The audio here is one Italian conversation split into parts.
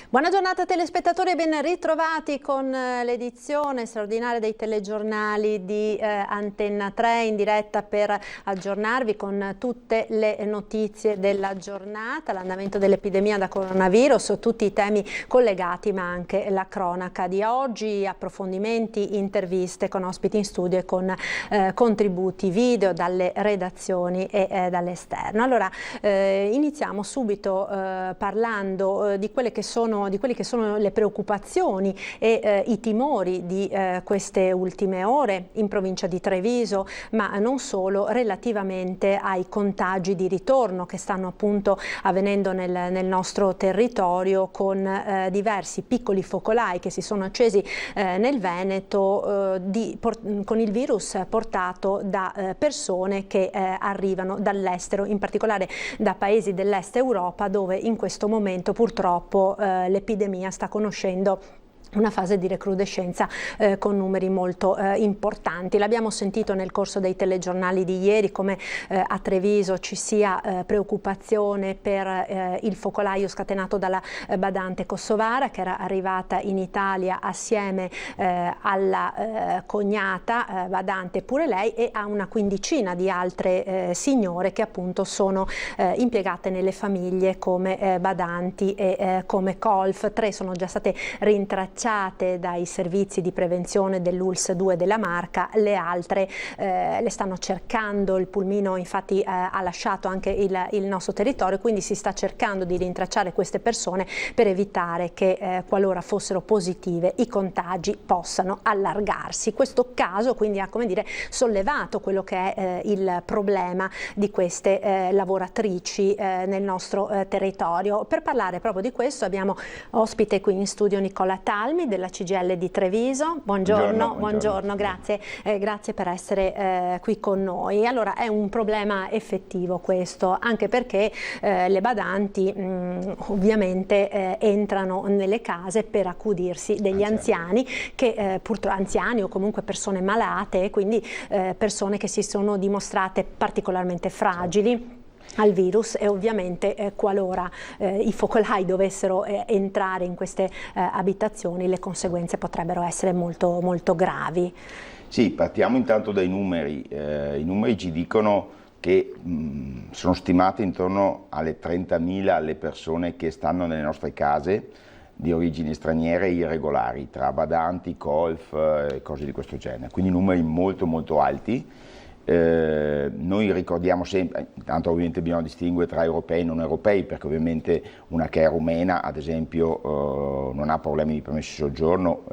Buona giornata telespettatori e ben ritrovati con l'edizione straordinaria dei telegiornali di Antenna 3 in diretta per aggiornarvi con tutte le notizie della giornata, l'andamento dell'epidemia da coronavirus, tutti i temi collegati ma anche la cronaca di oggi, approfondimenti, interviste con ospiti in studio e con contributi video dalle redazioni e dall'esterno. Allora iniziamo subito parlando di quelli che sono le preoccupazioni e i timori di queste ultime ore in provincia di Treviso, ma non solo, relativamente ai contagi di ritorno che stanno appunto avvenendo nel nostro territorio, con diversi piccoli focolai che si sono accesi nel Veneto con il virus portato da persone che arrivano dall'estero, in particolare da paesi dell'est Europa, dove in questo momento purtroppo l'epidemia sta conoscendo una fase di recrudescenza con numeri molto importanti. L'abbiamo sentito nel corso dei telegiornali di ieri come a Treviso ci sia preoccupazione per il focolaio scatenato dalla badante kosovara che era arrivata in Italia assieme alla cognata badante pure lei e a una quindicina di altre signore che appunto sono impiegate nelle famiglie come badanti e come colf. 3 sono già state rintracciate dai servizi di prevenzione dell'ULSS 2 della Marca, le altre le stanno cercando. Il pulmino infatti ha lasciato anche il nostro territorio, quindi si sta cercando di rintracciare queste persone per evitare che qualora fossero positive i contagi possano allargarsi. Questo caso quindi ha, come dire, sollevato quello che è il problema di queste lavoratrici nel nostro territorio. Per parlare proprio di questo abbiamo ospite qui in studio Nicola Talmi della CGIL di Treviso. Buongiorno. Grazie per essere qui con noi. Allora, è un problema effettivo questo, anche perché le badanti ovviamente entrano nelle case per accudirsi degli anziani che purtroppo anziani o comunque persone malate, e quindi persone che si sono dimostrate particolarmente fragili al virus, e ovviamente qualora i focolai dovessero entrare in queste abitazioni le conseguenze potrebbero essere molto, molto gravi. Sì, partiamo intanto dai numeri. I numeri ci dicono che sono stimate intorno alle 30.000 le persone che stanno nelle nostre case di origini straniere irregolari, tra badanti, colf e cose di questo genere, quindi numeri molto molto alti. Noi ricordiamo sempre, intanto ovviamente bisogna distinguere tra europei e non europei, perché ovviamente una che è rumena ad esempio non ha problemi di permesso di soggiorno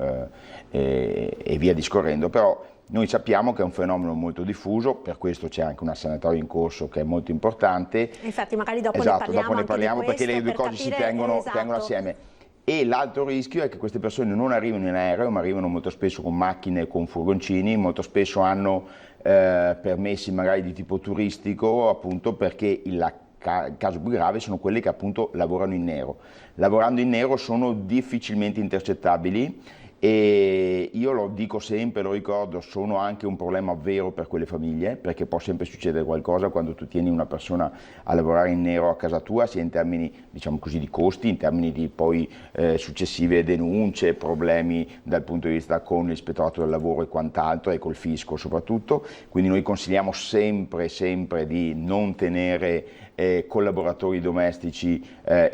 e via discorrendo, però noi sappiamo che è un fenomeno molto diffuso, per questo c'è anche una sanatoria in corso che è molto importante. Infatti magari dopo ne parliamo perché le due cose si tengono assieme. E l'altro rischio è che queste persone non arrivino in aereo, ma arrivano molto spesso con macchine, con furgoncini, molto spesso hanno permessi magari di tipo turistico, appunto perché il caso più grave sono quelli che appunto lavorano in nero. Lavorando in nero sono difficilmente intercettabili, e io lo dico sempre, lo ricordo, sono anche un problema vero per quelle famiglie, perché può sempre succedere qualcosa quando tu tieni una persona a lavorare in nero a casa tua, sia in termini, diciamo così, di costi, in termini di poi successive denunce, problemi dal punto di vista con l'ispettorato del lavoro e quant'altro, e col fisco soprattutto. Quindi noi consigliamo sempre di non tenere collaboratori domestici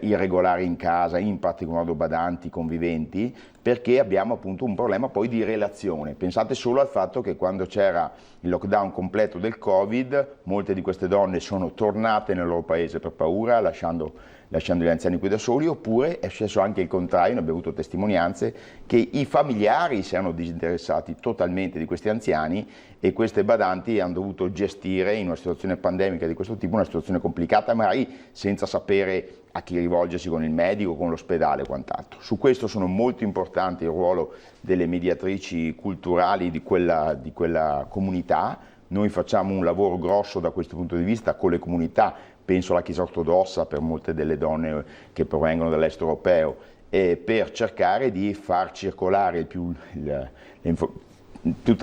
irregolari in casa, in particolar modo badanti, conviventi, perché abbiamo appunto un problema poi di relazione. Pensate solo al fatto che quando c'era il lockdown completo del Covid, molte di queste donne sono tornate nel loro paese per paura, lasciando gli anziani qui da soli, oppure è successo anche il contrario, ne abbiamo avuto testimonianze, che i familiari si erano disinteressati totalmente di questi anziani e queste badanti hanno dovuto gestire in una situazione pandemica di questo tipo una situazione complicata, magari senza sapere a chi rivolgersi con il medico, con l'ospedale e quant'altro. Su questo sono molto importanti il ruolo delle mediatrici culturali di quella comunità. Noi facciamo un lavoro grosso da questo punto di vista con le comunità, penso alla Chiesa ortodossa per molte delle donne che provengono dall'est europeo, per cercare di far circolare tutte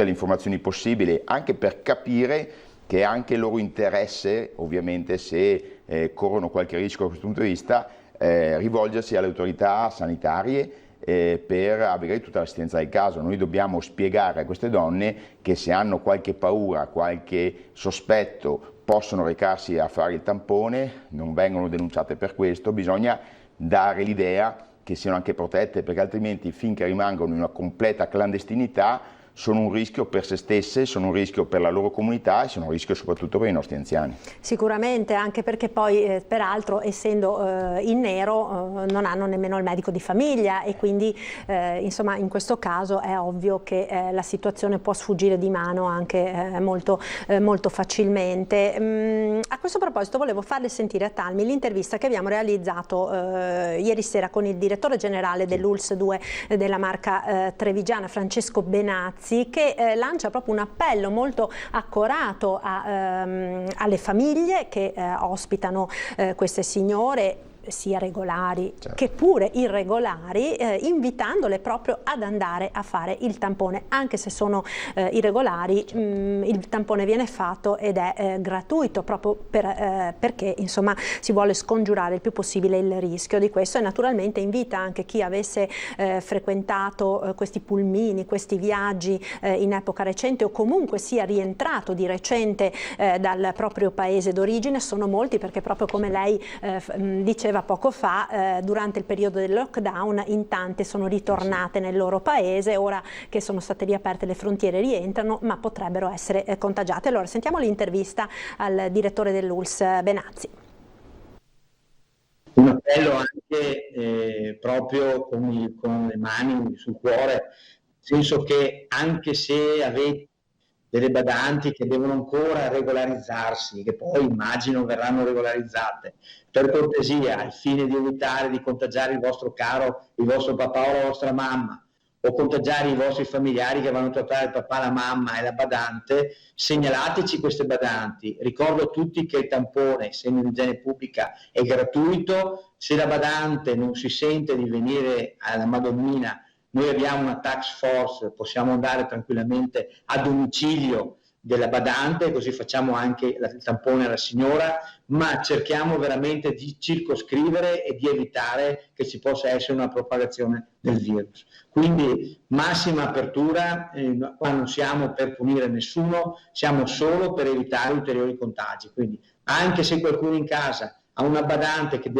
le informazioni possibili, anche per capire che è anche loro interesse, ovviamente se corrono qualche rischio da questo punto di vista, rivolgersi alle autorità sanitarie per avere tutta l'assistenza del caso. Noi dobbiamo spiegare a queste donne che se hanno qualche paura, qualche sospetto, possono recarsi a fare il tampone, non vengono denunciate per questo, bisogna dare l'idea che siano anche protette, perché altrimenti finché rimangono in una completa clandestinità sono un rischio per se stesse, sono un rischio per la loro comunità e sono un rischio soprattutto per i nostri anziani. Sicuramente, anche perché poi peraltro essendo in nero non hanno nemmeno il medico di famiglia e quindi insomma in questo caso è ovvio che la situazione può sfuggire di mano anche molto facilmente. A questo proposito volevo farle sentire a Talmi l'intervista che abbiamo realizzato ieri sera con il direttore generale dell'ULSS 2 della Marca Trevigiana, Francesco Benazzi, che lancia proprio un appello molto accorato alle famiglie che ospitano queste signore, sia regolari che pure irregolari, invitandole proprio ad andare a fare il tampone. Anche se sono irregolari, il tampone viene fatto ed è gratuito, proprio perché insomma si vuole scongiurare il più possibile il rischio di questo, e naturalmente invita anche chi avesse frequentato questi pulmini, questi viaggi in epoca recente, o comunque sia rientrato di recente dal proprio paese d'origine. Sono molti, perché proprio come lei diceva poco fa, durante il periodo del lockdown in tante sono ritornate nel loro paese, ora che sono state riaperte le frontiere rientrano, ma potrebbero essere contagiate. Allora sentiamo l'intervista al direttore dell'ULSS Benazzi. Un appello anche proprio con le mani sul cuore, nel senso che anche se avete delle badanti che devono ancora regolarizzarsi, che poi immagino verranno regolarizzate, per cortesia, al fine di evitare di contagiare il vostro caro, il vostro papà o la vostra mamma, o contagiare i vostri familiari che vanno a trattare il papà, la mamma e la badante, segnalateci queste badanti. Ricordo a tutti che il tampone, essendo in igiene pubblica, è gratuito. Se la badante non si sente di venire alla Madonnina, noi abbiamo una task force, possiamo andare tranquillamente a domicilio della badante, così facciamo anche il tampone alla signora, ma cerchiamo veramente di circoscrivere e di evitare che ci possa essere una propagazione del virus. Quindi massima apertura, qua non siamo per punire nessuno, siamo solo per evitare ulteriori contagi. Quindi anche se qualcuno in casa ha una badante che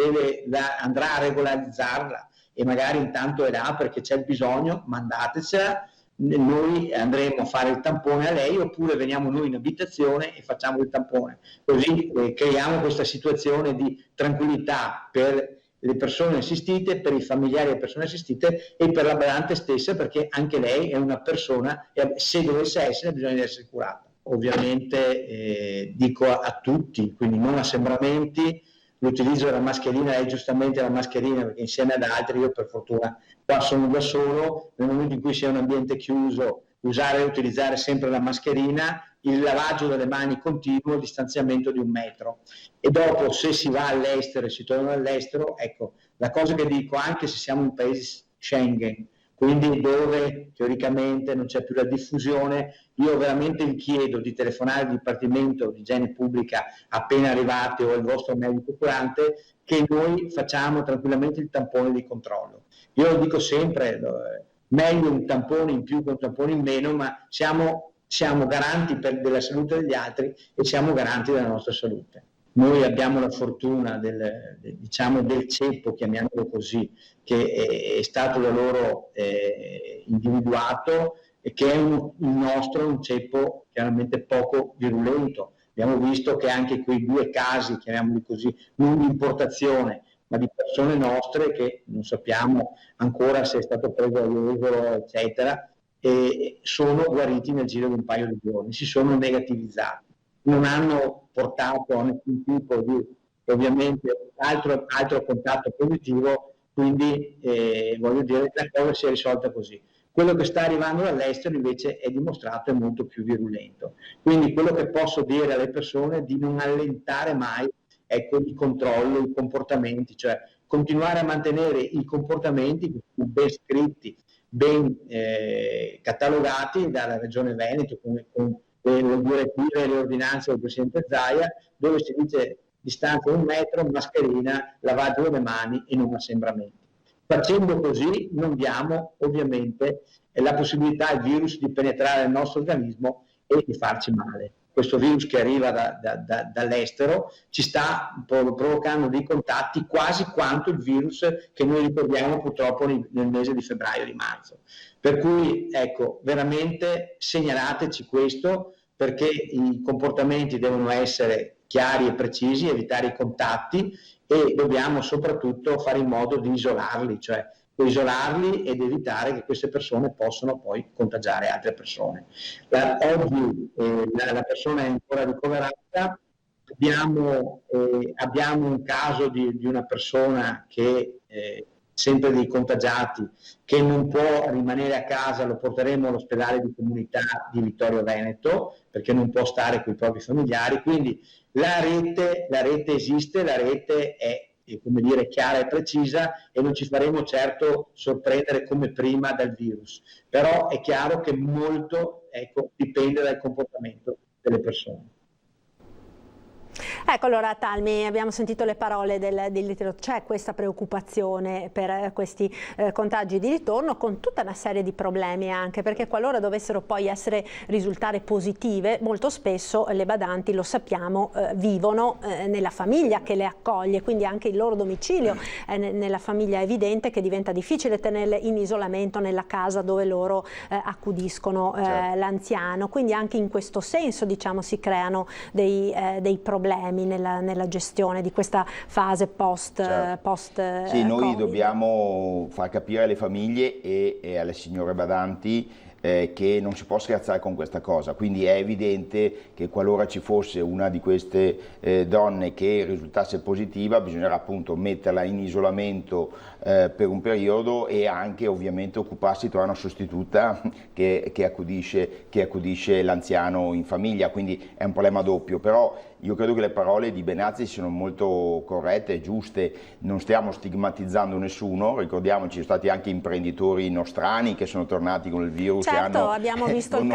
andrà a regolarizzarla e magari intanto è là perché c'è il bisogno, mandatecela, noi andremo a fare il tampone a lei, oppure veniamo noi in abitazione e facciamo il tampone. Così creiamo questa situazione di tranquillità per le persone assistite, per i familiari delle persone assistite e per la badante stessa, perché anche lei è una persona e se dovesse essere bisogna essere curata. Ovviamente dico a tutti, quindi non assembramenti, l'utilizzo della mascherina, lei giustamente la mascherina, perché insieme ad altri, io per fortuna qua sono da solo, nel momento in cui sia un ambiente chiuso, usare e utilizzare sempre la mascherina, il lavaggio delle mani continuo, il distanziamento di 1 metro. E dopo, se si va all'estero e si torna all'estero, ecco, la cosa che dico, anche se siamo in paesi Schengen, quindi dove teoricamente non c'è più la diffusione, io veramente vi chiedo di telefonare al Dipartimento di Igiene Pubblica appena arrivati o al vostro medico curante, che noi facciamo tranquillamente il tampone di controllo. Io lo dico sempre, meglio un tampone in più che un tampone in meno, ma siamo garanti della salute degli altri e siamo garanti della nostra salute. Noi abbiamo la fortuna del ceppo, chiamiamolo così, che è stato da loro individuato e che è il nostro, un ceppo chiaramente poco virulento. Abbiamo visto che anche quei 2 casi, chiamiamoli così, non di importazione, ma di persone nostre che non sappiamo ancora se è stato preso all'euro, eccetera, e sono guariti nel giro di un paio di giorni, si sono negativizzati. Non hanno portato a nessun tipo di, ovviamente, altro contatto positivo, quindi voglio dire che la cosa si è risolta così. Quello che sta arrivando dall'estero invece è dimostrato è molto più virulento. Quindi quello che posso dire alle persone è di non allentare mai, ecco, il controllo, i comportamenti, cioè continuare a mantenere i comportamenti ben scritti, ben catalogati dalla Regione Veneto con le direttive e le ordinanze del Presidente Zaia, dove si dice distanza di 1 metro, mascherina, lavaggio delle mani e non assembramenti. Facendo così non diamo ovviamente la possibilità al virus di penetrare nel nostro organismo e di farci male. Questo virus che arriva dall'estero ci sta provocando dei contatti quasi quanto il virus che noi ricordiamo purtroppo nel mese di febbraio, di marzo. Per cui ecco, veramente segnalateci questo, perché i comportamenti devono essere chiari e precisi, evitare i contatti e dobbiamo soprattutto fare in modo di isolarli, cioè isolarli ed evitare che queste persone possano poi contagiare altre persone. Oggi la persona è ancora ricoverata, abbiamo un caso di una persona che sempre dei contagiati che non può rimanere a casa, lo porteremo all'ospedale di comunità di Vittorio Veneto perché non può stare con i propri familiari, quindi la rete esiste, la rete è come dire chiara e precisa e non ci faremo certo sorprendere come prima dal virus, però è chiaro che molto dipende dal comportamento delle persone. Ecco, allora Talmi, abbiamo sentito le parole c'è questa preoccupazione per questi contagi di ritorno con tutta una serie di problemi anche, perché qualora dovessero poi risultare positive, molto spesso le badanti, lo sappiamo, vivono nella famiglia che le accoglie, quindi anche il loro domicilio nella famiglia è evidente che diventa difficile tenerle in isolamento nella casa dove loro accudiscono l'anziano, quindi anche in questo senso diciamo si creano dei problemi nella gestione di questa fase post sì, noi Covid. dobbiamo far capire alle famiglie e alle signore badanti che non si può scherzare con questa cosa, quindi è evidente che qualora ci fosse una di queste donne che risultasse positiva bisognerà appunto metterla in isolamento per un periodo e anche ovviamente occuparsi di trovare una sostituta che accudisce l'anziano in famiglia, quindi è un problema doppio, però io credo che le parole di Benazzi siano molto corrette e giuste, non stiamo stigmatizzando nessuno, ricordiamoci ci sono stati anche imprenditori nostrani che sono tornati con il virus. Certo, abbiamo visto il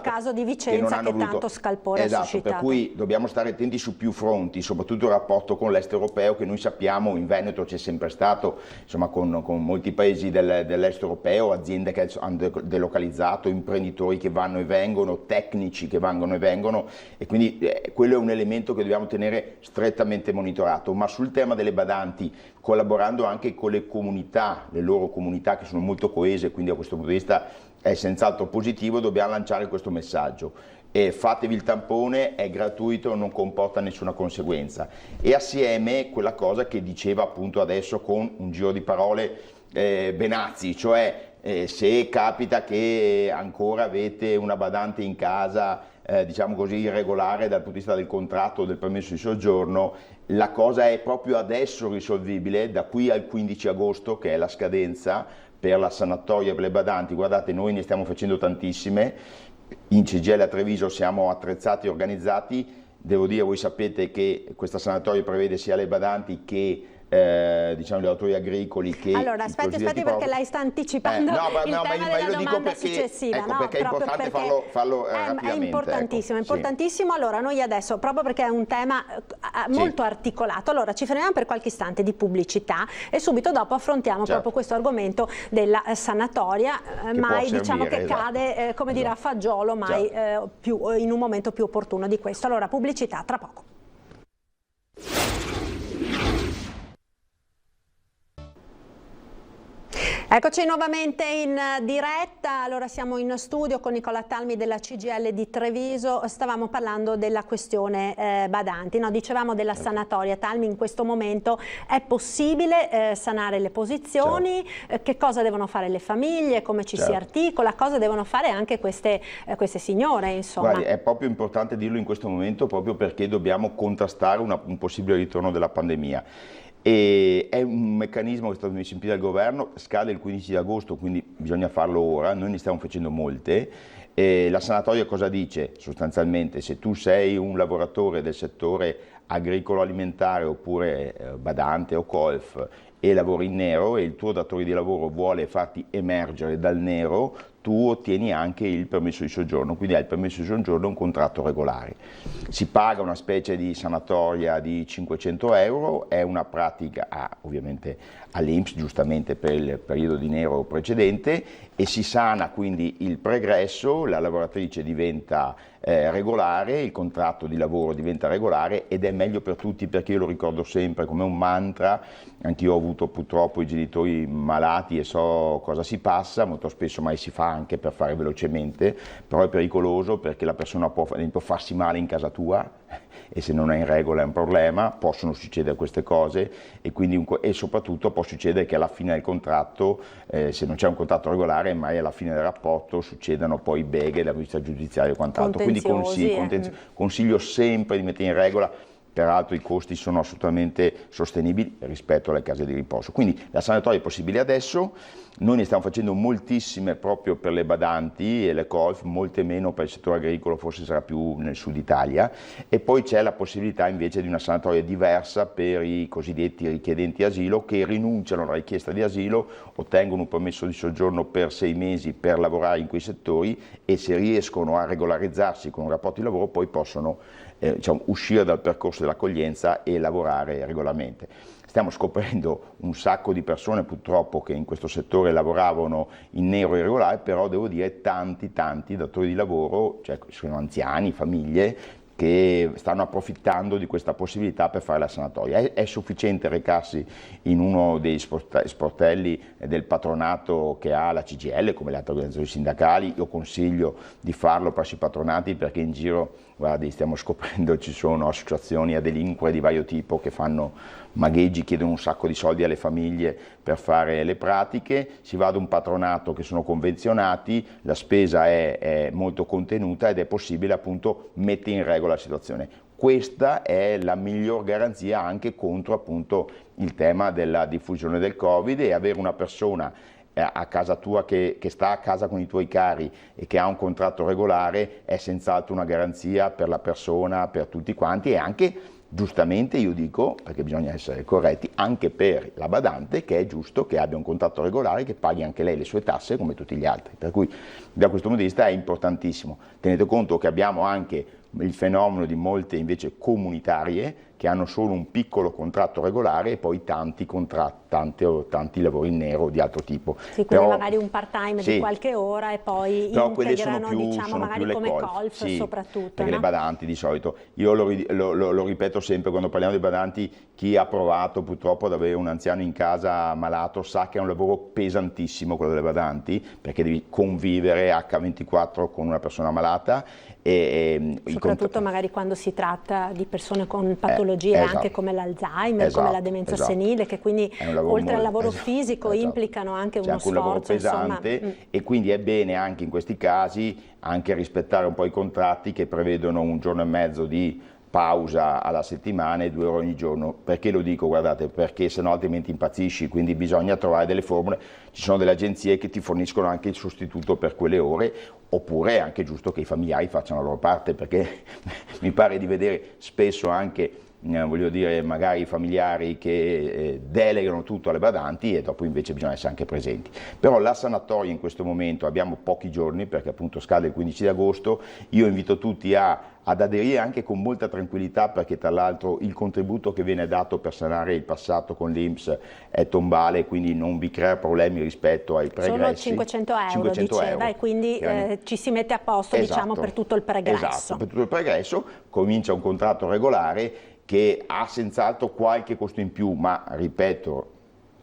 caso di Vicenza che tanto scalpore ha suscitato. Per cui dobbiamo stare attenti su più fronti, soprattutto il rapporto con l'est europeo che noi sappiamo in Veneto c'è sempre stato, insomma con molti paesi dell'est europeo, aziende che hanno delocalizzato, imprenditori che vanno e vengono, tecnici che vanno e vengono e quindi quello è un elemento che dobbiamo tenere strettamente monitorato, ma sul tema delle badanti, collaborando anche con le comunità, le loro comunità che sono molto coese, quindi a questo punto di vista è senz'altro positivo, dobbiamo lanciare questo messaggio. E fatevi il tampone, è gratuito, non comporta nessuna conseguenza. E assieme quella cosa che diceva appunto adesso con un giro di parole Benazzi, cioè se capita che ancora avete una badante in casa diciamo così irregolare dal punto di vista del contratto o del permesso di soggiorno, la cosa è proprio adesso risolvibile, da qui al 15 agosto che è la scadenza per la sanatoria per le badanti. Guardate, noi ne stiamo facendo tantissime, in CGIL a Treviso siamo attrezzati e organizzati, devo dire, voi sapete che questa sanatoria prevede sia le badanti che diciamo gli autori agricoli che allora aspetti perché lei sta anticipando il tema della domanda successiva, ecco, perché è importante farlo rapidamente, è importantissimo, allora noi adesso proprio perché è un tema molto articolato, allora ci fermiamo per qualche istante di pubblicità e subito dopo affrontiamo proprio questo argomento della sanatoria, mai diciamo che cade come dire a fagiolo, mai più in un momento più opportuno di questo. Allora pubblicità tra poco. Eccoci nuovamente in diretta, allora siamo in studio con Nicola Talmi della CGIL di Treviso, stavamo parlando della questione badanti, no? Dicevamo della sanatoria. Talmi, in questo momento è possibile sanare le posizioni, che cosa devono fare le famiglie, come ci si articola, cosa devono fare anche queste signore, insomma. Guardi, è proprio importante dirlo in questo momento proprio perché dobbiamo contrastare un possibile ritorno della pandemia. E è un meccanismo che è stato messo in piedi dal governo, scade il 15 agosto, quindi bisogna farlo ora, noi ne stiamo facendo molte. La sanatoria cosa dice? Sostanzialmente se tu sei un lavoratore del settore agricolo alimentare oppure badante o colf e lavori in nero e il tuo datore di lavoro vuole farti emergere dal nero, tu ottieni anche il permesso di soggiorno, quindi hai il permesso di soggiorno e un contratto regolare. Si paga una specie di sanatoria di 500 euro, è una pratica ovviamente all'INPS, giustamente per il periodo di nero precedente, e si sana quindi il pregresso, la lavoratrice diventa regolare, il contratto di lavoro diventa regolare ed è meglio per tutti, perché io lo ricordo sempre come un mantra. Anch'io ho avuto purtroppo i genitori malati e so cosa si passa, molto spesso mai si fa anche per fare velocemente, però è pericoloso perché la persona può ad esempio farsi male in casa tua e se non è in regola è un problema, possono succedere queste cose e soprattutto può succedere che alla fine del contratto, se non c'è un contratto regolare, mai alla fine del rapporto succedano poi beghe da vista giudiziaria e quant'altro, quindi consiglio sempre di mettere in regola. Peraltro i costi sono assolutamente sostenibili rispetto alle case di riposo. Quindi la sanatoria è possibile adesso, noi ne stiamo facendo moltissime proprio per le badanti e le colf, molte meno per il settore agricolo, forse sarà più nel sud Italia, e poi c'è la possibilità invece di una sanatoria diversa per i cosiddetti richiedenti asilo che rinunciano alla richiesta di asilo, ottengono un permesso di soggiorno per 6 mesi per lavorare in quei settori e se riescono a regolarizzarsi con un rapporto di lavoro poi possono uscire dal percorso dell'accoglienza e lavorare regolarmente. Stiamo scoprendo un sacco di persone purtroppo che in questo settore lavoravano in nero irregolare, però devo dire tanti datori di lavoro, cioè sono anziani, famiglie, che stanno approfittando di questa possibilità per fare la sanatoria. È sufficiente recarsi in uno dei sportelli del patronato che ha la CGIL, come le altre organizzazioni sindacali. Io consiglio di farlo presso i patronati perché in giro, guardi, stiamo scoprendo, ci sono associazioni a delinquere di vario tipo che fanno magheggi, chiedono un sacco di soldi alle famiglie per fare le pratiche. Si va ad un patronato che sono convenzionati, la spesa è molto contenuta ed è possibile appunto mettere in regola la situazione. Questa è la miglior garanzia anche contro appunto il tema della diffusione del Covid, e avere una persona a casa tua che sta a casa con i tuoi cari e che ha un contratto regolare è senz'altro una garanzia per la persona, per tutti quanti, e anche giustamente io dico, perché bisogna essere corretti, anche per la badante, che è giusto che abbia un contratto regolare, che paghi anche lei le sue tasse come tutti gli altri, per cui da questo punto di vista è importantissimo. Tenete conto che abbiamo anche il fenomeno di molte invece comunitarie che hanno solo un piccolo contratto regolare e poi tanti lavori in nero di altro tipo. Sì, quindi magari un part-time di qualche ora e poi integrano, diciamo, magari come colf soprattutto. Perché le badanti di solito, io lo ripeto sempre quando parliamo di badanti, chi ha provato purtroppo ad avere un anziano in casa malato sa che è un lavoro pesantissimo quello delle badanti, perché devi convivere H24 con una persona malata e soprattutto magari quando si tratta di persone con patologie anche come l'Alzheimer, come la demenza senile, che quindi oltre al lavoro fisico implicano anche uno sforzo. Un lavoro pesante e quindi è bene anche in questi casi anche rispettare un po' i contratti che prevedono un giorno e mezzo di pausa alla settimana e 2 ore ogni giorno. Perché lo dico? Guardate, perché sennò altrimenti impazzisci, quindi bisogna trovare delle formule. Ci sono delle agenzie che ti forniscono anche il sostituto per quelle ore, oppure è anche giusto che i familiari facciano la loro parte, perché mi pare di vedere spesso anche voglio dire, magari i familiari che delegano tutto alle badanti e dopo invece bisogna essere anche presenti. Però la sanatoria in questo momento abbiamo pochi giorni perché appunto scade il 15 di agosto, io invito tutti ad aderire anche con molta tranquillità, perché tra l'altro il contributo che viene dato per sanare il passato con l'INPS è tombale, quindi non vi crea problemi rispetto ai pregressi. Sono 500 euro, diceva, e quindi ci si mette a posto, diciamo, per tutto il pregresso. Esatto, per tutto il pregresso, comincia un contratto regolare che ha senz'altro qualche costo in più, ma ripeto,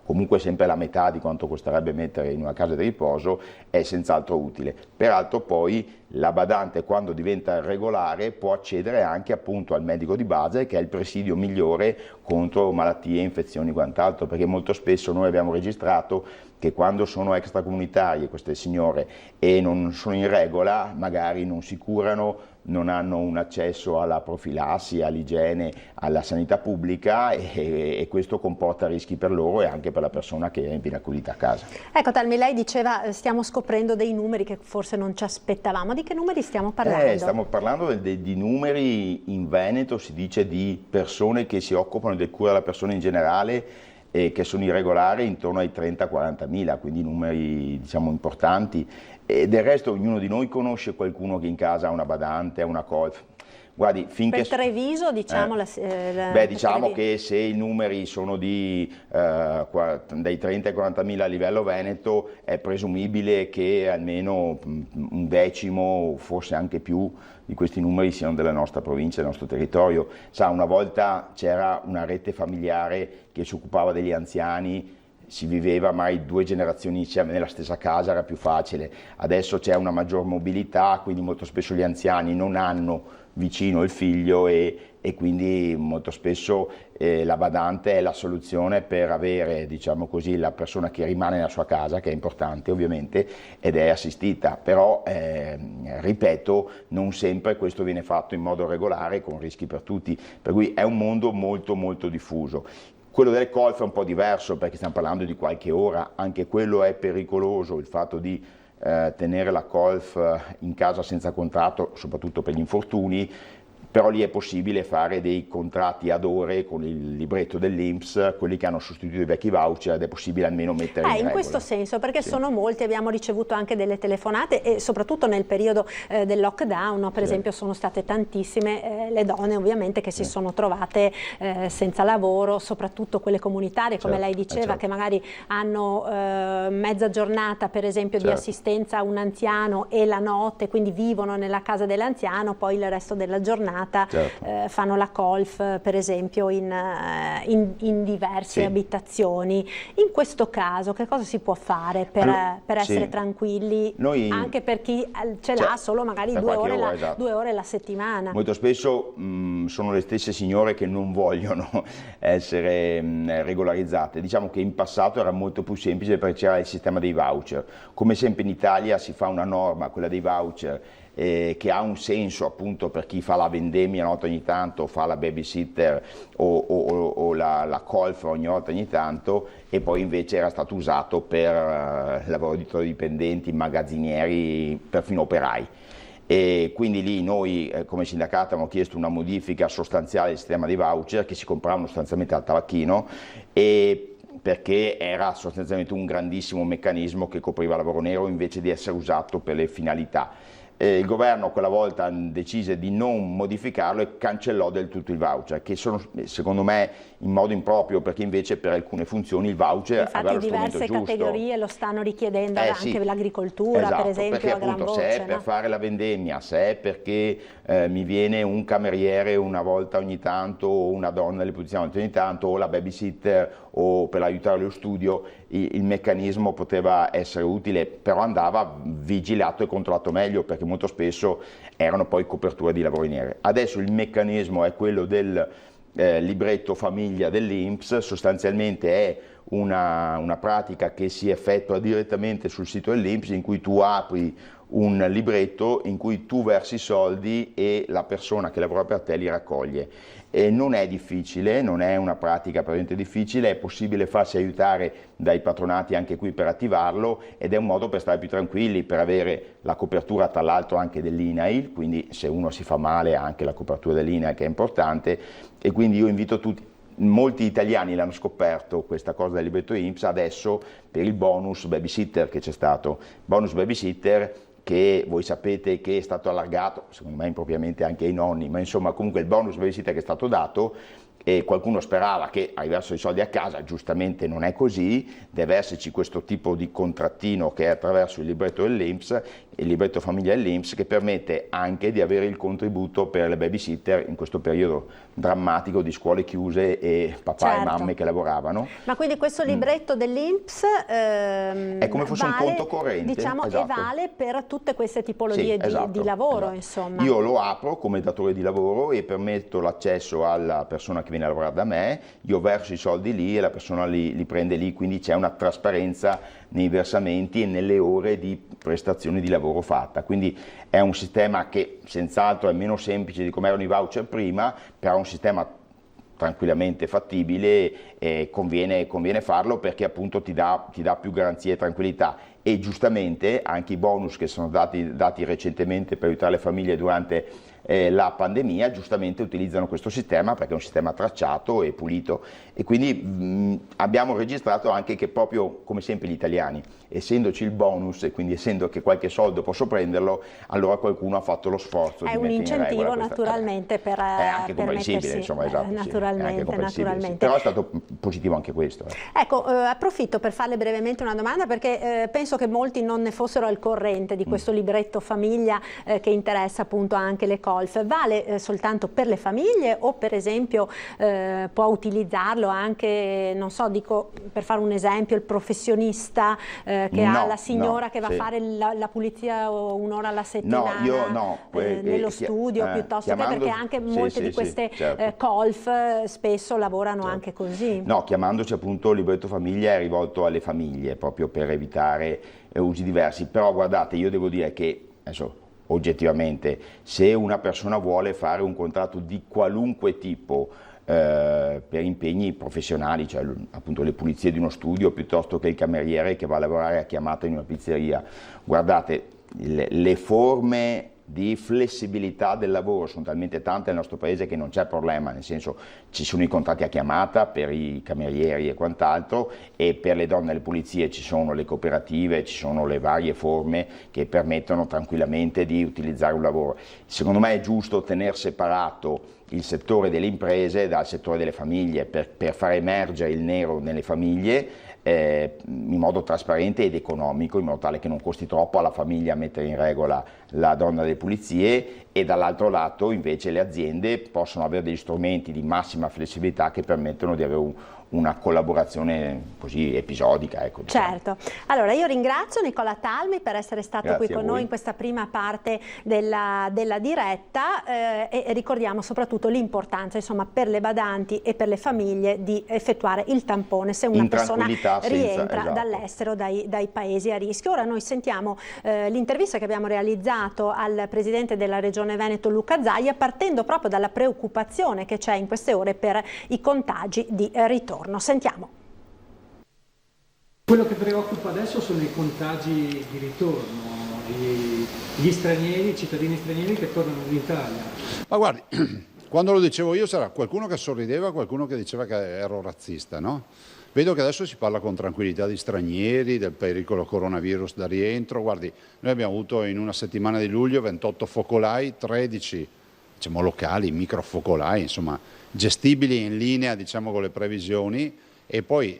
comunque sempre la metà di quanto costerebbe mettere in una casa di riposo, è senz'altro utile. Peraltro poi la badante, quando diventa regolare, può accedere anche appunto al medico di base, che è il presidio migliore contro malattie, infezioni e quant'altro, perché molto spesso noi abbiamo registrato che quando sono extracomunitarie queste signore e non sono in regola, magari non si curano, non hanno un accesso alla profilassi, all'igiene, alla sanità pubblica e questo comporta rischi per loro e anche per la persona che viene accudita a casa. Ecco Talmi, lei diceva stiamo scoprendo dei numeri che forse non ci aspettavamo. Di che numeri stiamo parlando? Stiamo parlando di numeri in Veneto, si dice di persone che si occupano del cura della persona in generale, e che sono irregolari intorno ai 30-40 mila, quindi numeri diciamo importanti. E del resto ognuno di noi conosce qualcuno che in casa ha una badante, ha una colf. Guardi, finché... Per Treviso diciamo... diciamo che se i numeri sono dai 30 ai 40 mila a livello Veneto, è presumibile che almeno un decimo, forse anche più, di questi numeri siano della nostra provincia, del nostro territorio. Sa, una volta c'era una rete familiare che si occupava degli anziani, si viveva mai 2 generazioni insieme nella stessa casa, era più facile. Adesso c'è una maggior mobilità, quindi molto spesso gli anziani non hanno vicino il figlio e quindi molto spesso la badante è la soluzione per avere, diciamo così, la persona che rimane nella sua casa, che è importante ovviamente, ed è assistita. Però, ripeto, non sempre questo viene fatto in modo regolare, con rischi per tutti, per cui è un mondo molto molto diffuso. Quello delle colf è un po' diverso perché stiamo parlando di qualche ora, anche quello è pericoloso, il fatto di tenere la colf in casa senza contratto, soprattutto per gli infortuni, però lì è possibile fare dei contratti ad ore con il libretto dell'INPS, quelli che hanno sostituito i vecchi voucher, ed è possibile almeno mettere in regola. In questo senso, perché sono molti, abbiamo ricevuto anche delle telefonate e soprattutto nel periodo del lockdown, no? Per esempio sono state tantissime le donne ovviamente che si sono trovate senza lavoro, soprattutto quelle comunitarie, come lei diceva, che magari hanno mezza giornata per esempio di assistenza a un anziano e la notte, quindi vivono nella casa dell'anziano, poi il resto della giornata fanno la colf per esempio in diverse abitazioni. In questo caso che cosa si può fare per essere tranquilli, anche per chi ce l'ha solo magari 2 ore la settimana? Molto spesso sono le stesse signore che non vogliono essere regolarizzate. Diciamo che in passato era molto più semplice perché c'era il sistema dei voucher. Come sempre in Italia si fa una norma, quella dei voucher, che ha un senso appunto per chi fa la vendemmia una volta ogni tanto, fa la babysitter o la colf ogni volta ogni tanto, e poi invece era stato usato per lavoratori dipendenti, magazzinieri, perfino operai. E quindi lì noi come sindacato abbiamo chiesto una modifica sostanziale del sistema dei voucher, che si compravano sostanzialmente al tabacchino, perché era sostanzialmente un grandissimo meccanismo che copriva il lavoro nero invece di essere usato per le finalità. Il governo quella volta decise di non modificarlo e cancellò del tutto il voucher, che sono secondo me in modo improprio, perché invece per alcune funzioni il voucher aveva lo strumento giusto. Infatti diverse categorie lo stanno richiedendo, anche l'agricoltura per esempio, perché appunto se è per fare la vendemmia, se è perché mi viene un cameriere una volta ogni tanto o una donna alle posizioni ogni tanto o la babysitter o per aiutare lo studio, il meccanismo poteva essere utile, però andava vigilato e controllato meglio, perché molto spesso erano poi coperture di lavori neri. Adesso il meccanismo è quello del libretto famiglia dell'INPS, sostanzialmente è una pratica che si effettua direttamente sul sito dell'INPS, in cui tu apri un libretto in cui tu versi soldi e la persona che lavora per te li raccoglie. E non è difficile, non è una pratica praticamente difficile, è possibile farsi aiutare dai patronati anche qui per attivarlo, ed è un modo per stare più tranquilli, per avere la copertura tra l'altro anche dell'INAIL, quindi se uno si fa male ha anche la copertura dell'INAIL, che è importante. E quindi io invito tutti, molti italiani l'hanno scoperto questa cosa del libretto INPS, adesso per il bonus babysitter che c'è stato, bonus babysitter, che voi sapete che è stato allargato, secondo me impropriamente, anche ai nonni, ma insomma comunque il bonus babysitter che è stato dato, e qualcuno sperava che arrivassero i soldi a casa, giustamente non è così, deve esserci questo tipo di contrattino che è attraverso il libretto dell'INPS, il libretto famiglia dell'INPS, che permette anche di avere il contributo per le babysitter in questo periodo drammatico di scuole chiuse e papà e mamme che lavoravano. Ma quindi questo libretto dell'INPS è come fosse un conto corrente, diciamo, e vale per tutte queste tipologie di lavoro, insomma. Io lo apro come datore di lavoro e permetto l'accesso alla persona che viene a lavorare da me, io verso i soldi lì e la persona li prende lì, quindi c'è una trasparenza nei versamenti e nelle ore di prestazione di lavoro fatta. Quindi è un sistema che senz'altro è meno semplice di come erano i voucher prima, però è un sistema tranquillamente fattibile e conviene farlo, perché appunto ti dà più garanzie e tranquillità. E giustamente anche i bonus che sono dati recentemente per aiutare le famiglie durante la pandemia, giustamente utilizzano questo sistema perché è un sistema tracciato e pulito, e quindi abbiamo registrato anche che proprio come sempre gli italiani, essendoci il bonus e quindi essendo che qualche soldo posso prenderlo, allora qualcuno ha fatto lo sforzo di mettere in regola questa. È un incentivo naturalmente per anche comprensibile, insomma, esatto, naturalmente. Però è stato positivo anche questo. Ecco, approfitto per farle brevemente una domanda, perché penso che molti non ne fossero al corrente di questo libretto famiglia che interessa appunto anche le colf. Vale soltanto per le famiglie o per esempio può utilizzarlo anche, non so, dico per fare un esempio, il professionista che ha la signora che va a fare la pulizia un'ora alla settimana nello studio, piuttosto che, perché anche molte di queste colf spesso lavorano anche così. No, chiamandoci appunto libretto famiglia è rivolto alle famiglie proprio per evitare usi diversi, però guardate, io devo dire che adesso oggettivamente se una persona vuole fare un contratto di qualunque tipo per impegni professionali, cioè appunto le pulizie di uno studio piuttosto che il cameriere che va a lavorare a chiamata in una pizzeria, guardate, le forme di flessibilità del lavoro sono talmente tante nel nostro paese che non c'è problema, nel senso ci sono i contratti a chiamata per i camerieri e quant'altro, e per le donne alle pulizie ci sono le cooperative, ci sono le varie forme che permettono tranquillamente di utilizzare un lavoro. Secondo me è giusto tenere separato il settore delle imprese dal settore delle famiglie per far emergere il nero nelle famiglie in modo trasparente ed economico, in modo tale che non costi troppo alla famiglia mettere in regola la donna delle pulizie, e dall'altro lato invece le aziende possono avere degli strumenti di massima flessibilità che permettono di avere una collaborazione così episodica. Ecco, diciamo. Certo. Allora io ringrazio Nicola Talmi per essere stato qui con noi in questa prima parte della diretta e ricordiamo soprattutto l'importanza, insomma, per le badanti e per le famiglie di effettuare il tampone se una persona rientra dall'estero, dai paesi a rischio. Ora noi sentiamo l'intervista che abbiamo realizzato al presidente della Regione Veneto Luca Zaia, partendo proprio dalla preoccupazione che c'è in queste ore per i contagi di ritorno. Sentiamo. Quello che preoccupa adesso sono i contagi di ritorno, gli stranieri, i cittadini stranieri che tornano in Italia. Ma guardi, quando lo dicevo io c'era qualcuno che sorrideva, qualcuno che diceva che ero razzista, no? Vedo che adesso si parla con tranquillità di stranieri, del pericolo coronavirus da rientro. Guardi, noi abbiamo avuto in una settimana di luglio 28 focolai, 13 diciamo locali, microfocolai, insomma gestibili in linea diciamo con le previsioni, e poi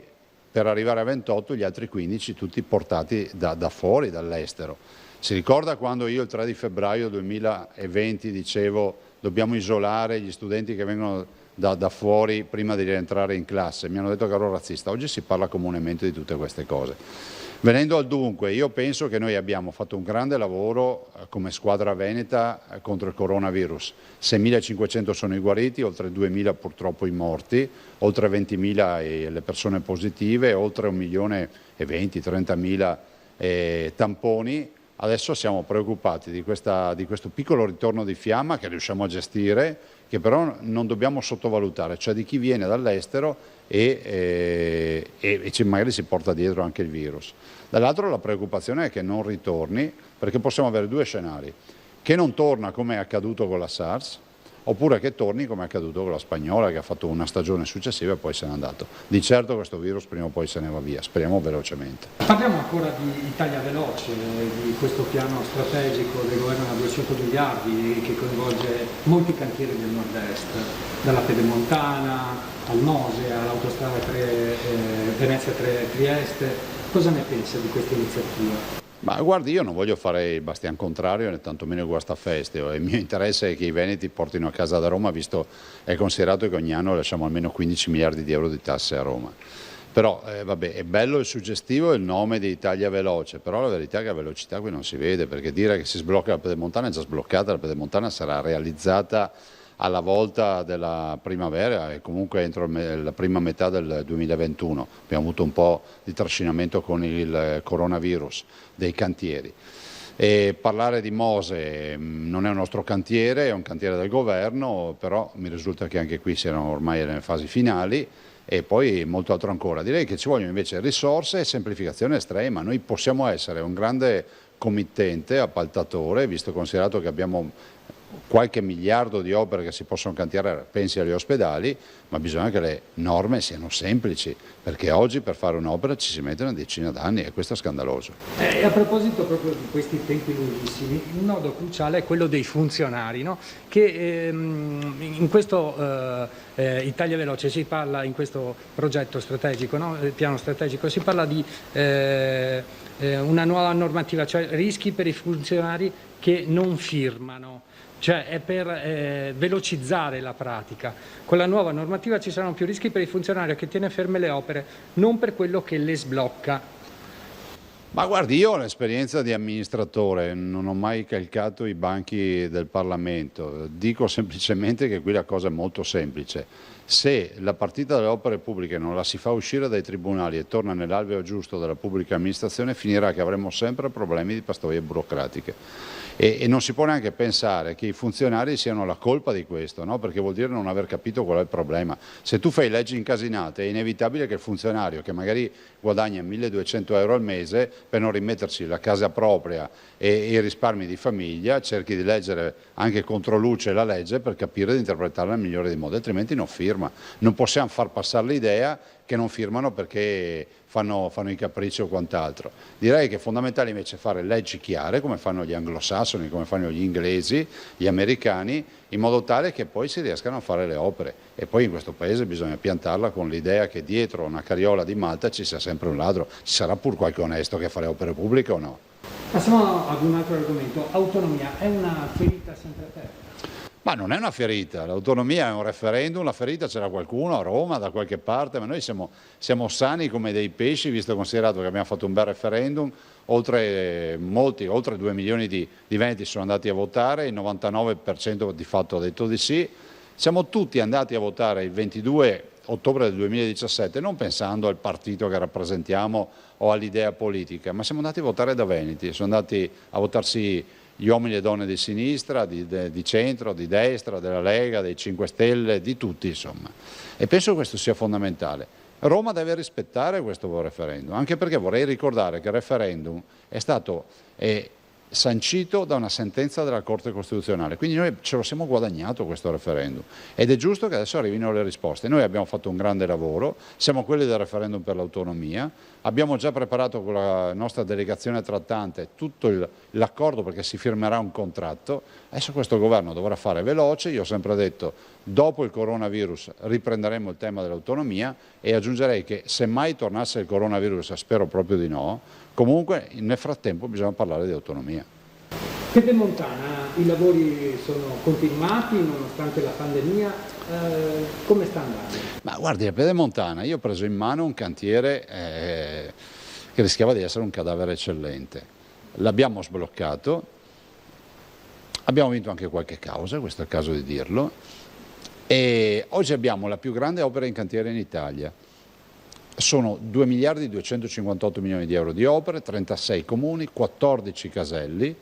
per arrivare a 28 gli altri 15 tutti portati da fuori, dall'estero. Si ricorda quando io il 3 di febbraio 2020 dicevo dobbiamo isolare gli studenti che vengono da fuori prima di rientrare in classe? Mi hanno detto che ero razzista. Oggi si parla comunemente di tutte queste cose. Venendo al dunque, io penso che noi abbiamo fatto un grande lavoro come squadra veneta contro il coronavirus. 6.500 sono i guariti, oltre 2.000 purtroppo i morti, oltre 20.000 le persone positive, oltre 1.020.000-30.000 tamponi. Adesso siamo preoccupati di questo piccolo ritorno di fiamma che riusciamo a gestire, che però non dobbiamo sottovalutare, cioè di chi viene dall'estero e magari si porta dietro anche il virus. Dall'altro la preoccupazione è che non ritorni, perché possiamo avere due scenari: che non torna come è accaduto con la SARS, oppure che torni come è accaduto con la spagnola, che ha fatto una stagione successiva e poi se n'è andato. Di certo questo virus prima o poi se ne va via, speriamo velocemente. Parliamo ancora di Italia Veloce, di questo piano strategico del governo da 200 miliardi che coinvolge molti cantieri del nord-est, dalla Pedemontana al Mose, all'autostrada Venezia-Trieste. Cosa ne pensa di questa iniziativa? Ma guardi, io non voglio fare il bastian contrario né tantomeno il guastafeste. Il mio interesse è che i veneti portino a casa da Roma, visto è considerato che ogni anno lasciamo almeno 15 miliardi di euro di tasse a Roma. Però vabbè, è bello e suggestivo il nome di Italia Veloce, però la verità è che la velocità qui non si vede, perché dire che si sblocca la Pedemontana è già sbloccata, la Pedemontana sarà realizzata alla volta della primavera e comunque entro la prima metà del 2021. Abbiamo avuto un po' di trascinamento con il coronavirus dei cantieri. E parlare di Mose non è un nostro cantiere, è un cantiere del governo, però mi risulta che anche qui siano ormai nelle fasi finali, e poi molto altro ancora. Direi che ci vogliono invece risorse e semplificazione estrema. Noi possiamo essere un grande committente, appaltatore, visto considerato che abbiamo qualche miliardo di opere che si possono cantierare, pensi agli ospedali, ma bisogna che le norme siano semplici, perché oggi per fare un'opera ci si mette una decina d'anni e questo è scandaloso. A proposito proprio di questi tempi lunghissimi, un nodo cruciale è quello dei funzionari, no? Che in questo Italia Veloce si parla, in questo progetto strategico, no? Il piano strategico, si parla di una nuova normativa, cioè rischi per i funzionari che non firmano. Cioè è per velocizzare la pratica. Con la nuova normativa ci saranno più rischi per il funzionario che tiene ferme le opere, non per quello che le sblocca. Ma guardi, io ho l'esperienza di amministratore, non ho mai calcato i banchi del Parlamento, dico semplicemente che qui la cosa è molto semplice. Se la partita delle opere pubbliche non la si fa uscire dai tribunali e torna nell'alveo giusto della pubblica amministrazione, finirà che avremo sempre problemi di pastoie burocratiche. E non si può neanche pensare che i funzionari siano la colpa di questo, no? Perché vuol dire non aver capito qual è il problema. Se tu fai leggi incasinate è inevitabile che il funzionario che magari guadagna 1.200 euro al mese per non rimettersi la casa propria e i risparmi di famiglia cerchi di leggere anche contro luce la legge per capire di interpretarla nel migliore dei modi, altrimenti non firma. Non possiamo far passare l'idea che non firmano perché fanno i capricci o quant'altro. Direi che è fondamentale invece fare leggi chiare, come fanno gli anglosassoni, come fanno gli inglesi, gli americani, in modo tale che poi si riescano a fare le opere. E poi in questo paese bisogna piantarla con l'idea che dietro una carriola di Malta ci sia sempre un ladro. Ci sarà pur qualche onesto che fa le opere pubbliche o no? Passiamo ad un altro argomento. Autonomia è una ferita sempre aperta? Ma non è una ferita, l'autonomia è un referendum, la ferita c'era qualcuno a Roma, da qualche parte, ma noi siamo sani come dei pesci, visto e considerato che abbiamo fatto un bel referendum, oltre 2 milioni di veneti sono andati a votare, il 99% di fatto ha detto di sì, siamo tutti andati a votare il 22 ottobre del 2017, non pensando al partito che rappresentiamo o all'idea politica, ma siamo andati a votare da veneti, sono andati a votarsi gli uomini e donne di sinistra, di centro, di destra, della Lega, dei 5 Stelle, di tutti insomma. E penso che questo sia fondamentale. Roma deve rispettare questo referendum, anche perché vorrei ricordare che il referendum è stato sancito da una sentenza della Corte Costituzionale, quindi noi ce lo siamo guadagnato questo referendum ed è giusto che adesso arrivino le risposte. Noi abbiamo fatto un grande lavoro, siamo quelli del referendum per l'autonomia, abbiamo già preparato con la nostra delegazione trattante tutto l'accordo perché si firmerà un contratto, adesso questo governo dovrà fare veloce, io ho sempre detto dopo il coronavirus riprenderemo il tema dell'autonomia e aggiungerei che se mai tornasse il coronavirus, spero proprio di no, comunque nel frattempo bisogna parlare di autonomia. Pedemontana, i lavori sono continuati nonostante la pandemia, come sta andando? Ma guardi, a Pedemontana io ho preso in mano un cantiere che rischiava di essere un cadavere eccellente, l'abbiamo sbloccato, abbiamo vinto anche qualche causa, questo è il caso di dirlo, e oggi abbiamo la più grande opera in cantiere in Italia. Sono 2 miliardi 258 milioni di euro di opere, 36 comuni, 14 caselli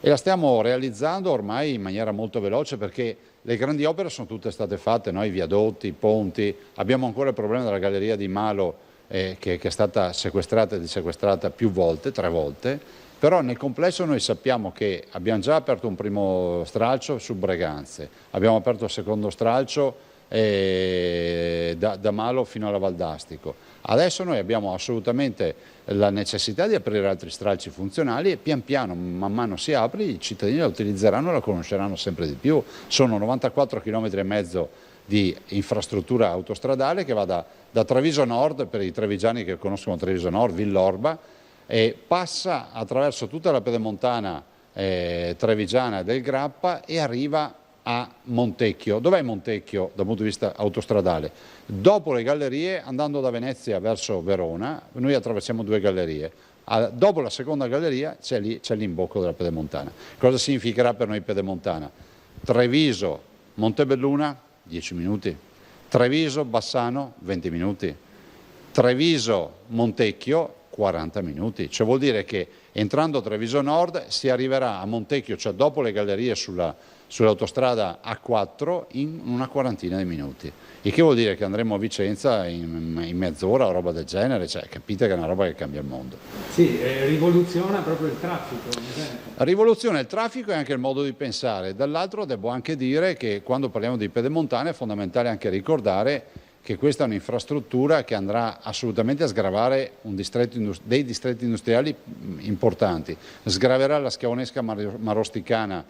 e la stiamo realizzando ormai in maniera molto veloce perché le grandi opere sono tutte state fatte, no? I viadotti, i ponti, abbiamo ancora il problema della galleria di Malo che è stata sequestrata e disequestrata più volte, 3 volte, però nel complesso noi sappiamo che abbiamo già aperto un primo stralcio su Breganze, abbiamo aperto il secondo stralcio da Malo fino alla Valdastico. Adesso noi abbiamo assolutamente la necessità di aprire altri stralci funzionali e pian piano, man mano si apre, i cittadini la utilizzeranno e la conosceranno sempre di più. Sono 94,5 km di infrastruttura autostradale che va da Treviso Nord, per i trevigiani che conoscono Treviso Nord, Villorba, e passa attraverso tutta la pedemontana trevigiana del Grappa e arriva a Montecchio. Dov'è Montecchio dal punto di vista autostradale? Dopo le gallerie, andando da Venezia verso Verona, noi attraversiamo 2 gallerie. Dopo la seconda galleria c'è l'imbocco della pedemontana. Cosa significherà per noi pedemontana? Treviso, Montebelluna, 10 minuti. Treviso, Bassano, 20 minuti. Treviso, Montecchio, 40 minuti. Cioè vuol dire che entrando a Treviso Nord si arriverà a Montecchio, cioè dopo le gallerie sull'autostrada A4, in una quarantina di minuti. Il che vuol dire che andremo a Vicenza in mezz'ora o roba del genere, cioè capite che è una roba che cambia il mondo. Sì, rivoluziona proprio il traffico, ad esempio. Rivoluziona il traffico e anche il modo di pensare. Dall'altro devo anche dire che quando parliamo di pedemontane è fondamentale anche ricordare che questa è un'infrastruttura che andrà assolutamente a sgravare dei distretti industriali importanti. Sgraverà la Schiavonesca Marosticana,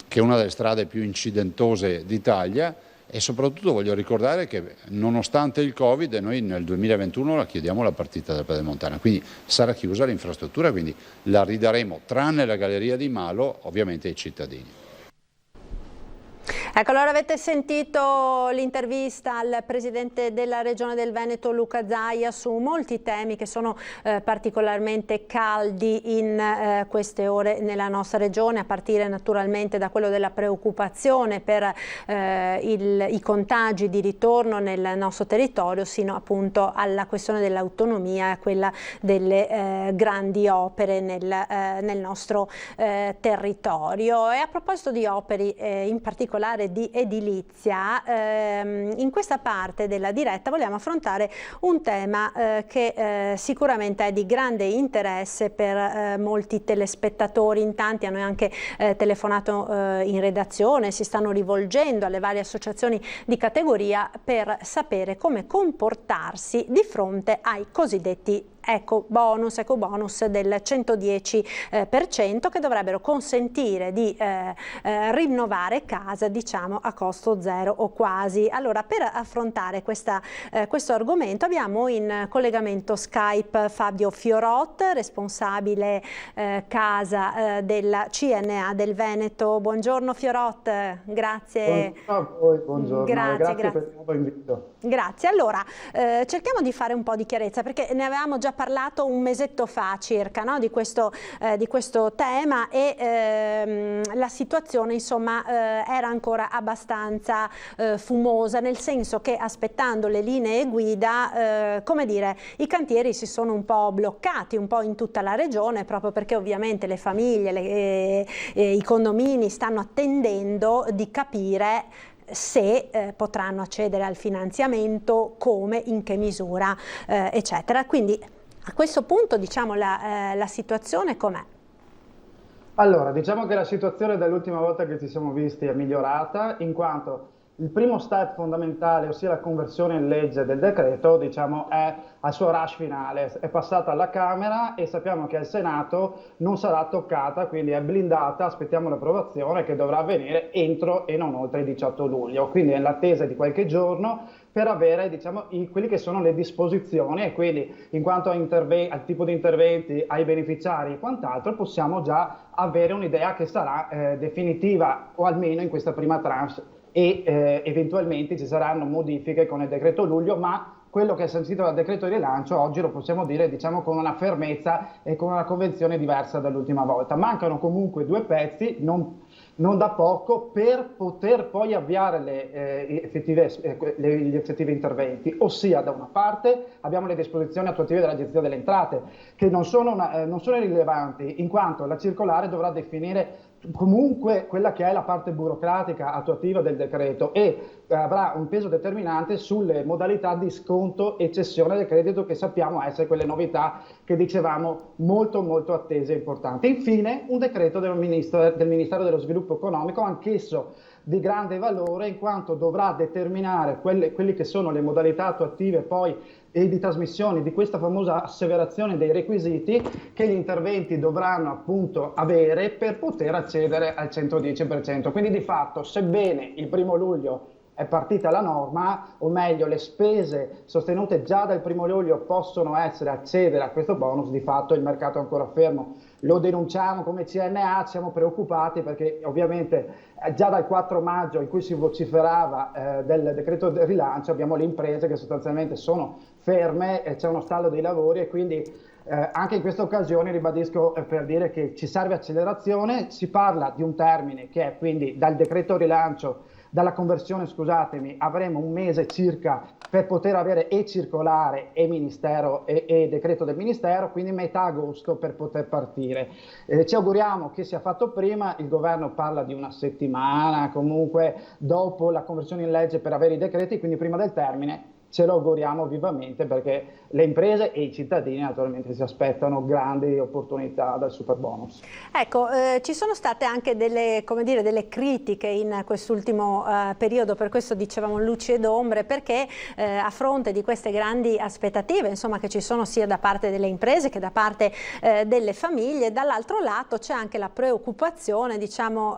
che è una delle strade più incidentose d'Italia, e soprattutto voglio ricordare che nonostante il Covid noi nel 2021 la chiudiamo la partita della pedemontana, quindi sarà chiusa l'infrastruttura, quindi la ridaremo, tranne la galleria di Malo, ovviamente ai cittadini. Ecco, allora avete sentito l'intervista al Presidente della Regione del Veneto Luca Zaia su molti temi che sono particolarmente caldi in queste ore nella nostra Regione, a partire naturalmente da quello della preoccupazione per i contagi di ritorno nel nostro territorio, sino appunto alla questione dell'autonomia e a quella delle grandi opere nel nostro territorio. E a proposito di opere, in particolare di edilizia, in questa parte della diretta vogliamo affrontare un tema che sicuramente è di grande interesse per molti telespettatori. In tanti hanno anche telefonato in redazione, si stanno rivolgendo alle varie associazioni di categoria per sapere come comportarsi di fronte ai cosiddetti ecobonus del 110% che dovrebbero consentire di rinnovare casa, diciamo, a costo zero o quasi. Allora, per affrontare questo argomento abbiamo in collegamento Skype Fabio Fiorot, responsabile casa della CNA del Veneto. Buongiorno Fiorot, grazie. Buongiorno a voi, buongiorno. Grazie per il nuovo invito. Grazie. Allora, cerchiamo di fare un po' di chiarezza, perché ne avevamo già parlato un mesetto fa circa, no? di questo tema, e la situazione insomma era ancora abbastanza fumosa, nel senso che aspettando le linee guida, come dire, i cantieri si sono un po' bloccati un po' in tutta la regione, proprio perché ovviamente le famiglie, i condomini stanno attendendo di capire se potranno accedere al finanziamento, come, in che misura, eccetera. Quindi a questo punto, diciamo, la situazione com'è? Allora, diciamo che la situazione dall'ultima volta che ci siamo visti è migliorata, in quanto il primo step fondamentale, ossia la conversione in legge del decreto, diciamo, è al suo rush finale, è passata alla Camera e sappiamo che al Senato non sarà toccata, quindi è blindata, aspettiamo l'approvazione che dovrà avvenire entro e non oltre il 18 luglio, quindi è l'attesa di qualche giorno per avere, diciamo, quelli che sono le disposizioni, e quindi in quanto al tipo di interventi, ai beneficiari e quant'altro, possiamo già avere un'idea che sarà definitiva, o almeno in questa prima tranche, e eventualmente ci saranno modifiche con il decreto luglio, ma quello che è sancito dal decreto rilancio oggi lo possiamo dire, diciamo, con una fermezza e con una convenzione diversa dall'ultima volta. Mancano comunque due pezzi, non da poco, per poter poi avviare gli effettivi interventi, ossia da una parte abbiamo le disposizioni attuative dell'Agenzia delle Entrate, che non sono irrilevanti, in quanto la circolare dovrà definire comunque quella che è la parte burocratica attuativa del decreto e avrà un peso determinante sulle modalità di sconto e cessione del credito, che sappiamo essere quelle novità che dicevamo molto molto attese e importanti. Infine un decreto del Ministero dello Sviluppo Economico, anch'esso di grande valore, in quanto dovrà determinare quelle che sono le modalità attuative poi e di trasmissione di questa famosa asseverazione dei requisiti che gli interventi dovranno appunto avere per poter accedere al 110%. Quindi di fatto, sebbene il 1° luglio è partita la norma, o meglio le spese sostenute già dal 1° luglio possono accedere a questo bonus, di fatto il mercato è ancora fermo. Lo denunciamo come CNA, siamo preoccupati perché ovviamente già dal 4 maggio in cui si vociferava del decreto del rilancio abbiamo le imprese che sostanzialmente sono ferme, c'è uno stallo dei lavori e quindi anche in questa occasione ribadisco per dire che ci serve accelerazione, si parla di un termine che è quindi dal decreto rilancio, dalla conversione, scusatemi, avremo un mese circa per poter avere e circolare e ministero e decreto del ministero, quindi metà agosto per poter partire. Ci auguriamo che sia fatto prima, il governo parla di una settimana comunque dopo la conversione in legge per avere i decreti, quindi prima del termine. Ce lo auguriamo vivamente perché le imprese e i cittadini naturalmente si aspettano grandi opportunità dal superbonus. Ecco, ci sono state anche delle critiche in quest'ultimo periodo, per questo dicevamo luci ed ombre, perché a fronte di queste grandi aspettative, insomma, che ci sono sia da parte delle imprese che da parte delle famiglie, dall'altro lato c'è anche la preoccupazione, diciamo,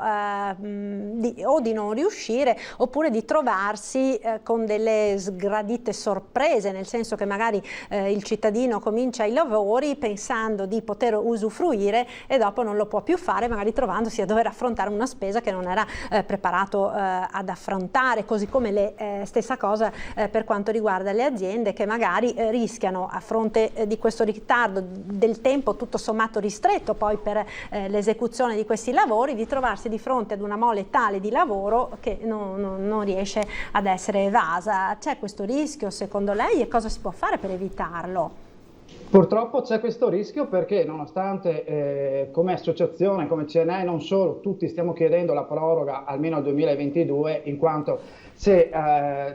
o di non riuscire oppure di trovarsi con delle sgradite sorprese, nel senso che magari il cittadino comincia i lavori pensando di poter usufruire e dopo non lo può più fare, magari trovandosi a dover affrontare una spesa che non era preparato ad affrontare, così come stessa cosa per quanto riguarda le aziende che magari rischiano, a fronte di questo ritardo del tempo tutto sommato ristretto poi per l'esecuzione di questi lavori, di trovarsi di fronte ad una mole tale di lavoro che non riesce ad essere evasa. C'è questo rischio secondo lei e cosa si può fare per evitarlo? Purtroppo c'è questo rischio perché nonostante come associazione, come CNE, non solo, tutti stiamo chiedendo la proroga almeno al 2022, in quanto se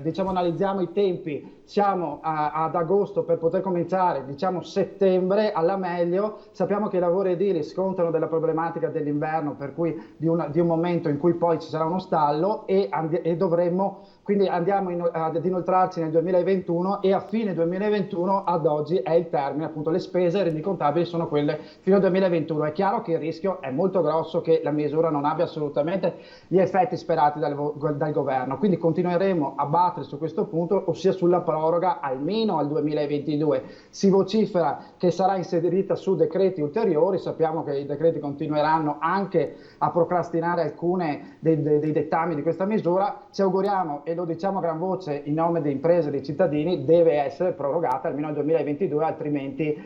diciamo analizziamo i tempi, siamo ad agosto per poter cominciare, diciamo settembre alla meglio, sappiamo che i lavori edili scontano della problematica dell'inverno, per cui di un momento in cui poi ci sarà uno stallo e dovremmo, quindi andiamo ad inoltrarci nel 2021 e a fine 2021 ad oggi è il termine, appunto le spese rendicontabili sono quelle fino al 2021. È chiaro che il rischio è molto grosso che la misura non abbia assolutamente gli effetti sperati dal governo, quindi continueremo a battere su questo punto, ossia sulla proroga almeno al 2022. Si vocifera che sarà inserita su decreti ulteriori, sappiamo che i decreti continueranno anche a procrastinare alcune dei dettami di questa misura. Ci auguriamo, e lo diciamo a gran voce in nome delle imprese e dei cittadini, deve essere prorogata almeno al 2022, altrimenti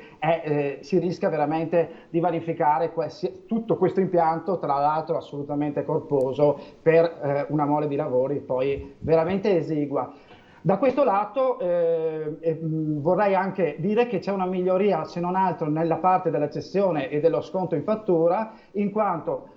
si rischia veramente di vanificare tutto questo impianto, tra l'altro assolutamente corposo, per una mole di lavori poi veramente esigua. Da questo lato vorrei anche dire che c'è una miglioria, se non altro, nella parte della cessione e dello sconto in fattura, in quanto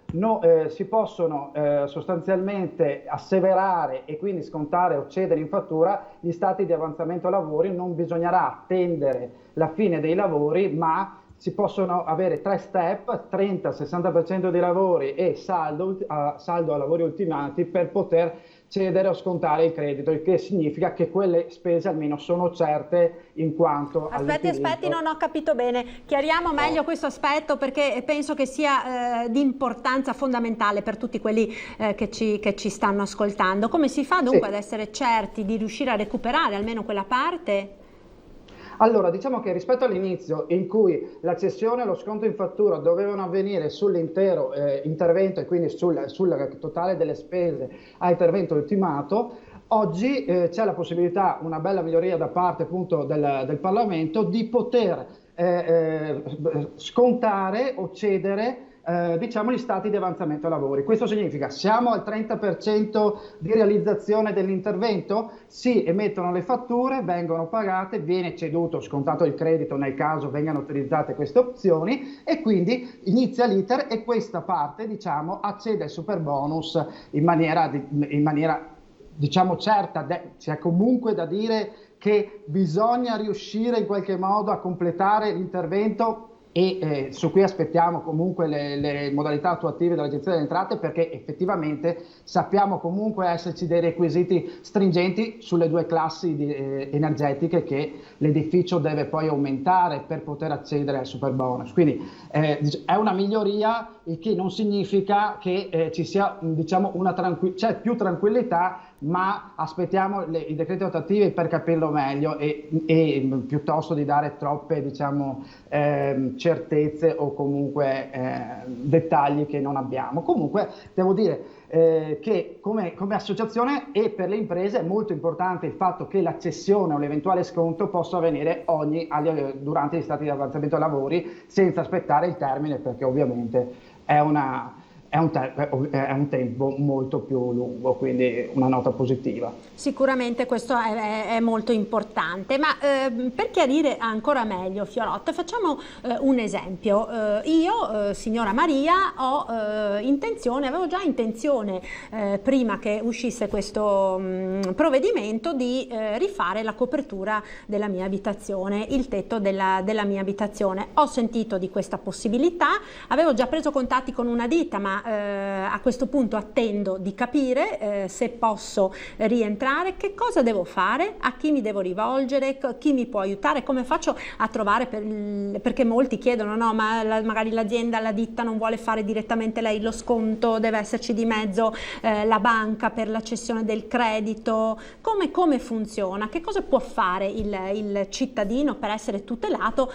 si possono sostanzialmente asseverare e quindi scontare o cedere in fattura gli stati di avanzamento lavori. Non bisognerà attendere la fine dei lavori, ma si possono avere 3 step, 30-60% dei lavori e saldo a lavori ultimati, per poter cedere o scontare il credito, il che significa che quelle spese almeno sono certe in quanto Aspetti, non ho capito bene. Chiariamo meglio questo aspetto, perché penso che sia di importanza fondamentale per tutti quelli che ci stanno ascoltando. Come si fa dunque ad essere certi di riuscire a recuperare almeno quella parte? Allora, diciamo che rispetto all'inizio, in cui la cessione e lo sconto in fattura dovevano avvenire sull'intero intervento e quindi sul totale delle spese a intervento ultimato, oggi c'è la possibilità, una bella miglioria da parte appunto del Parlamento, di poter scontare o cedere diciamo gli stati di avanzamento lavori. Questo significa: siamo al 30% di realizzazione dell'intervento, si emettono le fatture, vengono pagate, viene ceduto, scontato il credito nel caso vengano utilizzate queste opzioni, e quindi inizia l'iter e questa parte, diciamo, accede al superbonus in maniera diciamo certa. C'è comunque da dire che bisogna riuscire in qualche modo a completare l'intervento, e su cui aspettiamo comunque le modalità attuative dell'Agenzia delle Entrate, perché effettivamente sappiamo comunque esserci dei requisiti stringenti sulle 2 classi energetiche che l'edificio deve poi aumentare per poter accedere al superbonus. Quindi è una miglioria, il che non significa che ci sia, diciamo, c'è più tranquillità ma aspettiamo i decreti attuativi per capirlo meglio e piuttosto di dare troppe, diciamo, certezze o comunque dettagli che non abbiamo. Comunque devo dire che come associazione e per le imprese è molto importante il fatto che la cessione o l'eventuale sconto possa avvenire durante gli stati di avanzamento dei lavori senza aspettare il termine, perché ovviamente è un tempo molto più lungo, quindi una nota positiva. Sicuramente questo è molto importante, ma per chiarire ancora meglio, Fiorotto, facciamo un esempio. Io, signora Maria, avevo già intenzione, prima che uscisse questo provvedimento, di rifare la copertura della mia abitazione, il tetto della mia abitazione. Ho sentito di questa possibilità, avevo già preso contatti con una ditta, ma a questo punto attendo di capire se posso rientrare, che cosa devo fare, a chi mi devo rivolgere, chi mi può aiutare, come faccio a trovare, perché molti chiedono no, ma magari l'azienda, la ditta non vuole fare direttamente lei lo sconto, deve esserci di mezzo la banca per la cessione del credito. Come funziona? Che cosa può fare il cittadino per essere tutelato,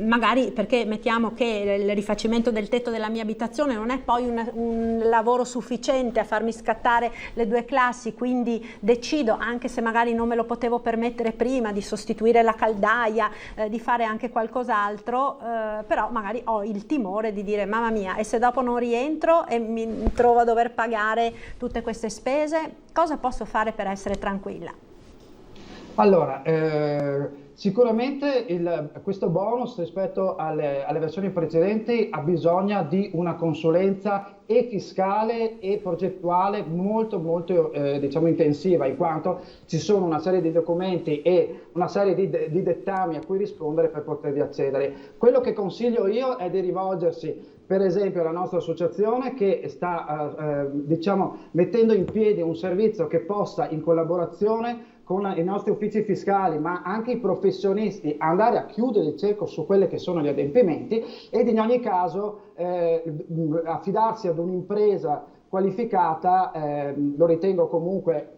magari perché mettiamo che il rifacimento del tetto della mia abitazione non è poi un lavoro sufficiente a farmi scattare le 2 classi, quindi decido, anche se magari non me lo potevo permettere prima, di sostituire la caldaia, di fare anche qualcos'altro, però magari ho il timore di dire mamma mia, e se dopo non rientro e mi trovo a dover pagare tutte queste spese, cosa posso fare per essere tranquilla? Allora, sicuramente questo bonus rispetto alle versioni precedenti ha bisogno di una consulenza e fiscale e progettuale molto diciamo intensiva, in quanto ci sono una serie di documenti e una serie di dettami a cui rispondere per potervi accedere. Quello che consiglio io è di rivolgersi per esempio alla nostra associazione, che sta diciamo mettendo in piedi un servizio che possa, in collaborazione con i nostri uffici fiscali, ma anche i professionisti, andare a chiudere il cerco su quelli che sono gli adempimenti, ed in ogni caso affidarsi ad un'impresa qualificata lo ritengo comunque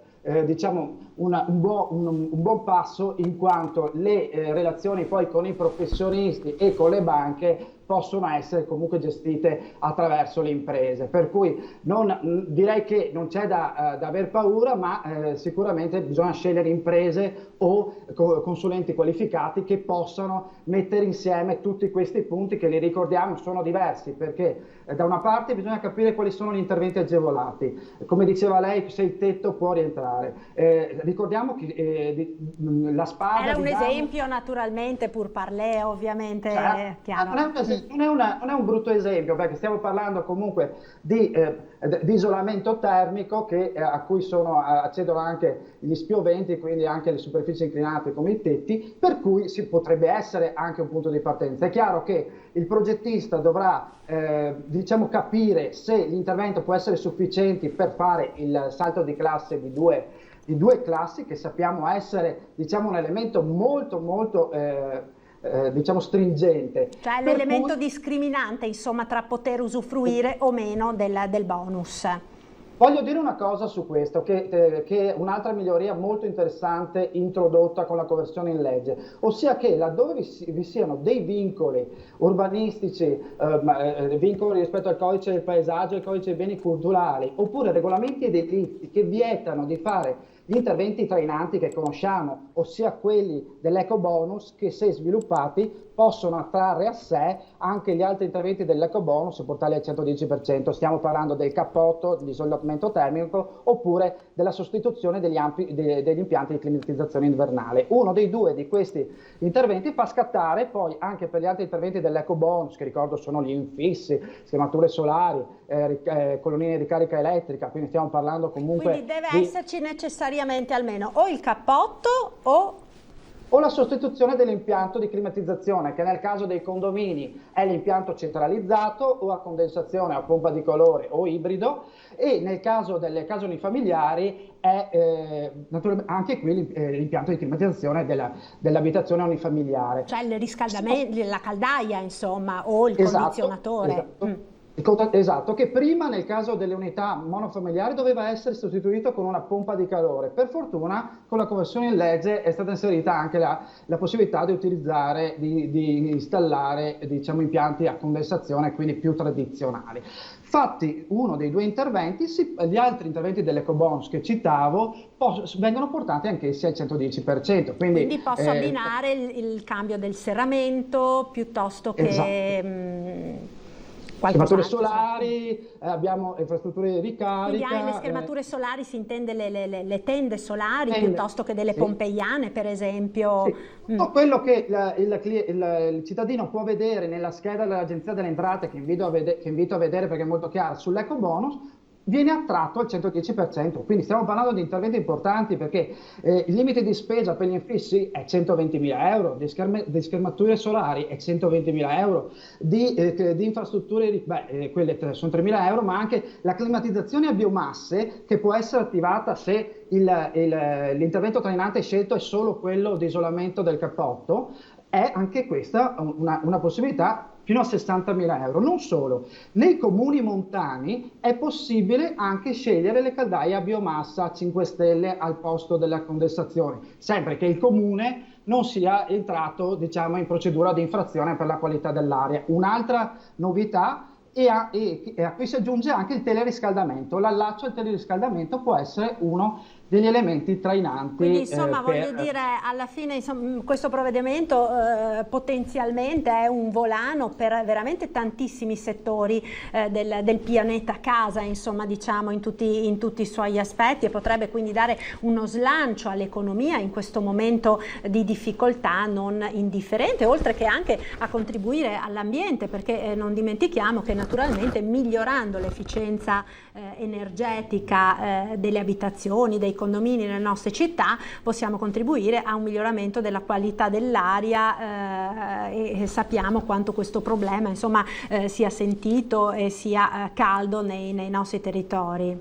diciamo un buon passo, in quanto le relazioni poi con i professionisti e con le banche possono essere comunque gestite attraverso le imprese, per cui direi che non c'è da aver paura, ma sicuramente bisogna scegliere imprese o consulenti qualificati che possano mettere insieme tutti questi punti, che li ricordiamo sono diversi, perché da una parte bisogna capire quali sono gli interventi agevolati, come diceva lei, se il tetto può rientrare, ricordiamo che la spada era un esempio, naturalmente, pur parler, ovviamente, chiaro. Non è un brutto esempio, perché stiamo parlando comunque di isolamento termico a cui accedono anche gli spioventi, quindi anche le superfici inclinate come i tetti, per cui potrebbe essere anche un punto di partenza. È chiaro che il progettista dovrà diciamo capire se l'intervento può essere sufficiente per fare il salto di classe di due classi, che sappiamo essere, diciamo, un elemento molto diciamo stringente. Cioè l'elemento discriminante, insomma, tra poter usufruire o meno del bonus. Voglio dire una cosa su questo, che è un'altra miglioria molto interessante introdotta con la conversione in legge, ossia che laddove vi siano dei vincoli urbanistici, vincoli rispetto al codice del paesaggio e al codice dei beni culturali, oppure regolamenti edilizi che vietano di fare gli interventi trainanti che conosciamo, ossia quelli dell'eco bonus, che se sviluppati possono attrarre a sé anche gli altri interventi dell'eco bonus e portarli al 110%. Stiamo parlando del cappotto, dell'isolamento termico, oppure della sostituzione degli impianti di climatizzazione invernale. Uno dei due di questi interventi fa scattare poi anche per gli altri interventi dell'eco bonus, che ricordo sono gli infissi, schermature solari, colonnine di carica elettrica, quindi stiamo parlando comunque quindi deve esserci necessariamente almeno o il cappotto o la sostituzione dell'impianto di climatizzazione, che nel caso dei condomini è l'impianto centralizzato o a condensazione a pompa di calore o ibrido, e nel caso delle case unifamiliari è naturalmente anche qui l'impianto di climatizzazione dell'abitazione unifamiliare. Cioè il riscaldamento, la caldaia, insomma, o il condizionatore. Esatto. Esatto, che prima nel caso delle unità monofamiliari doveva essere sostituito con una pompa di calore. Per fortuna con la conversione in legge è stata inserita anche la possibilità di utilizzare, di installare, diciamo, impianti a condensazione, quindi più tradizionali. Fatti uno dei due interventi, gli altri interventi dell'ecobonus che citavo vengono portati anch'essi al 110%. Quindi posso abbinare il cambio del serramento piuttosto che... Esatto. Schermature solari, abbiamo infrastrutture di ricarica. Quindi le schermature solari si intende le tende solari piuttosto che delle pompeiane, per esempio. Sì. Quello che il cittadino può vedere nella scheda dell'Agenzia delle Entrate, che invito a vedere perché è molto chiara, sull'ecobonus, viene attratto al 110%, quindi stiamo parlando di interventi importanti perché il limite di spesa per gli infissi è 120.000 euro, di schermature solari è 120.000 euro, di infrastrutture, quelle sono 3.000 euro, ma anche la climatizzazione a biomasse che può essere attivata se l'intervento trainante scelto è solo quello di isolamento del cappotto, è anche questa una possibilità fino a 60.000 euro. Non solo, nei comuni montani è possibile anche scegliere le caldaie a biomassa a 5 stelle al posto della condensazione, sempre che il comune non sia entrato, diciamo, in procedura di infrazione per la qualità dell'aria. Un'altra novità e a cui si aggiunge anche il teleriscaldamento. L'allaccio al teleriscaldamento può essere uno degli elementi trainanti. Quindi insomma voglio dire, alla fine insomma, questo provvedimento potenzialmente è un volano per veramente tantissimi settori del pianeta casa, insomma, diciamo in tutti i suoi aspetti, e potrebbe quindi dare uno slancio all'economia in questo momento di difficoltà non indifferente, oltre che anche a contribuire all'ambiente, perché non dimentichiamo che naturalmente migliorando l'efficienza energetica delle abitazioni, dei condomini nelle nostre città, possiamo contribuire a un miglioramento della qualità dell'aria e sappiamo quanto questo problema insomma sia sentito e sia caldo nei nostri territori.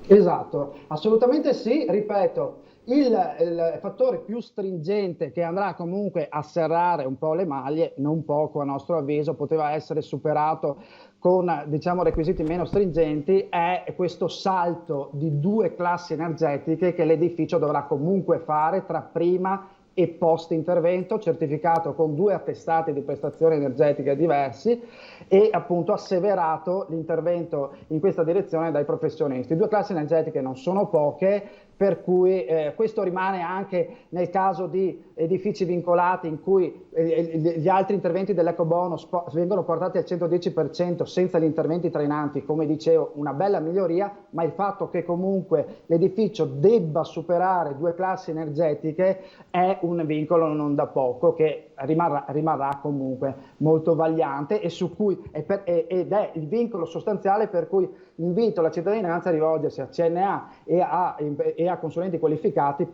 Esatto, assolutamente sì, ripeto. Il fattore più stringente che andrà comunque a serrare un po' le maglie, non poco a nostro avviso, poteva essere superato con, diciamo, requisiti meno stringenti, è questo salto di 2 classi energetiche che l'edificio dovrà comunque fare tra prima e post intervento, certificato con 2 attestati di prestazione energetica diversi e appunto asseverato l'intervento in questa direzione dai professionisti. 2 classi energetiche non sono poche, per cui questo rimane anche nel caso di edifici vincolati in cui gli altri interventi dell'ecobonus vengono portati al 110% senza gli interventi trainanti, come dicevo, una bella miglioria, ma il fatto che comunque l'edificio debba superare 2 classi energetiche è un vincolo non da poco che rimarrà comunque molto vagliante e su cui ed è il vincolo sostanziale per cui invito la cittadinanza a rivolgersi a CNA e a consulenti qualificati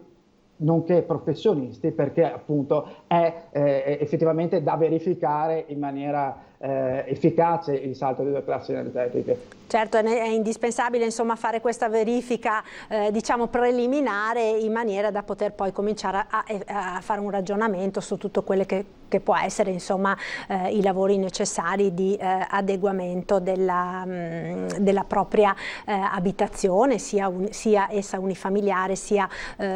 nonché professionisti, perché appunto è effettivamente da verificare in maniera efficace il salto di 2 classi energetiche. Certo, è indispensabile insomma fare questa verifica diciamo preliminare in maniera da poter poi cominciare a fare un ragionamento su tutto quello che può essere insomma i lavori necessari di adeguamento della propria abitazione, sia essa unifamiliare sia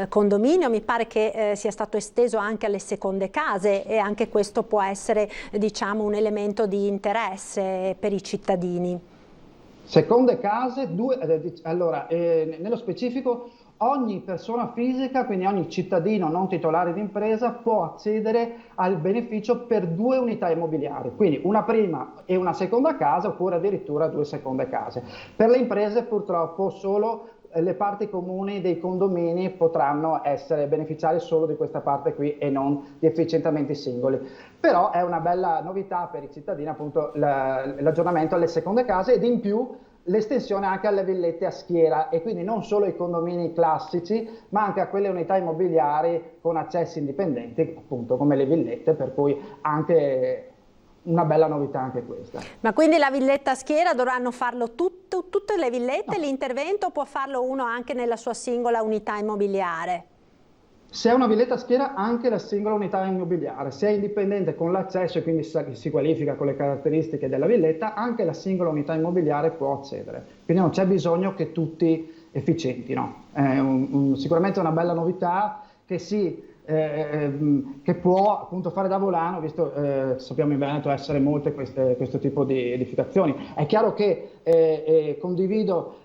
condominio. Mi pare che sia stato esteso anche alle seconde case e anche questo può essere diciamo un elemento di interesse per i cittadini. Seconde case, allora, nello specifico ogni persona fisica, quindi ogni cittadino non titolare di impresa può accedere al beneficio per 2 unità immobiliari, quindi una prima e una seconda casa oppure addirittura 2 seconde case. Per le imprese purtroppo solo le parti comuni dei condomini potranno essere beneficiari solo di questa parte qui e non di efficientamenti singoli. Però è una bella novità per i cittadini appunto l'aggiornamento alle seconde case ed in più l'estensione anche alle villette a schiera e quindi non solo ai condomini classici ma anche a quelle unità immobiliari con accessi indipendenti appunto come le villette, per cui anche una bella novità anche questa. Ma quindi la villetta a schiera dovranno farlo tutte le villette? No. L'intervento può farlo uno anche nella sua singola unità immobiliare? Se è una villetta a schiera, anche la singola unità immobiliare. Se è indipendente con l'accesso e quindi si qualifica con le caratteristiche della villetta, anche la singola unità immobiliare può accedere. Quindi non c'è bisogno che tutti efficientino. È sicuramente una bella novità che può appunto fare da volano, visto sappiamo in Veneto essere molte questo tipo di edificazioni. È chiaro che condivido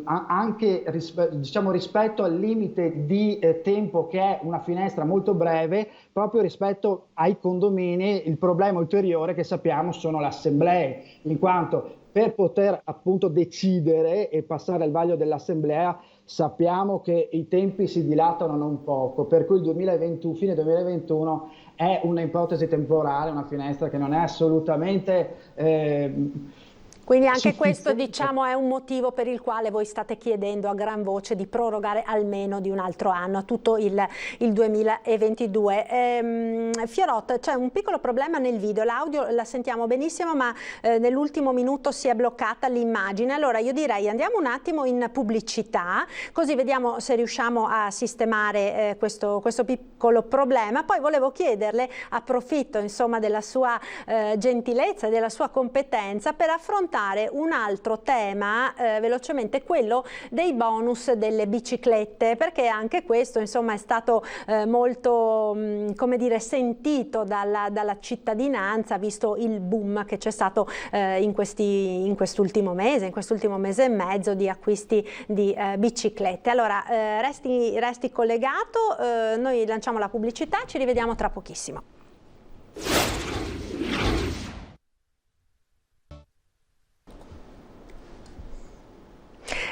anche rispetto al limite di tempo, che è una finestra molto breve, proprio rispetto ai condomini. Il problema ulteriore che sappiamo sono le assemblee, in quanto per poter appunto decidere e passare al vaglio dell'assemblea sappiamo che i tempi si dilatano non poco, per cui il fine 2021 è un'ipotesi temporale, una finestra che non è assolutamente quindi anche questo, diciamo, è un motivo per il quale voi state chiedendo a gran voce di prorogare almeno di un altro anno, tutto il 2022. Fiorot, c'è un piccolo problema nel video, l'audio la sentiamo benissimo, ma nell'ultimo minuto si è bloccata l'immagine. Allora io direi andiamo un attimo in pubblicità, così vediamo se riusciamo a sistemare questo piccolo problema. Poi volevo chiederle, approfitto insomma della sua gentilezza e della sua competenza, per affrontare un altro tema velocemente, quello dei bonus delle biciclette, perché anche questo insomma è stato molto come dire, sentito dalla cittadinanza, visto il boom che c'è stato in quest'ultimo mese e mezzo di acquisti di biciclette. Allora resti collegato, noi lanciamo la pubblicità, ci rivediamo tra pochissimo.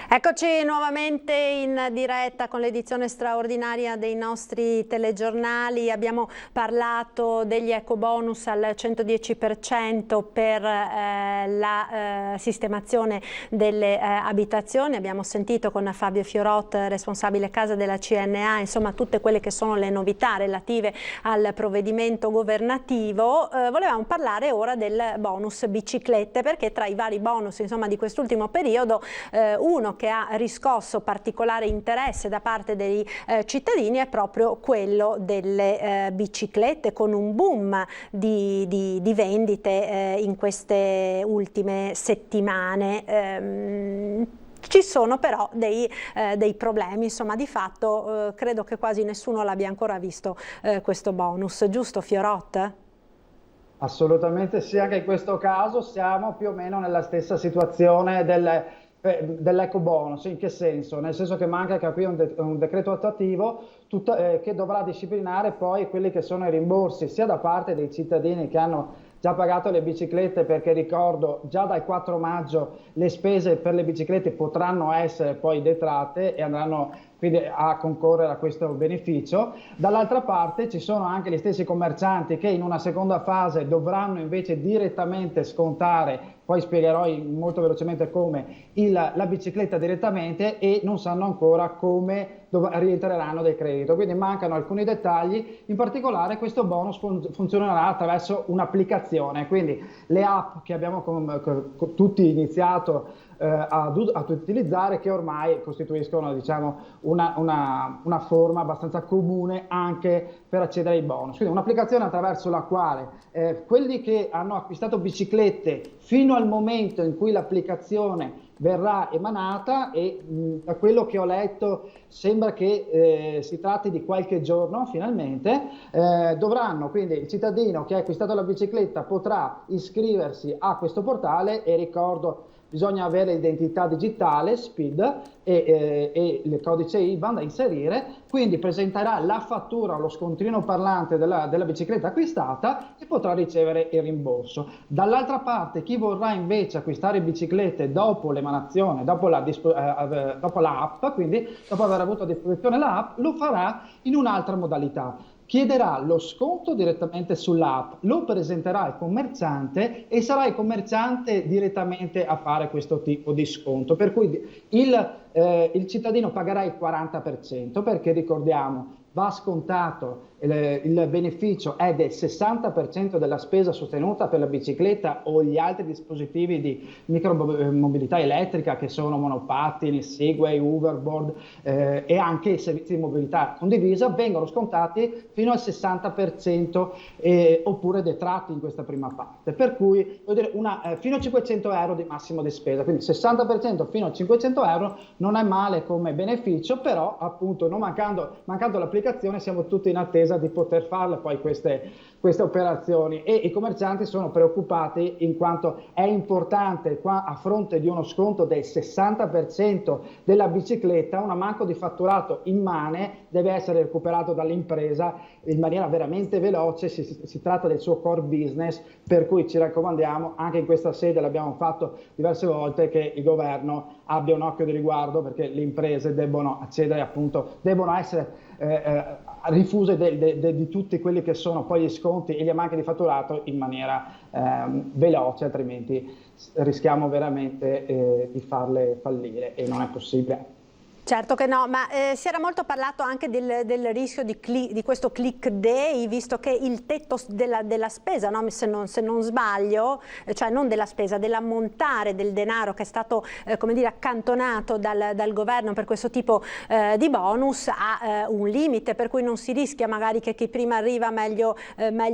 Eccoci nuovamente in diretta con l'edizione straordinaria dei nostri telegiornali. Abbiamo parlato degli ecobonus al 110% per la sistemazione delle abitazioni. Abbiamo sentito con Fabio Fiorot, responsabile casa della CNA, insomma tutte quelle che sono le novità relative al provvedimento governativo. Volevamo parlare ora del bonus biciclette, perché tra i vari bonus insomma di quest'ultimo periodo uno che ha riscosso particolare interesse da parte dei cittadini è proprio quello delle biciclette, con un boom di vendite in queste ultime settimane. Ci sono però dei problemi, insomma, di fatto credo che quasi nessuno l'abbia ancora visto questo bonus, giusto Fiorot? Assolutamente sì, anche in questo caso siamo più o meno nella stessa situazione dell'ecobonus. In che senso? Nel senso che manca capire un decreto attuativo che dovrà disciplinare poi quelli che sono i rimborsi, sia da parte dei cittadini che hanno già pagato le biciclette, perché ricordo già dal 4 maggio le spese per le biciclette potranno essere poi detratte e andranno quindi a concorrere a questo beneficio. Dall'altra parte ci sono anche gli stessi commercianti che in una seconda fase dovranno invece direttamente scontare, poi spiegherò molto velocemente come, la bicicletta direttamente, e non sanno ancora come rientreranno del credito. Quindi mancano alcuni dettagli. In particolare questo bonus funzionerà attraverso un'applicazione, quindi le app che abbiamo tutti iniziato ad utilizzare, che ormai costituiscono, diciamo, una forma abbastanza comune anche per accedere ai bonus. Quindi un'applicazione attraverso la quale quelli che hanno acquistato biciclette fino al momento in cui l'applicazione verrà emanata, e da quello che ho letto sembra che si tratti di qualche giorno finalmente, dovranno, quindi il cittadino che ha acquistato la bicicletta potrà iscriversi a questo portale, e ricordo bisogna avere l'identità digitale SPID e il codice IBAN da inserire, quindi presenterà la fattura o lo scontrino parlante della bicicletta acquistata e potrà ricevere il rimborso. Dall'altra parte, chi vorrà invece acquistare biciclette dopo l'emanazione, dopo l'app, quindi dopo aver avuto a disposizione l'app, lo farà in un'altra modalità. Chiederà lo sconto direttamente sull'app, lo presenterà al commerciante e sarà il commerciante direttamente a fare questo tipo di sconto, per cui il cittadino pagherà il 40%, perché ricordiamo va scontato il beneficio è del 60% della spesa sostenuta per la bicicletta o gli altri dispositivi di micromobilità elettrica che sono monopattini, Segway, hoverboard e anche i servizi di mobilità condivisa, vengono scontati fino al 60% oppure detratti in questa prima parte. Per cui vuol dire fino a 500 euro di massimo di spesa, quindi 60% fino a 500 euro non è male come beneficio, però appunto non mancando l'applicazione siamo tutti in attesa di poter farle poi queste operazioni, e i commercianti sono preoccupati in quanto è importante qua, a fronte di uno sconto del 60% della bicicletta, un ammanco di fatturato immane deve essere recuperato dall'impresa in maniera veramente veloce. Si tratta del suo core business, per cui ci raccomandiamo, anche in questa sede l'abbiamo fatto diverse volte, che il governo abbia un occhio di riguardo, perché le imprese debbono accedere, appunto, devono essere rifuse di tutti quelli che sono poi gli sconti e gli ammanchi di fatturato in maniera veloce, altrimenti rischiamo veramente di farle fallire, e non è possibile. Certo che no, ma si era molto parlato anche del rischio di questo click day, visto che il tetto della spesa, no? se non sbaglio, cioè non della spesa, dell'ammontare del denaro che è stato come dire, accantonato dal governo per questo tipo di bonus ha un limite, per cui non si rischia magari che chi prima arriva meglio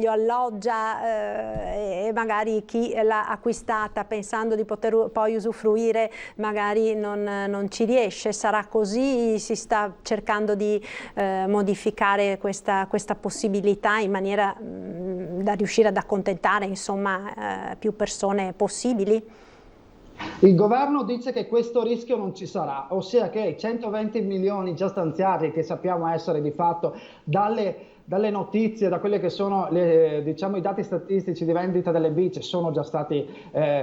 alloggia e magari chi l'ha acquistata pensando di poter poi usufruire magari non ci riesce. Sarà così? Si sta cercando di modificare questa possibilità in maniera da riuscire ad accontentare, insomma, più persone possibili? Il governo dice che questo rischio non ci sarà, ossia che i 120 milioni già stanziati, che sappiamo essere di fatto dalle notizie, da quelle che sono diciamo, i dati statistici di vendita delle bici, sono già stati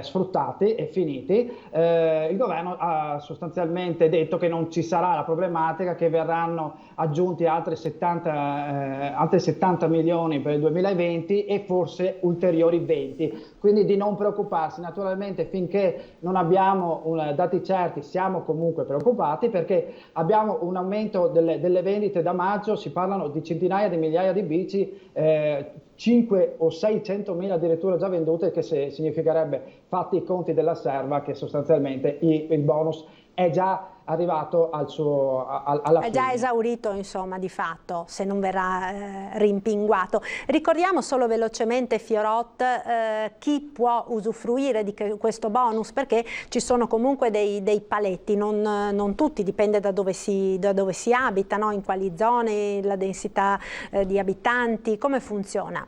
sfruttati e finiti. Il governo ha sostanzialmente detto che non ci sarà la problematica, che verranno aggiunti altri 70 milioni per il 2020 e forse ulteriori 20, quindi di non preoccuparsi. Naturalmente finché non abbiamo dati certi siamo comunque preoccupati, perché abbiamo un aumento delle vendite da maggio, si parlano di centinaia di migliaia di bici, 5 o 600 mila addirittura già vendute, che significherebbe, fatti i conti della serva, che sostanzialmente il bonus è già arrivato alla fine. È già esaurito, insomma, di fatto, se non verrà rimpinguato. Ricordiamo solo velocemente, Fiorot, chi può usufruire di questo bonus, perché ci sono comunque dei paletti, non tutti, dipende da dove si abita, no? In quali zone, la densità di abitanti, come funziona?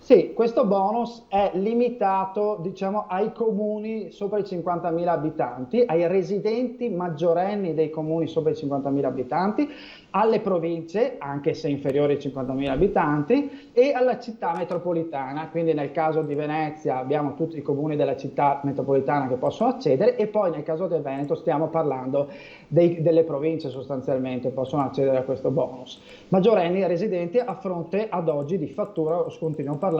Sì, questo bonus è limitato, diciamo, ai comuni sopra i 50.000 abitanti, ai residenti maggiorenni dei comuni sopra i 50.000 abitanti, alle province, anche se inferiori ai 50.000 abitanti, e alla città metropolitana. Quindi nel caso di Venezia abbiamo tutti i comuni della città metropolitana che possono accedere, e poi nel caso del Veneto stiamo parlando delle province, sostanzialmente possono accedere a questo bonus. Maggiorenni e residenti a fronte ad oggi di fattura o scontino parlante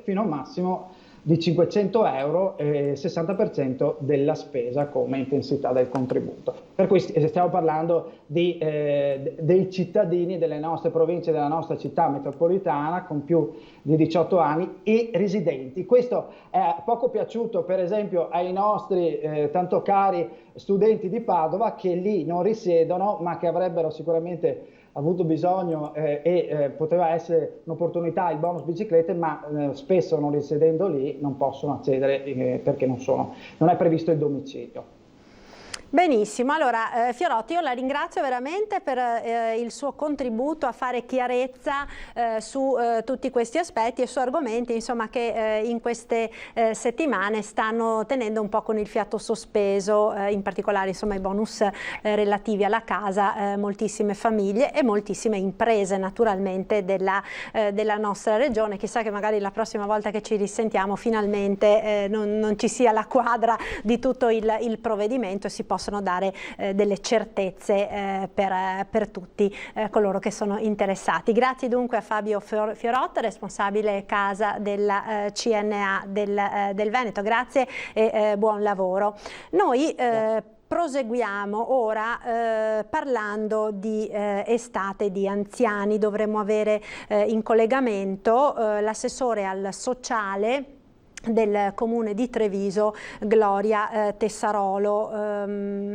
fino a un massimo di 500 euro e 60% della spesa come intensità del contributo. Per cui stiamo parlando dei cittadini delle nostre province, della nostra città metropolitana con più di 18 anni e residenti. Questo è poco piaciuto per esempio ai nostri tanto cari studenti di Padova, che lì non risiedono ma che avrebbero sicuramente avuto bisogno e poteva essere un'opportunità il bonus biciclette, ma spesso non risiedendo lì non possono accedere perché non è previsto il domicilio. Benissimo, allora Fiorot, io la ringrazio veramente per il suo contributo a fare chiarezza su tutti questi aspetti e su argomenti, insomma, che in queste settimane stanno tenendo un po' con il fiato sospeso, in particolare, insomma, i bonus relativi alla casa, moltissime famiglie e moltissime imprese naturalmente della nostra regione. Chissà che magari la prossima volta che ci risentiamo finalmente non ci sia la quadra di tutto il provvedimento e si possono dare delle certezze per tutti coloro che sono interessati. Grazie dunque a Fabio Fiorot, responsabile casa della CNA del Veneto. Grazie e buon lavoro. Noi Proseguiamo ora parlando di estate di anziani. Dovremmo avere in collegamento l'assessore al sociale del comune di Treviso, Gloria Tessarolo.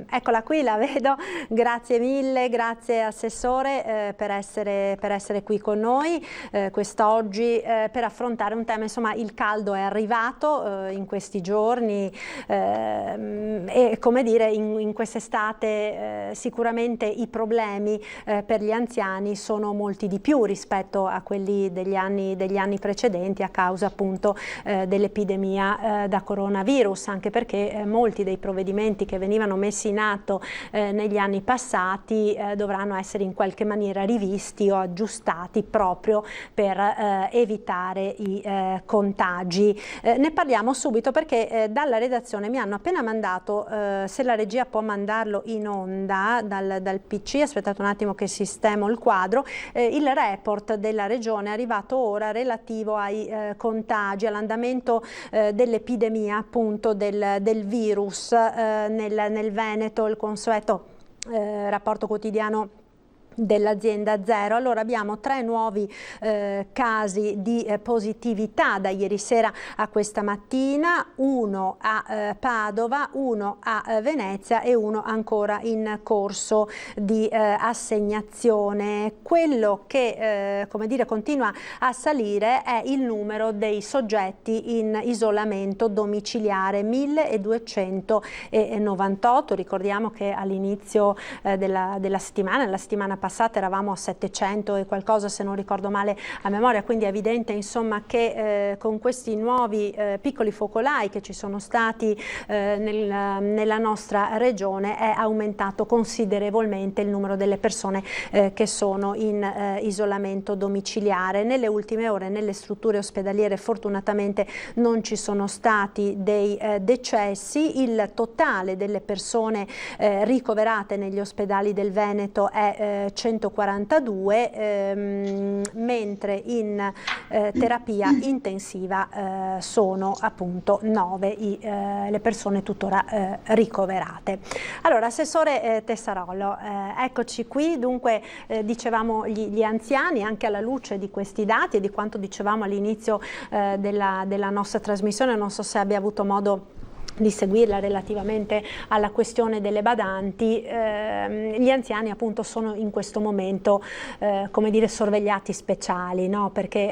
Eccola qui, la vedo. Grazie mille, grazie assessore per essere qui con noi quest'oggi per affrontare un tema. Insomma, il caldo è arrivato in questi giorni e, come dire, in quest'estate sicuramente i problemi per gli anziani sono molti di più rispetto a quelli degli anni precedenti, a causa appunto dell'epidemia da coronavirus, anche perché molti dei provvedimenti che venivano messi in atto negli anni passati dovranno essere in qualche maniera rivisti o aggiustati proprio per evitare i contagi. Ne parliamo subito perché dalla redazione mi hanno appena mandato, se la regia può mandarlo in onda dal PC, aspettate un attimo che sistemo il quadro, il report della regione è arrivato ora relativo ai contagi, all'andamento dell'epidemia appunto del virus nel Veneto, il consueto rapporto quotidiano dell'azienda Zero. Allora abbiamo 3 nuovi casi di positività da ieri sera a questa mattina, 1 a Padova, 1 a Venezia e 1 ancora in corso di assegnazione. Quello che come dire continua a salire è il numero dei soggetti in isolamento domiciliare, 1298. Ricordiamo che all'inizio della settimana, la settimana passata eravamo a 700 e qualcosa, se non ricordo male a memoria, quindi è evidente insomma che con questi nuovi piccoli focolai che ci sono stati nella nostra regione è aumentato considerevolmente il numero delle persone che sono in isolamento domiciliare. Nelle ultime ore nelle strutture ospedaliere fortunatamente non ci sono stati dei decessi, il totale delle persone ricoverate negli ospedali del Veneto è 142, mentre in terapia intensiva sono appunto 9 le persone tuttora ricoverate. Allora, assessore Tessarolo, eccoci qui. Dunque dicevamo gli anziani, anche alla luce di questi dati e di quanto dicevamo all'inizio della nostra trasmissione, non so se abbia avuto modo di seguirla relativamente alla questione delle badanti, gli anziani appunto sono in questo momento come dire sorvegliati speciali, no? Perché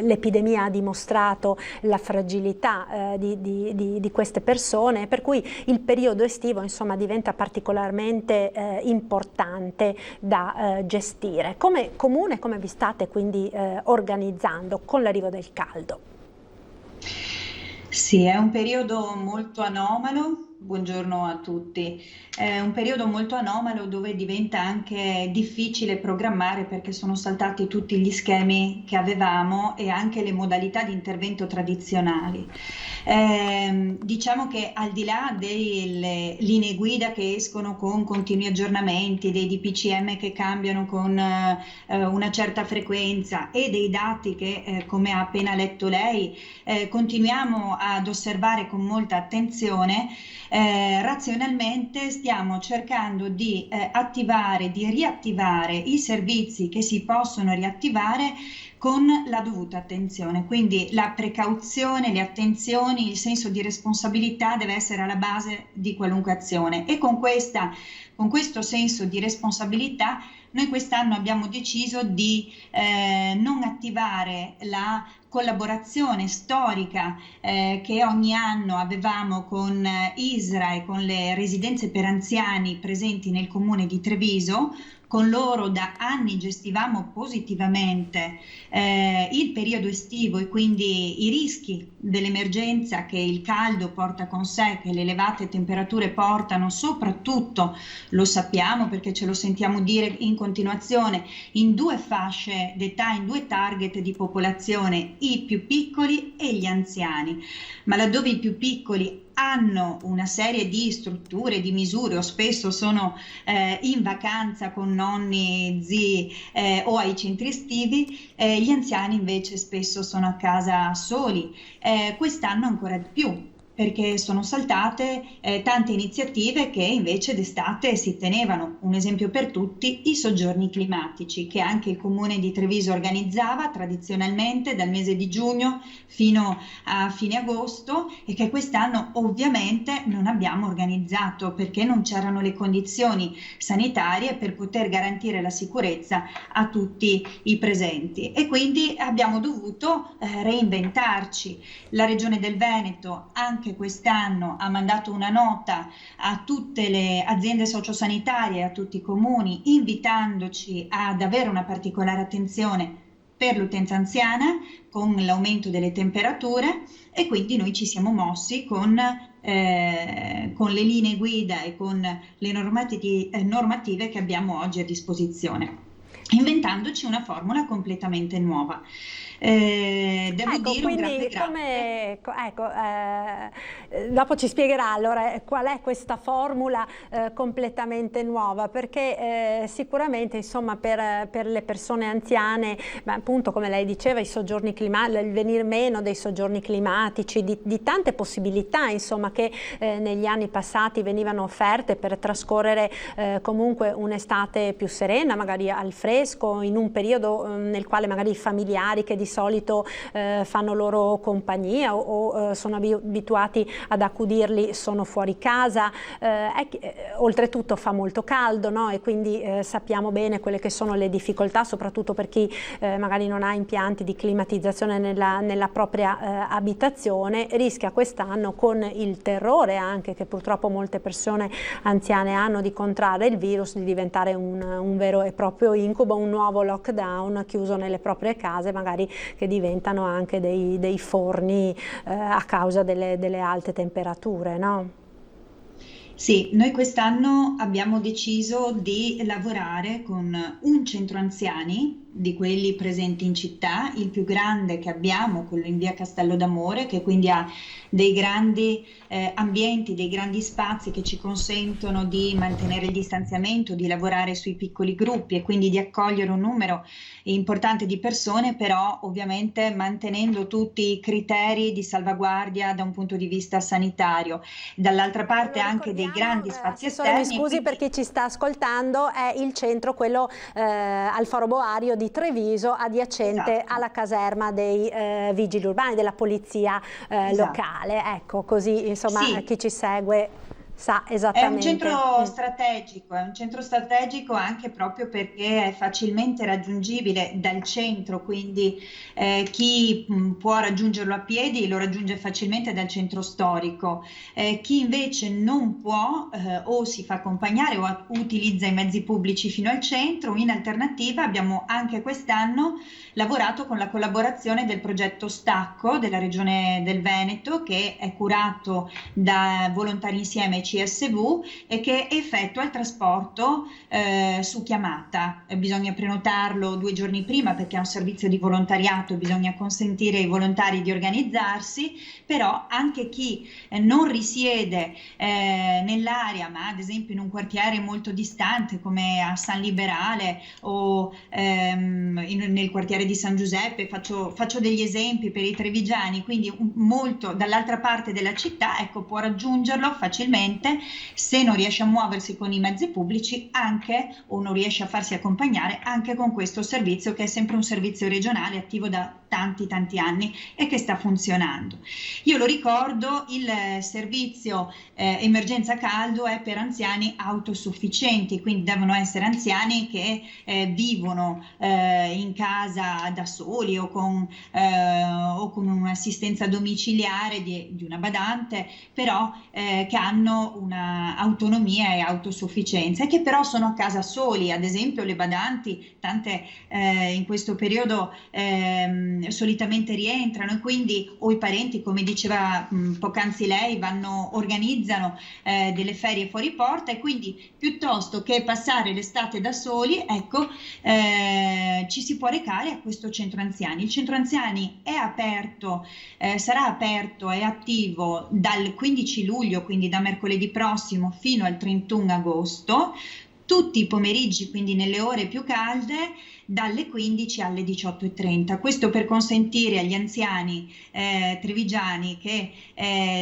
l'epidemia ha dimostrato la fragilità di queste persone, per cui il periodo estivo insomma diventa particolarmente importante da gestire. Come comune, come vi state quindi organizzando con l'arrivo del caldo? Sì, è un periodo molto anomalo. Buongiorno a tutti. È un periodo molto anomalo dove diventa anche difficile programmare, perché sono saltati tutti gli schemi che avevamo e anche le modalità di intervento tradizionali. Diciamo che al di là delle linee guida che escono con continui aggiornamenti, dei DPCM che cambiano con una certa frequenza e dei dati che, come ha appena letto lei, continuiamo ad osservare con molta attenzione, razionalmente stiamo cercando di attivare, di riattivare i servizi che si possono riattivare con la dovuta attenzione. Quindi la precauzione, le attenzioni, il senso di responsabilità deve essere alla base di qualunque azione, e con questo senso di responsabilità noi quest'anno abbiamo deciso di non attivare la collaborazione storica che ogni anno avevamo con ISRA e con le residenze per anziani presenti nel comune di Treviso. Con loro da anni gestivamo positivamente il periodo estivo e quindi i rischi dell'emergenza che il caldo porta con sé, che le elevate temperature portano, soprattutto lo sappiamo perché ce lo sentiamo dire in continuazione, in 2 fasce d'età, in 2 target di popolazione, i più piccoli e gli anziani. Ma laddove i più piccoli hanno una serie di strutture, di misure, o spesso sono in vacanza con nonni, zii o ai centri estivi, gli anziani invece spesso sono a casa soli. Quest'anno ancora di più, perché sono saltate tante iniziative che invece d'estate si tenevano. Un esempio per tutti, i soggiorni climatici, che anche il Comune di Treviso organizzava tradizionalmente dal mese di giugno fino a fine agosto, e che quest'anno ovviamente non abbiamo organizzato perché non c'erano le condizioni sanitarie per poter garantire la sicurezza a tutti i presenti, e quindi abbiamo dovuto reinventarci. La Regione del Veneto anche quest'anno ha mandato una nota a tutte le aziende sociosanitarie e a tutti i comuni, invitandoci ad avere una particolare attenzione per l'utenza anziana con l'aumento delle temperature, e quindi noi ci siamo mossi con le linee guida e con le normative che abbiamo oggi a disposizione, inventandoci una formula completamente nuova. Devo dire un grande grazie. Dopo ci spiegherà allora qual è questa formula completamente nuova, perché sicuramente insomma per le persone anziane, appunto come lei diceva, i soggiorni climatici, il venir meno dei soggiorni climatici, di tante possibilità insomma che negli anni passati venivano offerte per trascorrere comunque un'estate più serena, magari al fresco, in un periodo nel quale magari i familiari che di solito fanno loro compagnia o sono abituati ad accudirli sono fuori casa, oltretutto fa molto caldo, no? E quindi sappiamo bene quelle che sono le difficoltà, soprattutto per chi magari non ha impianti di climatizzazione nella propria abitazione, rischia quest'anno, con il terrore anche che purtroppo molte persone anziane hanno di contrarre il virus, di diventare un vero e proprio incubo, un nuovo lockdown, chiuso nelle proprie case, magari che diventano anche dei forni a causa delle alte temperature, no? Sì, noi quest'anno abbiamo deciso di lavorare con un centro anziani di quelli presenti in città, il più grande che abbiamo, quello in via Castello d'Amore, che quindi ha dei grandi ambienti, dei grandi spazi che ci consentono di mantenere il distanziamento, di lavorare sui piccoli gruppi e quindi di accogliere un numero importante di persone, però ovviamente mantenendo tutti i criteri di salvaguardia da un punto di vista sanitario. Dall'altra parte anche dei grandi spazi esterni. Mi scusi, per chi ci sta ascoltando, è il centro, quello al Foro Boario di Treviso, adiacente alla caserma dei vigili urbani, della polizia locale. Ecco, così insomma chi ci segue sa esattamente. È un centro strategico anche proprio perché è facilmente raggiungibile dal centro, quindi chi può raggiungerlo a piedi lo raggiunge facilmente dal centro storico. Chi invece non può o si fa accompagnare o utilizza i mezzi pubblici fino al centro, in alternativa abbiamo anche quest'anno lavorato con la collaborazione del progetto Stacco della Regione del Veneto, che è curato da Volontari Insieme CSV e che effettua il trasporto su chiamata. Bisogna prenotarlo 2 giorni prima perché è un servizio di volontariato, bisogna consentire ai volontari di organizzarsi, però anche chi non risiede nell'area, ma ad esempio in un quartiere molto distante come a San Liberale o nel quartiere di San Giuseppe, faccio degli esempi per i trevigiani, quindi molto dall'altra parte della città, ecco, può raggiungerlo facilmente se non riesce a muoversi con i mezzi pubblici, anche o non riesce a farsi accompagnare anche con questo servizio, che è sempre un servizio regionale attivo da tanti anni e che sta funzionando. Io lo ricordo, il servizio emergenza caldo è per anziani autosufficienti, quindi devono essere anziani che vivono in casa da soli o con un'assistenza domiciliare di una badante, però che hanno una autonomia e autosufficienza e che però sono a casa soli. Ad esempio le badanti, tante in questo periodo solitamente rientrano, e quindi o i parenti, come diceva poc'anzi lei, organizzano delle ferie fuori porta, e quindi piuttosto che passare l'estate da soli, ecco, ci si può recare a questo centro anziani. Il centro anziani è aperto, sarà aperto e attivo dal 15 luglio, quindi da mercoledì prossimo, fino al 31 agosto, tutti i pomeriggi, quindi nelle ore più calde, dalle 15 alle 18:30. Questo per consentire agli anziani trevigiani che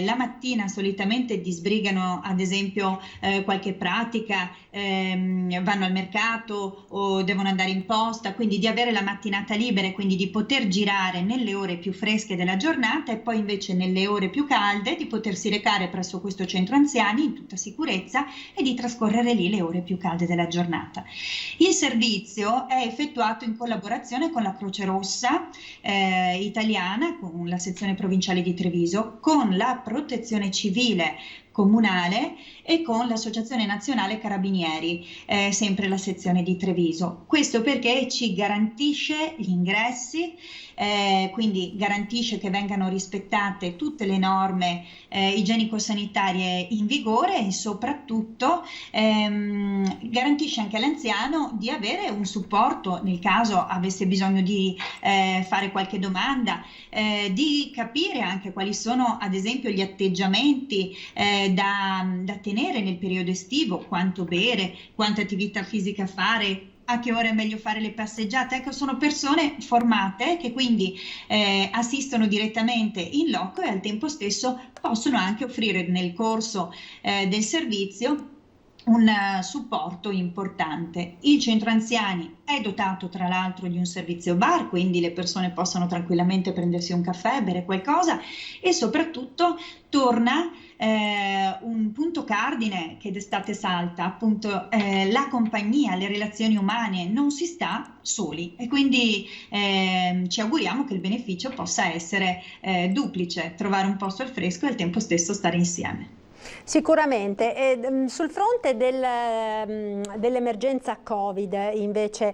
la mattina solitamente disbrigano ad esempio qualche pratica, vanno al mercato o devono andare in posta, quindi di avere la mattinata libera e quindi di poter girare nelle ore più fresche della giornata e poi invece nelle ore più calde di potersi recare presso questo centro anziani in tutta sicurezza e di trascorrere lì le ore più calde della giornata. Il servizio è effettuato in collaborazione con la Croce Rossa italiana, con la sezione provinciale di Treviso, con la Protezione Civile comunale e con l'Associazione Nazionale Carabinieri, sempre la sezione di Treviso. Questo perché ci garantisce gli ingressi, quindi garantisce che vengano rispettate tutte le norme igienico-sanitarie in vigore e soprattutto garantisce anche all'anziano di avere un supporto nel caso avesse bisogno di fare qualche domanda, di capire anche quali sono ad esempio gli atteggiamenti da tenere nel periodo estivo, quanto bere, quanta attività fisica fare, a che ora è meglio fare le passeggiate. Ecco, sono persone formate che quindi assistono direttamente in loco e al tempo stesso possono anche offrire nel corso del servizio un supporto importante. Il centro anziani è dotato tra l'altro di un servizio bar, quindi le persone possono tranquillamente prendersi un caffè, bere qualcosa e soprattutto torna un punto cardine che d'estate salta, appunto la compagnia, le relazioni umane, non si sta soli e quindi ci auguriamo che il beneficio possa essere duplice, trovare un posto al fresco e al tempo stesso stare insieme. Sicuramente. E, sul fronte dell'emergenza Covid invece,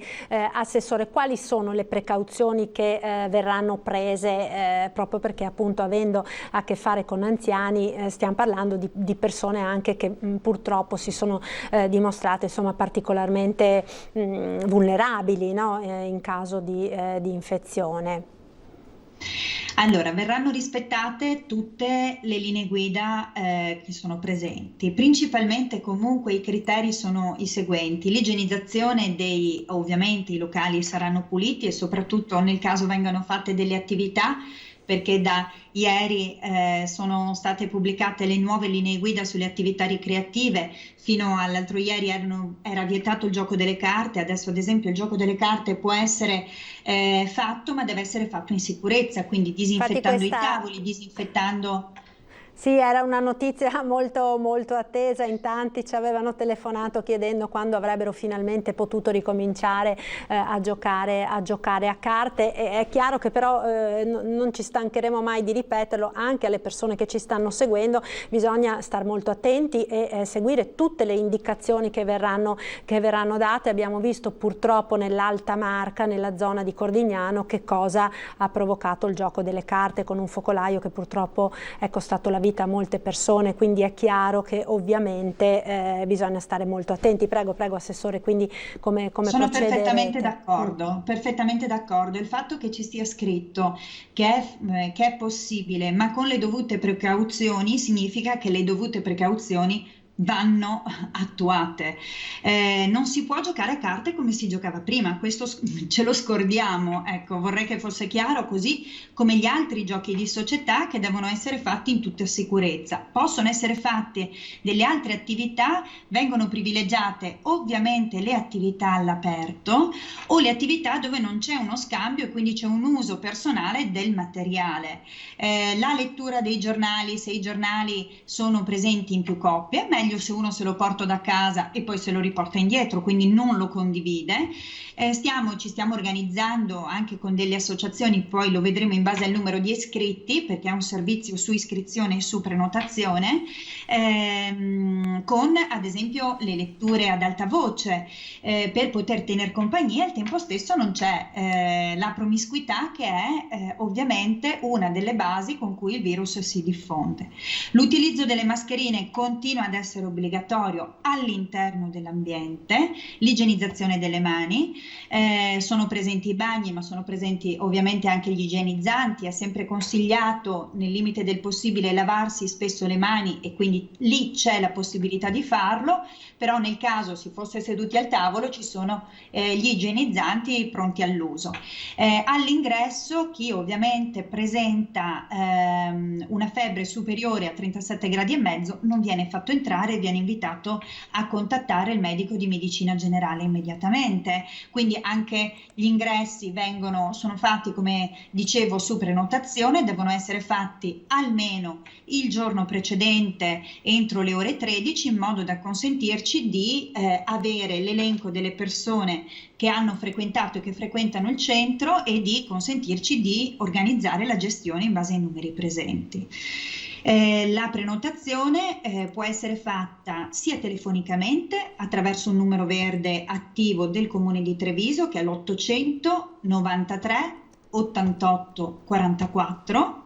Assessore, quali sono le precauzioni che verranno prese proprio perché appunto avendo a che fare con anziani stiamo parlando di persone anche che purtroppo si sono dimostrate insomma particolarmente vulnerabili, no? In caso di infezione. Allora, verranno rispettate tutte le linee guida che sono presenti. Principalmente comunque i criteri sono i seguenti: l'igienizzazione ovviamente i locali saranno puliti e soprattutto nel caso vengano fatte delle attività, perché da ieri sono state pubblicate le nuove linee guida sulle attività ricreative. Fino all'altro ieri era vietato il gioco delle carte, adesso ad esempio il gioco delle carte può essere fatto, ma deve essere fatto in sicurezza, quindi disinfettando i tavoli, disinfettando... Sì, era una notizia molto, molto attesa, in tanti ci avevano telefonato chiedendo quando avrebbero finalmente potuto ricominciare a giocare a carte. E è chiaro che però non ci stancheremo mai di ripeterlo, anche alle persone che ci stanno seguendo bisogna stare molto attenti e seguire tutte le indicazioni che verranno date. Abbiamo visto purtroppo nell'Alta Marca, nella zona di Cordignano, che cosa ha provocato il gioco delle carte con un focolaio che purtroppo è costato la vita a molte persone, quindi è chiaro che ovviamente bisogna stare molto attenti. Prego Assessore, quindi come Sono procederete? perfettamente d'accordo. Il fatto che ci sia scritto che è possibile ma con le dovute precauzioni significa che le dovute precauzioni vanno attuate. Non si può giocare a carte come si giocava prima, questo ce lo scordiamo, ecco, vorrei che fosse chiaro, così come gli altri giochi di società che devono essere fatti in tutta sicurezza. Possono essere fatte delle altre attività, vengono privilegiate ovviamente le attività all'aperto o le attività dove non c'è uno scambio e quindi c'è un uso personale del materiale. La lettura dei giornali, se i giornali sono presenti in più coppie, meglio se uno se lo porta da casa e poi se lo riporta indietro, quindi non lo condivide. Ci stiamo organizzando anche con delle associazioni, poi lo vedremo in base al numero di iscritti, perché è un servizio su iscrizione e su prenotazione, con ad esempio le letture ad alta voce, per poter tenere compagnia. Al tempo stesso non c'è la promiscuità, che è ovviamente una delle basi con cui il virus si diffonde. L'utilizzo delle mascherine continua ad essere obbligatorio all'interno dell'ambiente, l'igienizzazione delle mani, sono presenti i bagni, ma sono presenti ovviamente anche gli igienizzanti. È sempre consigliato nel limite del possibile lavarsi spesso le mani e quindi quindi lì c'è la possibilità di farlo, però nel caso si fosse seduti al tavolo ci sono gli igienizzanti pronti all'uso. All'ingresso chi ovviamente presenta una febbre superiore a 37 gradi e mezzo non viene fatto entrare e viene invitato a contattare il medico di medicina generale immediatamente. Quindi anche gli ingressi sono fatti, come dicevo, su prenotazione, devono essere fatti almeno il giorno precedente entro le ore 13, in modo da consentirci di avere l'elenco delle persone che hanno frequentato e che frequentano il centro e di consentirci di organizzare la gestione in base ai numeri presenti. La prenotazione può essere fatta sia telefonicamente attraverso un numero verde attivo del Comune di Treviso, che è l'800 93 88 44.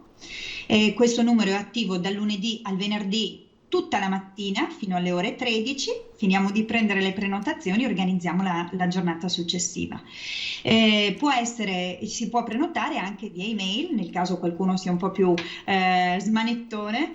Questo numero è attivo dal lunedì al venerdì tutta la mattina fino alle ore 13, finiamo di prendere le prenotazioni e organizziamo la giornata successiva. Si può prenotare anche via email, nel caso qualcuno sia un po' più smanettone,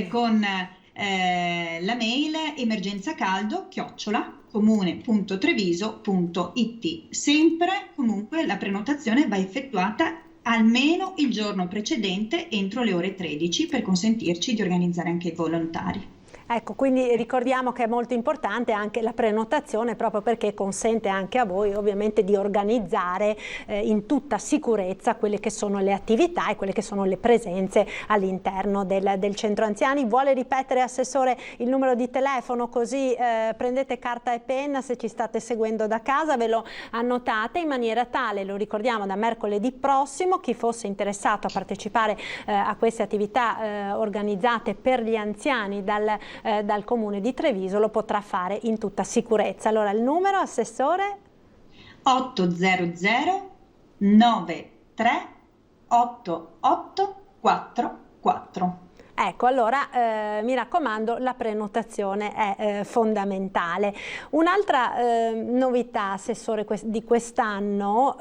con la mail emergenzacaldo@comune.treviso.it. Sempre comunque la prenotazione va effettuata almeno il giorno precedente entro le ore 13 per consentirci di organizzare anche i volontari. Ecco, quindi ricordiamo che è molto importante anche la prenotazione, proprio perché consente anche a voi ovviamente di organizzare in tutta sicurezza quelle che sono le attività e quelle che sono le presenze all'interno del centro anziani. Vuole ripetere, Assessore, il numero di telefono, così prendete carta e penna, se ci state seguendo da casa ve lo annotate, in maniera tale, lo ricordiamo, da mercoledì prossimo chi fosse interessato a partecipare a queste attività organizzate per gli anziani dal Comune di Treviso lo potrà fare in tutta sicurezza. Allora il numero, Assessore? 800 93 8844. Ecco, allora mi raccomando, la prenotazione è fondamentale. Un'altra novità, Assessore, di quest'anno,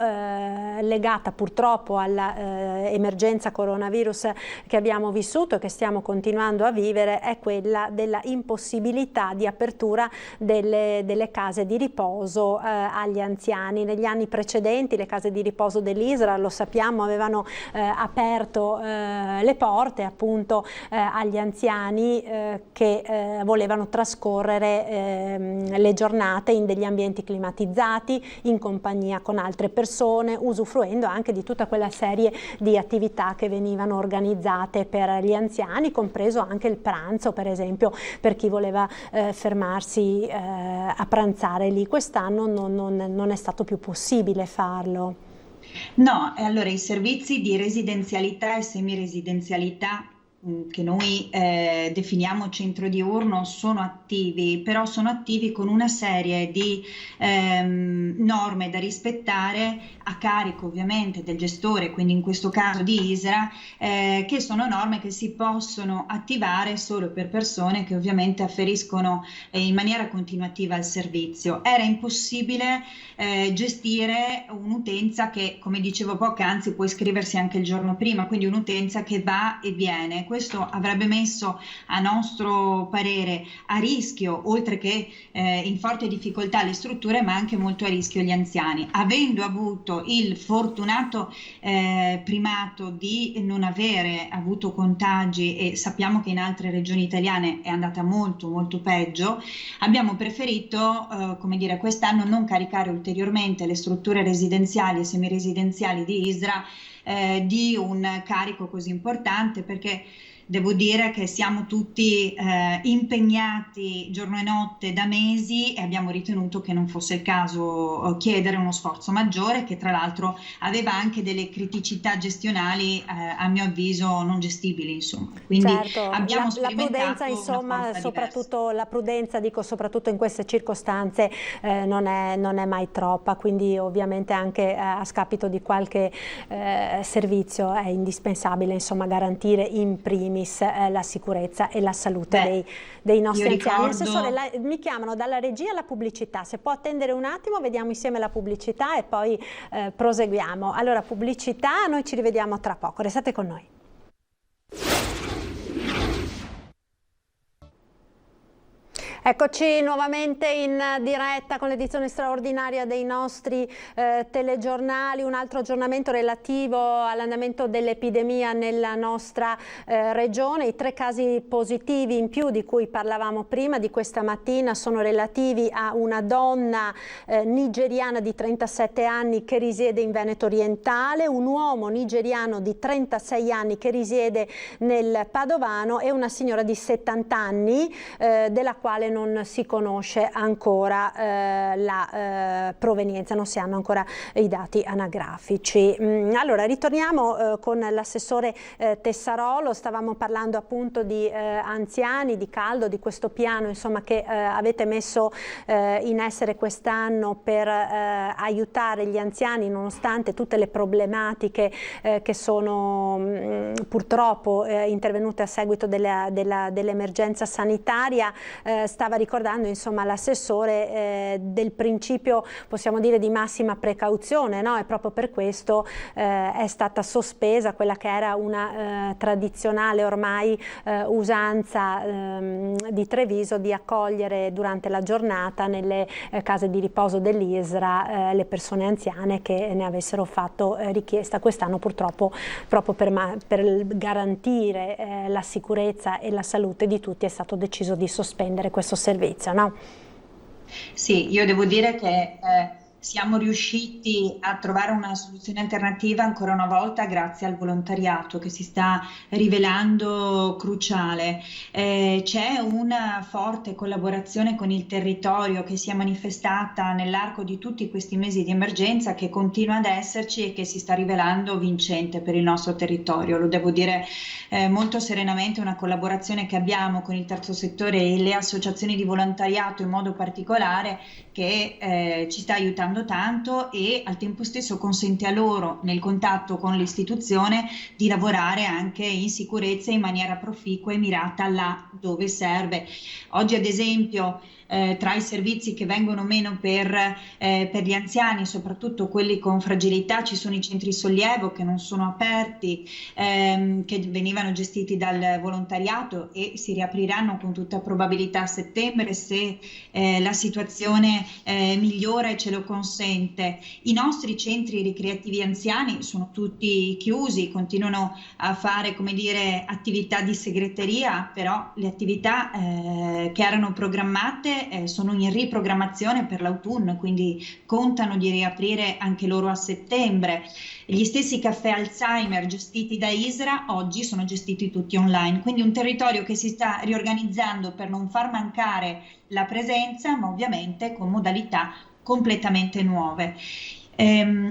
legata purtroppo all'emergenza coronavirus che abbiamo vissuto e che stiamo continuando a vivere, è quella della impossibilità di apertura delle case di riposo agli anziani. Negli anni precedenti le case di riposo dell'ISRA, lo sappiamo, avevano aperto le porte appunto agli anziani che volevano trascorrere le giornate in degli ambienti climatizzati, in compagnia con altre persone, usufruendo anche di tutta quella serie di attività che venivano organizzate per gli anziani, compreso anche il pranzo, per esempio, per chi voleva fermarsi a pranzare lì. Quest'anno non è stato più possibile farlo. No, allora i servizi di residenzialità e semiresidenzialità che noi definiamo centro diurno sono attivi, però sono attivi con una serie di norme da rispettare a carico ovviamente del gestore, quindi in questo caso di ISRA, che sono norme che si possono attivare solo per persone che ovviamente afferiscono in maniera continuativa al servizio. Era impossibile gestire un'utenza che, come dicevo poc'anzi, può iscriversi anche il giorno prima, quindi un'utenza che va e viene. Questo avrebbe messo, a nostro parere, a rischio, oltre che in forte difficoltà, le strutture, ma anche molto a rischio gli anziani. Avendo avuto il fortunato primato di non avere avuto contagi, e sappiamo che in altre regioni italiane è andata molto molto peggio, abbiamo preferito quest'anno non caricare ulteriormente le strutture residenziali e semiresidenziali di ISRA di un carico così importante, perché devo dire che siamo tutti impegnati giorno e notte da mesi e abbiamo ritenuto che non fosse il caso chiedere uno sforzo maggiore, che tra l'altro aveva anche delle criticità gestionali a mio avviso non gestibili, insomma. Quindi certo, abbiamo la prudenza, insomma, soprattutto la prudenza, dico, soprattutto in queste circostanze non è mai troppa, quindi ovviamente anche a scapito di qualche servizio è indispensabile, insomma, garantire in primis la sicurezza e la salute dei nostri anziani. Assessore, mi chiamano dalla regia la pubblicità, se può attendere un attimo, vediamo insieme la pubblicità e poi proseguiamo. Allora, pubblicità, noi ci rivediamo tra poco, restate con noi. Eccoci nuovamente in diretta con l'edizione straordinaria dei nostri telegiornali, un altro aggiornamento relativo all'andamento dell'epidemia nella nostra regione. I 3 casi positivi in più di cui parlavamo prima di questa mattina sono relativi a una donna nigeriana di 37 anni che risiede in Veneto orientale, un uomo nigeriano di 36 anni che risiede nel Padovano e una signora di 70 anni della quale non si conosce ancora la provenienza, non si hanno ancora i dati anagrafici. Allora ritorniamo con l'assessore Tessarolo. Stavamo parlando appunto di anziani, di caldo, di questo piano insomma che avete messo in essere quest'anno per aiutare gli anziani nonostante tutte le problematiche che sono purtroppo intervenute a seguito dell'emergenza sanitaria. Stava ricordando insomma l'assessore del principio, possiamo dire, di massima precauzione, no? E proprio per questo è stata sospesa quella che era una tradizionale ormai usanza di Treviso di accogliere durante la giornata nelle case di riposo dell'ISRA le persone anziane che ne avessero fatto richiesta. Quest'anno purtroppo proprio per garantire la sicurezza e la salute di tutti è stato deciso di sospendere questo servizio, no? Sì, io devo dire che siamo riusciti a trovare una soluzione alternativa ancora una volta grazie al volontariato che si sta rivelando cruciale. C'è una forte collaborazione con il territorio che si è manifestata nell'arco di tutti questi mesi di emergenza, che continua ad esserci e che si sta rivelando vincente per il nostro territorio. Lo devo dire molto serenamente, una collaborazione che abbiamo con il terzo settore e le associazioni di volontariato in modo particolare, che ci sta aiutando tanto e al tempo stesso consente a loro, nel contatto con l'istituzione, di lavorare anche in sicurezza in maniera proficua e mirata là dove serve. Oggi ad esempio tra i servizi che vengono meno per gli anziani, soprattutto quelli con fragilità, ci sono i centri sollievo che non sono aperti, che venivano gestiti dal volontariato e si riapriranno con tutta probabilità a settembre se la situazione migliora e ce lo consente. I nostri centri ricreativi anziani sono tutti chiusi, continuano a fare, come dire, attività di segreteria, però le attività che erano programmate sono in riprogrammazione per l'autunno, quindi contano di riaprire anche loro a settembre. Gli stessi caffè Alzheimer gestiti da ISRA oggi sono gestiti tutti online, quindi un territorio che si sta riorganizzando per non far mancare la presenza, ma ovviamente con modalità completamente nuove.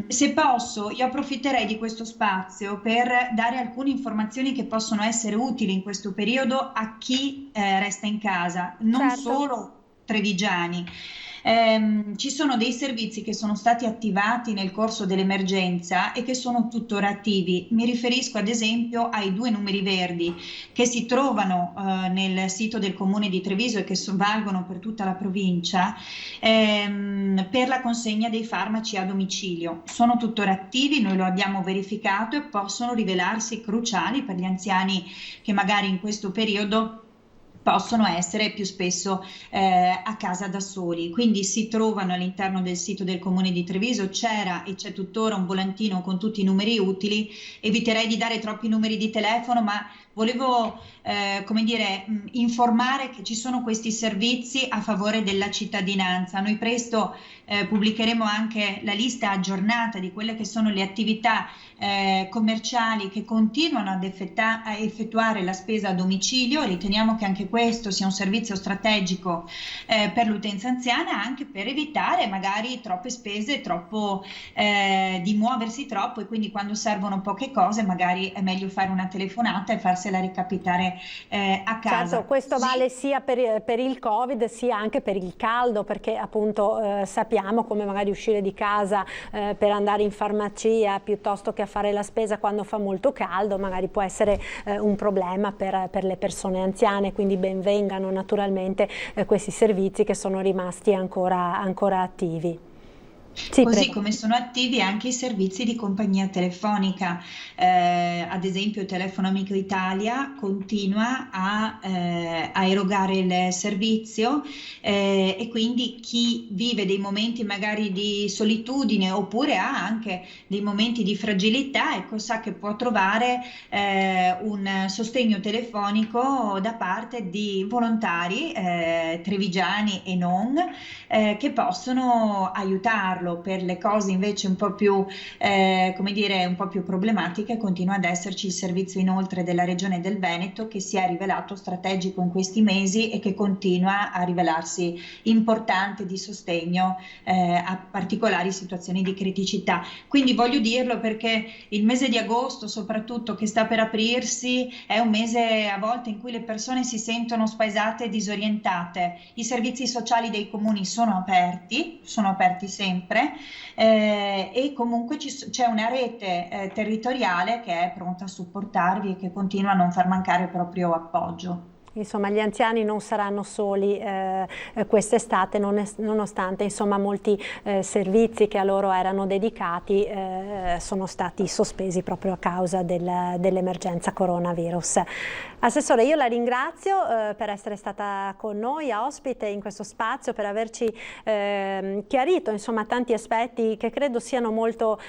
Se posso, io approfitterei di questo spazio per dare alcune informazioni che possono essere utili in questo periodo a chi resta in casa, non certo. solo trevigiani. Ci sono dei servizi che sono stati attivati nel corso dell'emergenza e che sono tuttora attivi. Mi riferisco ad esempio ai 2 numeri verdi che si trovano nel sito del comune di Treviso e che valgono per tutta la provincia per la consegna dei farmaci a domicilio. Sono tuttora attivi, noi lo abbiamo verificato e possono rivelarsi cruciali per gli anziani che magari in questo periodo possono essere più spesso a casa da soli, quindi si trovano all'interno del sito del comune di Treviso. C'era e c'è tuttora un volantino con tutti i numeri utili. Eviterei di dare troppi numeri di telefono, ma volevo come dire, informare che ci sono questi servizi a favore della cittadinanza. Noi presto pubblicheremo anche la lista aggiornata di quelle che sono le attività commerciali che continuano ad effettuare la spesa a domicilio. Riteniamo che anche questo sia un servizio strategico per l'utenza anziana, anche per evitare magari troppe spese, di muoversi troppo, e quindi quando servono poche cose magari è meglio fare una telefonata e farsela recapitare a casa. Certo, questo vale sia per il Covid sia anche per il caldo, perché appunto sappiamo come magari uscire di casa per andare in farmacia piuttosto che a fare la spesa quando fa molto caldo magari può essere un problema per le persone anziane, quindi ben vengano naturalmente questi servizi che sono rimasti ancora attivi. Sì, così prego. Come sono attivi anche i servizi di compagnia telefonica, ad esempio Telefono Amico Italia continua a erogare il servizio, e quindi chi vive dei momenti magari di solitudine oppure ha anche dei momenti di fragilità, ecco, sa che può trovare un sostegno telefonico da parte di volontari trevigiani e non, che possono aiutarlo. Per le cose invece un po' più come dire, un po' più problematiche continua ad esserci il servizio inoltre della Regione del Veneto, che si è rivelato strategico in questi mesi e che continua a rivelarsi importante di sostegno a particolari situazioni di criticità. Quindi voglio dirlo perché il mese di agosto, soprattutto, che sta per aprirsi, è un mese a volte in cui le persone si sentono spaesate e disorientate. I servizi sociali dei comuni sono aperti sempre, e comunque c'è una rete territoriale che è pronta a supportarvi e che continua a non far mancare il proprio appoggio. Insomma, gli anziani non saranno soli quest'estate, nonostante insomma molti servizi che a loro erano dedicati sono stati sospesi proprio a causa dell'emergenza coronavirus. Assessore, io la ringrazio per essere stata con noi ospite in questo spazio, per averci chiarito insomma tanti aspetti che credo siano molto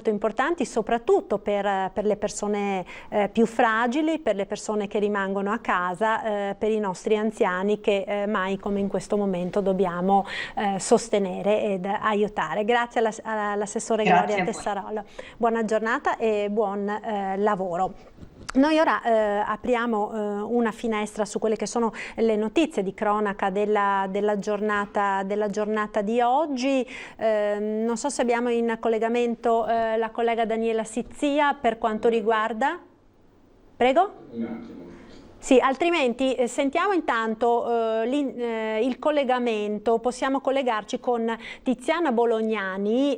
importanti, soprattutto per le persone più fragili, per le persone che rimangono a casa, per i nostri anziani che mai come in questo momento dobbiamo sostenere ed aiutare. Grazie all'assessore Gloria Tessarolo. Buona giornata e buon lavoro. Noi ora apriamo una finestra su quelle che sono le notizie di cronaca della giornata di oggi. Non so se abbiamo in collegamento la collega Daniela Sizzia per quanto riguarda... Prego? Un attimo. Sì, altrimenti sentiamo intanto il collegamento, possiamo collegarci con Tiziana Bolognani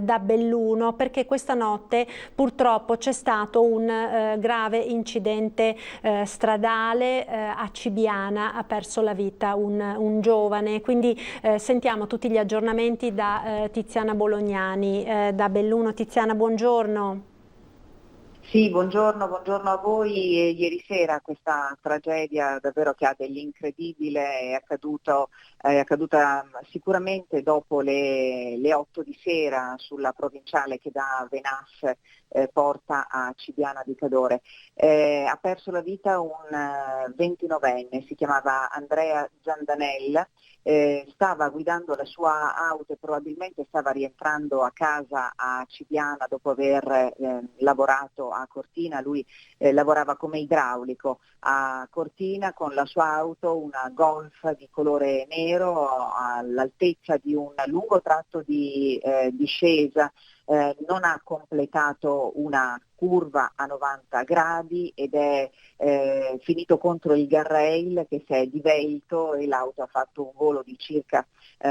da Belluno, perché questa notte purtroppo c'è stato un grave incidente stradale a Cibiana, ha perso la vita un giovane, quindi sentiamo tutti gli aggiornamenti da Tiziana Bolognani da Belluno. Tiziana, buongiorno. Sì, buongiorno a voi. Ieri sera questa tragedia davvero che ha dell'incredibile è accaduta sicuramente dopo le 8 di sera sulla provinciale che da Venas porta a Cibiana di Cadore. Ha perso la vita un 29enne, si chiamava Andrea Giandanella. Stava guidando la sua auto e probabilmente stava rientrando a casa a Cibiana dopo aver lavorato a Cortina. Lui lavorava come idraulico a Cortina con la sua auto, una Golf di colore nero, all'altezza di un lungo tratto di discesa. Non ha completato una curva a 90 gradi ed è finito contro il guardrail che si è divelto e l'auto ha fatto un volo di circa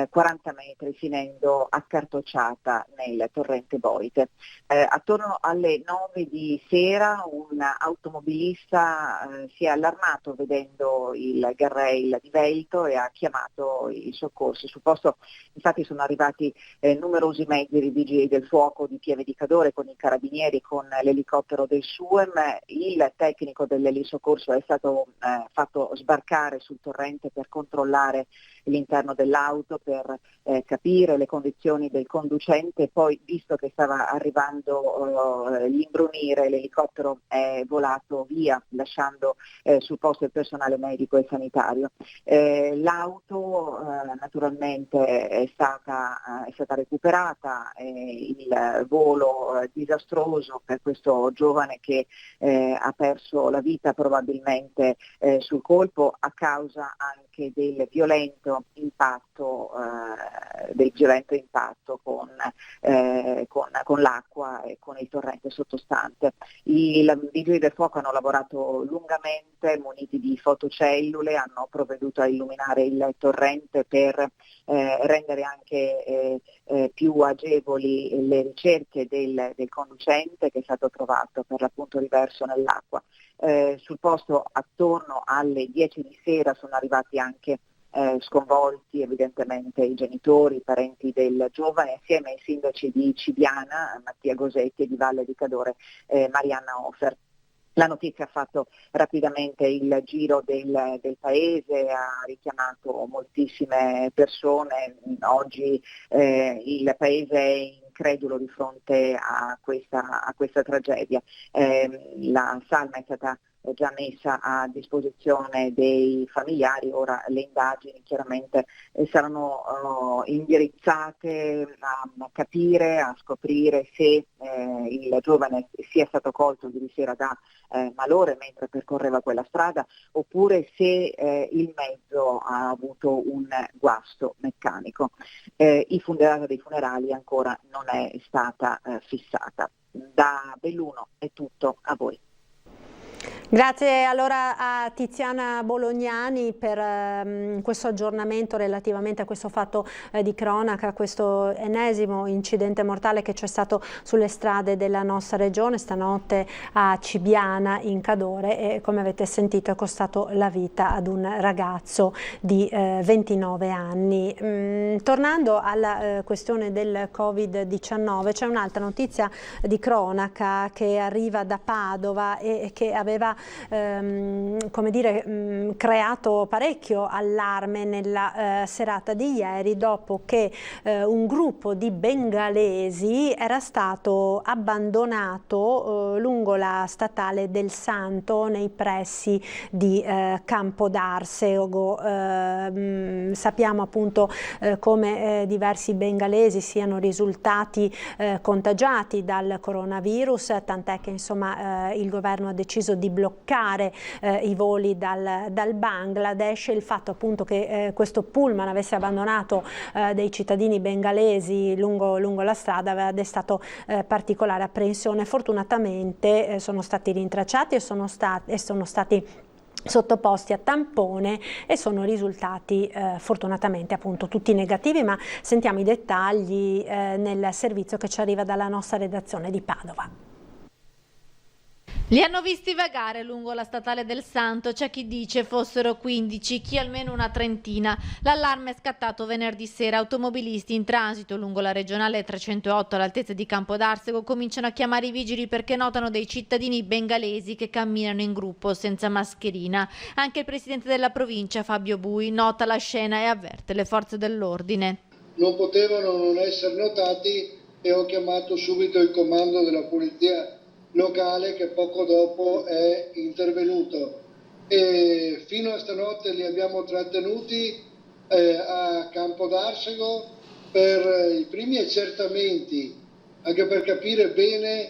40 metri finendo accartocciata nel torrente Boite. Attorno alle 9 di sera un automobilista si è allarmato vedendo il guardrail divelto e ha chiamato i soccorsi. Sul posto infatti sono arrivati numerosi mezzi di vigili del fuoco di Pieve di Cadore con i carabinieri, con l'elicottero del SUEM. Il tecnico dell'elisoccorso è stato fatto sbarcare sul torrente per controllare l'interno dell'auto, per capire le condizioni del conducente. Poi, visto che stava arrivando l'imbrunire, l'elicottero è volato via lasciando sul posto il personale medico e sanitario. L'auto naturalmente è stata recuperata, il volo disastroso per questo giovane che ha perso la vita probabilmente sul colpo a causa anche del violento impatto con l'acqua e con il torrente sottostante. I vigili del fuoco hanno lavorato lungamente, muniti di fotocellule, hanno provveduto a illuminare il torrente per rendere anche più agevoli le ricerche del conducente, che è stato trovato per l'appunto riverso nell'acqua. Sul posto attorno alle 10 di sera sono arrivati anche sconvolti evidentemente i genitori, i parenti del giovane, assieme ai sindaci di Cibiana, Mattia Gosetti, e di Valle di Cadore, Marianna Ofer. La notizia ha fatto rapidamente il giro del paese, ha richiamato moltissime persone. Oggi il paese è incredulo di fronte a questa tragedia. La salma è stata già messa a disposizione dei familiari, ora le indagini chiaramente saranno indirizzate a capire, a scoprire se il giovane sia stato colto ieri sera da malore mentre percorreva quella strada, oppure se il mezzo ha avuto un guasto meccanico. La data dei funerali ancora non è stata fissata. Da Belluno è tutto, a voi. Grazie allora a Tiziana Bolognani per questo aggiornamento relativamente a questo fatto di cronaca, questo ennesimo incidente mortale che c'è stato sulle strade della nostra regione stanotte a Cibiana in Cadore e, come avete sentito, è costato la vita ad un ragazzo di 29 anni. Tornando alla questione del Covid-19, c'è un'altra notizia di cronaca che arriva da Padova e che aveva come dire, creato parecchio allarme nella serata di ieri, dopo che un gruppo di bengalesi era stato abbandonato lungo la statale del Santo nei pressi di Campodarsego. Sappiamo appunto come diversi bengalesi siano risultati contagiati dal coronavirus, tant'è che insomma il governo ha deciso di bloccare i voli dal Bangladesh. Il fatto appunto che questo pullman avesse abbandonato dei cittadini bengalesi lungo la strada aveva destato particolare apprensione. Fortunatamente sono stati rintracciati e sono stati sottoposti a tampone e sono risultati fortunatamente appunto tutti negativi, ma sentiamo i dettagli nel servizio che ci arriva dalla nostra redazione di Padova. Li hanno visti vagare lungo la statale del Santo, c'è chi dice fossero 15, chi almeno una trentina. L'allarme è scattato venerdì sera, automobilisti in transito lungo la regionale 308 all'altezza di Campodarsego cominciano a chiamare i vigili perché notano dei cittadini bengalesi che camminano in gruppo senza mascherina. Anche il presidente della provincia, Fabio Bui, nota la scena e avverte le forze dell'ordine. Non potevano non essere notati e ho chiamato subito il comando della polizia locale che poco dopo è intervenuto e fino a stanotte li abbiamo trattenuti a Campodarsego per i primi accertamenti, anche per capire bene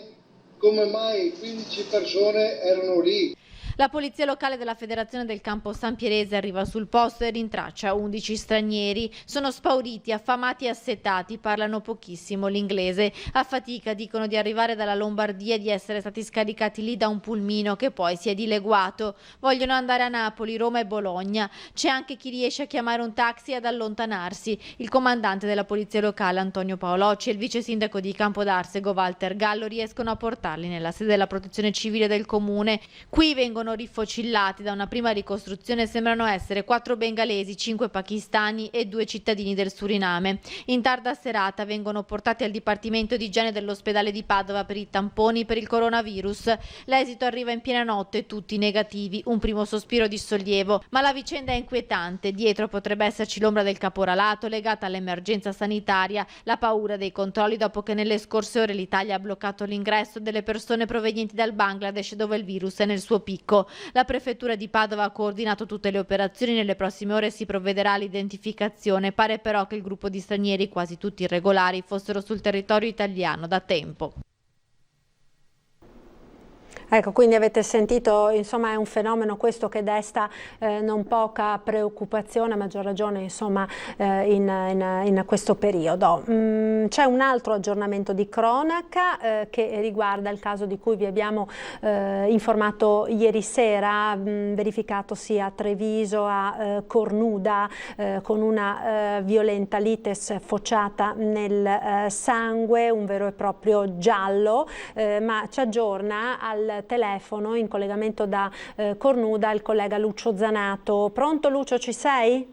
come mai 15 persone erano lì. La polizia locale della Federazione del Campo San Pierese arriva sul posto e rintraccia 11 stranieri. Sono spauriti, affamati e assetati, parlano pochissimo l'inglese. A fatica dicono di arrivare dalla Lombardia e di essere stati scaricati lì da un pulmino che poi si è dileguato. Vogliono andare a Napoli, Roma e Bologna. C'è anche chi riesce a chiamare un taxi e ad allontanarsi. Il comandante della polizia locale Antonio Paolocci e il vice sindaco di Campodarsego Walter Gallo riescono a portarli nella sede della protezione civile del comune. Qui vengono rifocillati da una prima ricostruzione, sembrano essere 4 bengalesi, 5 pakistani e 2 cittadini del Suriname. In tarda serata vengono portati al Dipartimento di Igiene dell'ospedale di Padova per i tamponi per il coronavirus. L'esito arriva in piena notte, tutti negativi, un primo sospiro di sollievo, ma la vicenda è inquietante. Dietro potrebbe esserci l'ombra del caporalato legata all'emergenza sanitaria, la paura dei controlli dopo che nelle scorse ore l'Italia ha bloccato l'ingresso delle persone provenienti dal Bangladesh, dove il virus è nel suo picco. La prefettura di Padova ha coordinato tutte le operazioni, nelle prossime ore si provvederà all'identificazione. Pare però che il gruppo di stranieri, quasi tutti irregolari, fossero sul territorio italiano da tempo. Ecco, quindi avete sentito, insomma è un fenomeno questo che desta non poca preoccupazione, a maggior ragione insomma in questo periodo. C'è un altro aggiornamento di cronaca che riguarda il caso di cui vi abbiamo informato ieri sera, verificatosi a Treviso, a Cornuda, con una violenta lite sfociata nel sangue, un vero e proprio giallo, ma ci aggiorna al telefono in collegamento da Cornuda il collega Lucio Zanato. Pronto Lucio, ci sei?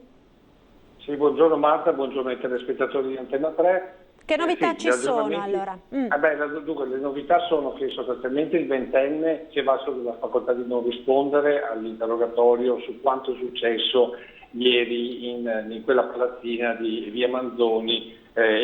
Sì, buongiorno Marta, buongiorno ai telespettatori di Antenna 3. Che novità ci sono allora? Dunque, le novità sono che sostanzialmente il ventenne si è valso della facoltà di non rispondere all'interrogatorio su quanto è successo ieri in quella palazzina di via Manzoni,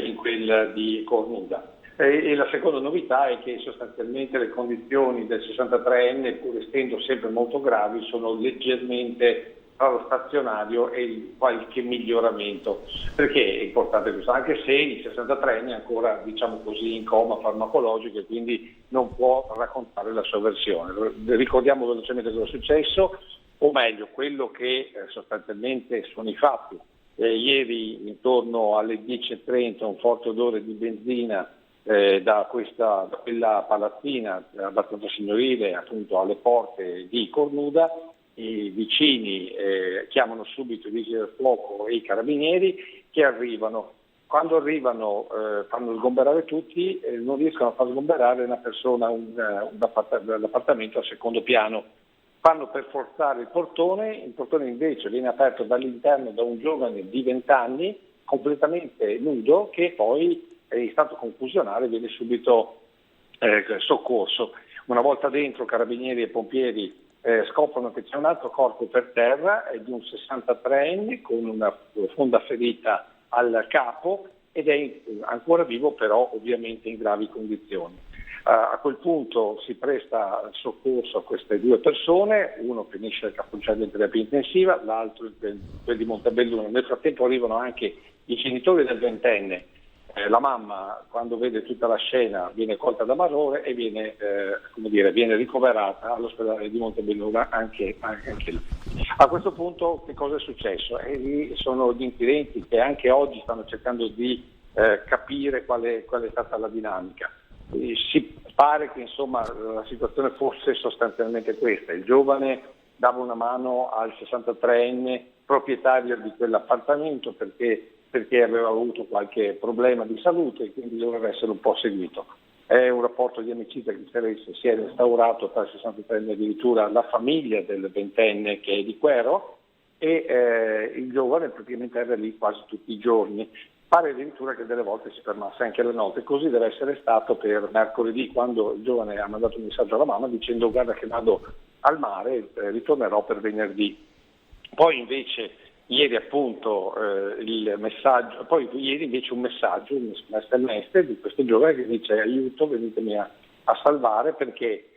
in quella di Cornuda. E la seconda novità è che sostanzialmente le condizioni del 63enne, pur essendo sempre molto gravi, sono leggermente tra lo stazionario e qualche miglioramento. Perché è importante questo? Anche se il 63enne è ancora, diciamo così, in coma farmacologico e quindi non può raccontare la sua versione. Ricordiamo velocemente cosa è successo, o meglio, quello che sostanzialmente sono i fatti. Ieri intorno alle 10:30 un forte odore di benzina da quella palazzina abbastanza signorile, appunto alle porte di Cornuda. I vicini chiamano subito i vigili del fuoco e i carabinieri che arrivano. Quando arrivano fanno sgomberare tutti, non riescono a far sgomberare una persona dall'appartamento al secondo piano. Fanno per forzare il portone invece viene aperto dall'interno da un giovane di 20 anni, completamente nudo, che poi in stato confusionale viene subito soccorso. Una volta dentro, carabinieri e pompieri scoprono che c'è un altro corpo per terra, è di un 63enne con una profonda ferita al capo ed è ancora vivo, però ovviamente in gravi condizioni. A quel punto si presta soccorso a queste due persone, uno finisce il cappuccello in terapia intensiva, l'altro quel di Montebelluno. Nel frattempo arrivano anche i genitori del ventenne. La mamma, quando vede tutta la scena, viene colta da marrone e viene ricoverata all'ospedale di Montebelluno anche lì. A questo punto che cosa è successo? Lì sono gli inquirenti che anche oggi stanno cercando di capire qual è stata la dinamica. Si pare che insomma la situazione fosse sostanzialmente questa: il giovane dava una mano al 63enne proprietario di quell'appartamento perché aveva avuto qualche problema di salute e quindi doveva essere un po' seguito. È un rapporto di amicizia che si è restaurato tra il 63enne e addirittura la famiglia del ventenne, che è di Quero, e il giovane praticamente era lì quasi tutti i giorni. Pare addirittura che delle volte si fermasse anche la notte. Così deve essere stato per mercoledì, quando il giovane ha mandato un messaggio alla mamma dicendo: guarda che vado al mare, ritornerò per venerdì. Poi invece ieri appunto un messaggio, un SMS di questo giovane che dice: aiuto, venitemi a salvare perché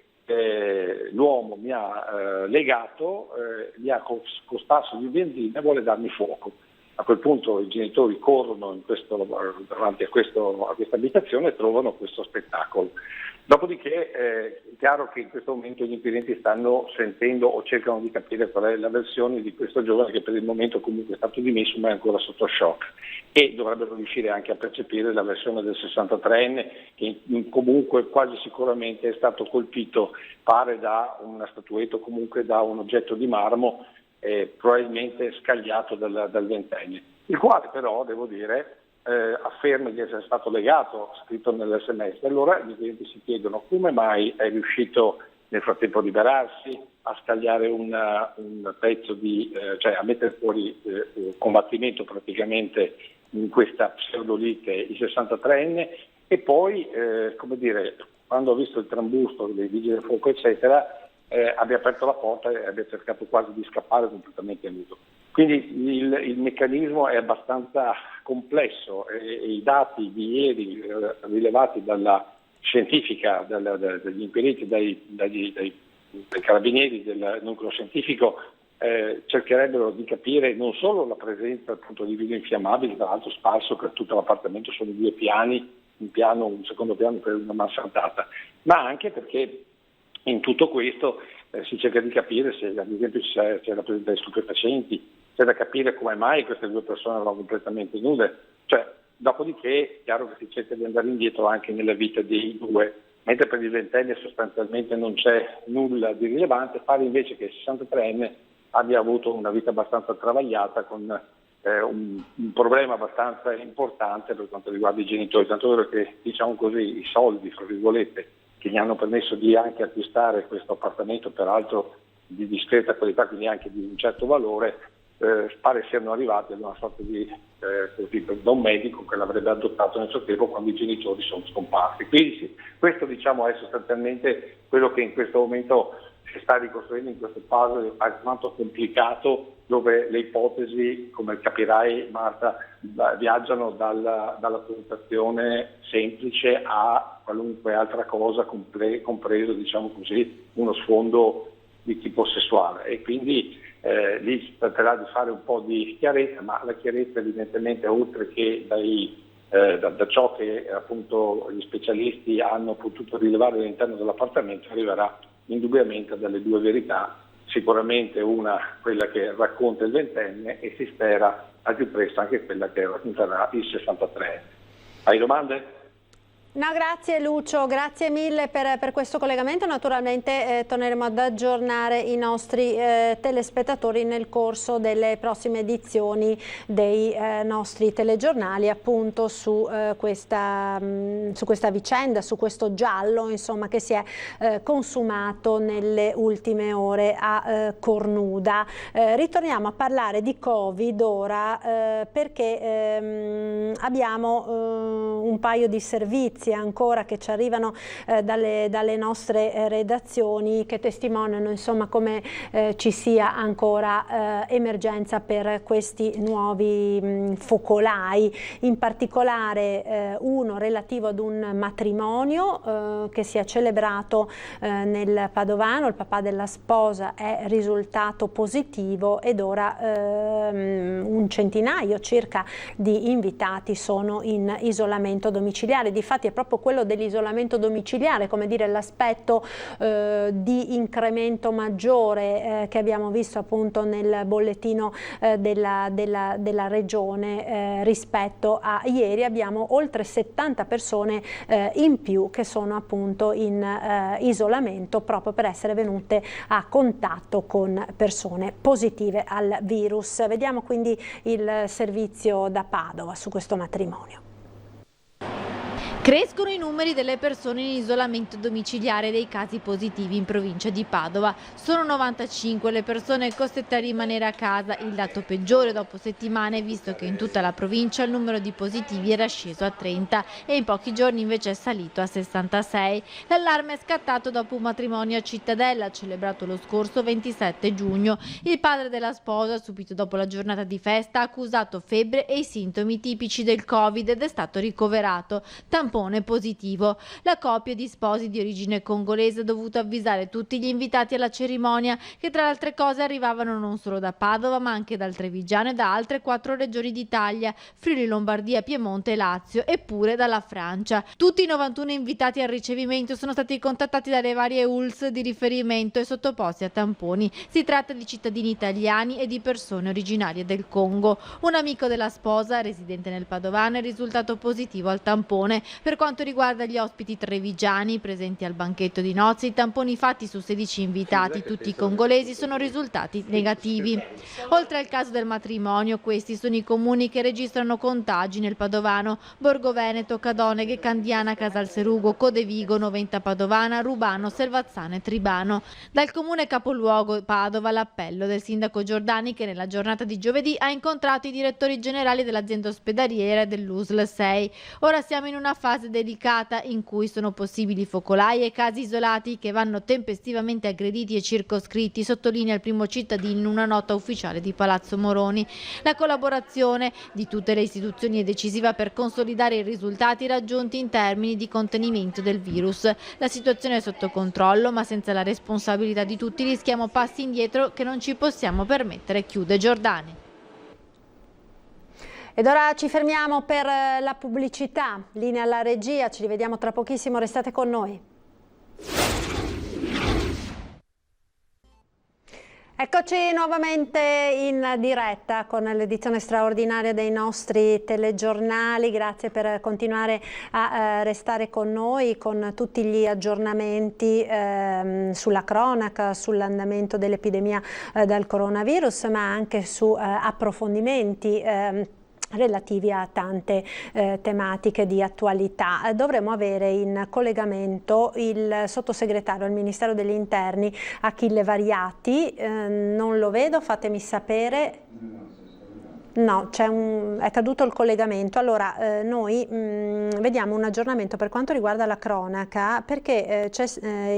l'uomo mi ha legato, mi ha cosparso di benzina e vuole darmi fuoco. A quel punto i genitori corrono davanti a questa abitazione e trovano questo spettacolo. Dopodiché è chiaro che in questo momento gli inquirenti stanno sentendo o cercano di capire qual è la versione di questo giovane, che per il momento comunque è stato dimesso ma è ancora sotto shock, e dovrebbero riuscire anche a percepire la versione del 63enne, che comunque quasi sicuramente è stato colpito, pare da una statuetta o comunque da un oggetto di marmo, probabilmente scagliato dal ventenne, il quale però, devo dire, afferma di essere stato legato, scritto nell'SMS. Allora gli clienti si chiedono come mai è riuscito nel frattempo a liberarsi, a scagliare un pezzo cioè a mettere fuori combattimento praticamente in questa pseudolite il 63enne, e poi quando ho visto il trambusto dei vigili del fuoco eccetera, abbia aperto la porta e abbia cercato quasi di scappare completamente nudo. Quindi il meccanismo è abbastanza complesso e i dati di ieri rilevati dalla scientifica, dagli inquirenti, dai carabinieri del nucleo scientifico cercherebbero di capire non solo la presenza appunto di video infiammabili, tra l'altro sparso per tutto l'appartamento, sono 2 piani, un secondo piano per una mansardata, ma anche perché in tutto questo si cerca di capire se ad esempio c'è la presenza di stupefacenti, c'è da capire come mai queste 2 persone erano completamente nude, dopodiché è chiaro che si cerca di andare indietro anche nella vita dei 2, mentre per il ventenne sostanzialmente non c'è nulla di rilevante. Pare invece che il 63enne abbia avuto una vita abbastanza travagliata, con un problema abbastanza importante per quanto riguarda i genitori, tanto vero che, diciamo così, i soldi, fra virgolette, che gli hanno permesso di anche acquistare questo appartamento, peraltro di discreta qualità, quindi anche di un certo valore, pare siano arrivati ad una sorta di da un medico che l'avrebbe adottato nel suo tempo quando i genitori sono scomparsi. Quindi sì, questo diciamo è sostanzialmente quello che in questo momento si sta ricostruendo in questo puzzle alquanto complicato, dove le ipotesi, come capirai Marta, viaggiano dalla valutazione semplice a qualunque altra cosa, compreso diciamo così uno sfondo di tipo sessuale, e quindi lì si tratterà di fare un po' di chiarezza, ma la chiarezza evidentemente, oltre che da ciò che appunto gli specialisti hanno potuto rilevare all'interno dell'appartamento, arriverà indubbiamente dalle due verità, sicuramente una quella che racconta il ventenne e si spera al più presto anche quella che racconterà il 63. Hai domande? No, grazie Lucio, grazie mille per questo collegamento. Naturalmente torneremo ad aggiornare i nostri telespettatori nel corso delle prossime edizioni dei nostri telegiornali, appunto su questa vicenda, su questo giallo insomma che si è consumato nelle ultime ore a Cornuda. Ritorniamo a parlare di Covid ora perché abbiamo un paio di servizi ancora che ci arrivano dalle nostre redazioni, che testimoniano insomma come ci sia ancora emergenza per questi nuovi focolai, in particolare uno relativo ad un matrimonio che si è celebrato nel Padovano. Il papà della sposa è risultato positivo ed ora un centinaio circa di invitati sono in isolamento domiciliare. Difatti è proprio quello dell'isolamento domiciliare, come dire, l'aspetto di incremento maggiore che abbiamo visto appunto nel bollettino della regione rispetto a ieri. Abbiamo oltre 70 persone in più che sono appunto in isolamento proprio per essere venute a contatto con persone positive al virus. Vediamo quindi il servizio da Padova su questo matrimonio. Crescono i numeri delle persone in isolamento domiciliare dei casi positivi in provincia di Padova. Sono 95 le persone costrette a rimanere a casa, il dato peggiore dopo settimane, visto che in tutta la provincia il numero di positivi era sceso a 30 e in pochi giorni invece è salito a 66. L'allarme è scattato dopo un matrimonio a Cittadella, celebrato lo scorso 27 giugno. Il padre della sposa, subito dopo la giornata di festa, ha accusato febbre e i sintomi tipici del Covid ed è stato ricoverato. Tampone positivo. La coppia di sposi di origine congolese ha dovuto avvisare tutti gli invitati alla cerimonia, che tra le altre cose arrivavano non solo da Padova ma anche dal Trevigiano e da altre 4 regioni d'Italia, Friuli, Lombardia, Piemonte e Lazio, e pure dalla Francia. Tutti i 91 invitati al ricevimento sono stati contattati dalle varie ULSS di riferimento e sottoposti a tamponi. Si tratta di cittadini italiani e di persone originarie del Congo. Un amico della sposa, residente nel Padovano, è risultato positivo al tampone. Per quanto riguarda gli ospiti trevigiani presenti al banchetto di nozze, i tamponi fatti su 16 invitati, tutti congolesi, sono risultati negativi. Oltre al caso del matrimonio, questi sono i comuni che registrano contagi nel Padovano: Borgo Veneto, Cadoneghe, Candiana, Casalserugo, Codevigo, Noventa Padovana, Rubano, Selvazzano e Tribano. Dal comune capoluogo Padova l'appello del sindaco Giordani, che nella giornata di giovedì ha incontrato i direttori generali dell'azienda ospedaliera e dell'USL 6. Ora siamo in una fase delicata in cui sono possibili focolai e casi isolati che vanno tempestivamente aggrediti e circoscritti, sottolinea il primo cittadino in una nota ufficiale di Palazzo Moroni. La collaborazione di tutte le istituzioni è decisiva per consolidare i risultati raggiunti in termini di contenimento del virus. La situazione è sotto controllo, ma senza la responsabilità di tutti rischiamo passi indietro che non ci possiamo permettere, chiude Giordani. Ed ora ci fermiamo per la pubblicità, linea alla regia, ci rivediamo tra pochissimo, restate con noi. Eccoci nuovamente in diretta con l'edizione straordinaria dei nostri telegiornali. Grazie per continuare a restare con noi con tutti gli aggiornamenti sulla cronaca, sull'andamento dell'epidemia dal coronavirus, ma anche su approfondimenti relativi a tante tematiche di attualità. Dovremmo avere in collegamento il sottosegretario al Ministero degli Interni Achille Variati, non lo vedo, fatemi sapere. No, è caduto il collegamento. Allora noi vediamo un aggiornamento per quanto riguarda la cronaca, perché c'è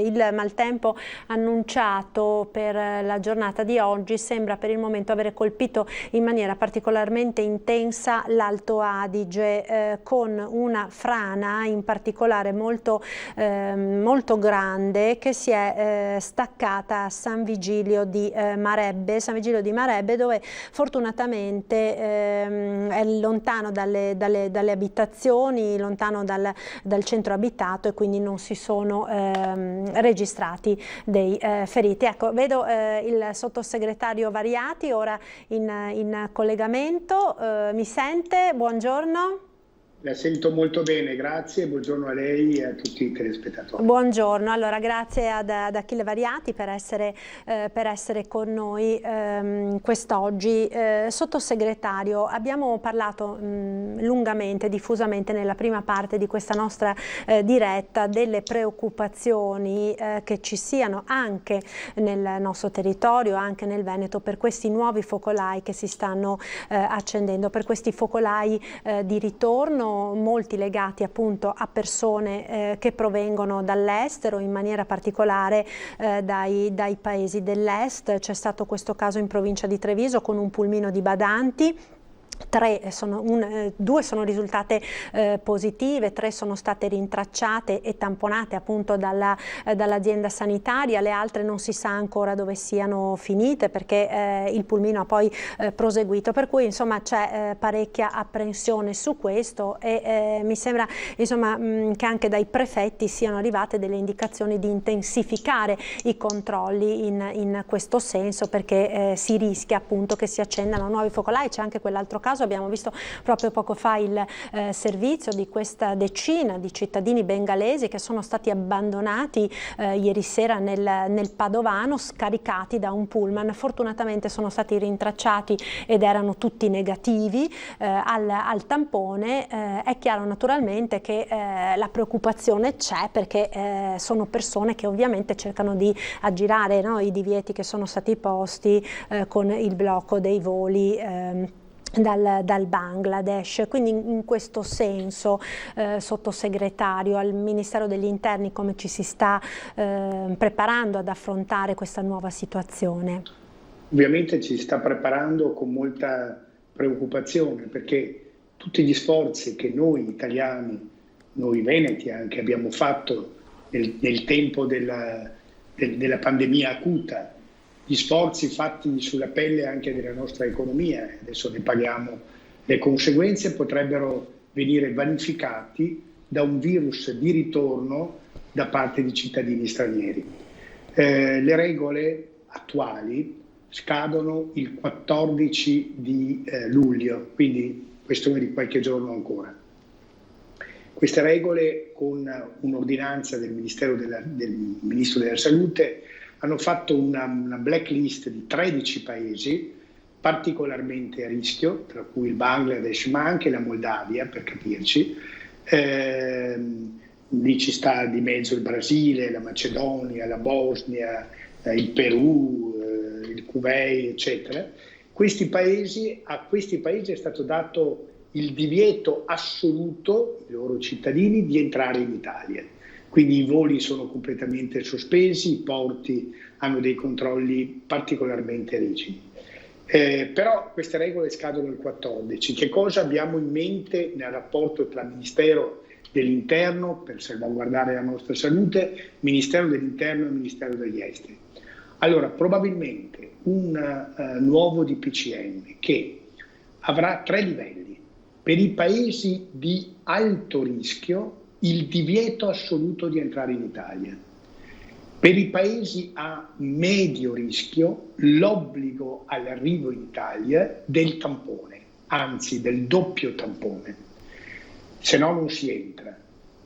il maltempo annunciato per la giornata di oggi sembra per il momento avere colpito in maniera particolarmente intensa l'Alto Adige, con una frana in particolare molto grande che si è staccata a San Vigilio di Marebbe, dove fortunatamente è lontano dalle abitazioni, lontano dal centro abitato, e quindi non si sono registrati dei feriti. Ecco, vedo il sottosegretario Variati ora in collegamento. Mi sente? Buongiorno. La sento molto bene, grazie, buongiorno a lei e a tutti i telespettatori. Buongiorno, allora grazie ad Achille Variati per essere con noi quest'oggi. Sottosegretario, abbiamo parlato lungamente, diffusamente nella prima parte di questa nostra diretta delle preoccupazioni che ci siano anche nel nostro territorio, anche nel Veneto, per questi nuovi focolai che si stanno accendendo, per questi focolai di ritorno, molti legati appunto a persone che provengono dall'estero, in maniera particolare dai paesi dell'est. C'è stato questo caso in provincia di Treviso con un pulmino di badanti. 2 sono risultate positive, 3 sono state rintracciate e tamponate appunto dall'azienda sanitaria, le altre non si sa ancora dove siano finite, perché il pulmino ha poi proseguito, per cui insomma c'è parecchia apprensione su questo, e mi sembra insomma che anche dai prefetti siano arrivate delle indicazioni di intensificare i controlli in questo senso, perché si rischia appunto che si accendano nuovi focolai. C'è anche quell'altro caso, abbiamo visto proprio poco fa il servizio di questa decina di cittadini bengalesi che sono stati abbandonati ieri sera nel Padovano, scaricati da un pullman. Fortunatamente sono stati rintracciati ed erano tutti negativi al tampone. È chiaro naturalmente che la preoccupazione c'è, perché sono persone che ovviamente cercano di aggirare, no, i divieti che sono stati posti con il blocco dei voli dal Bangladesh. Quindi in questo senso, sottosegretario, al Ministero degli Interni come ci si sta preparando ad affrontare questa nuova situazione? Ovviamente ci sta preparando con molta preoccupazione, perché tutti gli sforzi che noi italiani, noi veneti anche, abbiamo fatto nel tempo della pandemia acuta, gli sforzi fatti sulla pelle anche della nostra economia, adesso ne paghiamo le conseguenze, potrebbero venire vanificati da un virus di ritorno da parte di cittadini stranieri. Le regole attuali scadono il 14 di luglio, quindi questione di qualche giorno ancora. Queste regole, con un'ordinanza del Ministro della Salute, hanno fatto una blacklist di 13 paesi particolarmente a rischio, tra cui il Bangladesh, ma anche la Moldavia, per capirci. Lì ci sta di mezzo il Brasile, la Macedonia, la Bosnia, il Perù, il Kuwait, eccetera. A questi paesi è stato dato il divieto assoluto, ai loro cittadini, di entrare in Italia. Quindi i voli sono completamente sospesi, i porti hanno dei controlli particolarmente rigidi. Però queste regole scadono il 14. Che cosa abbiamo in mente nel rapporto tra Ministero dell'Interno, per salvaguardare la nostra salute, Ministero dell'Interno e Ministero degli Esteri? Allora, probabilmente un nuovo DPCM che avrà 3 livelli. Per i paesi di alto rischio, il divieto assoluto di entrare in Italia. Per i paesi a medio rischio, l'obbligo all'arrivo in Italia del tampone, anzi del doppio tampone, se no non si entra.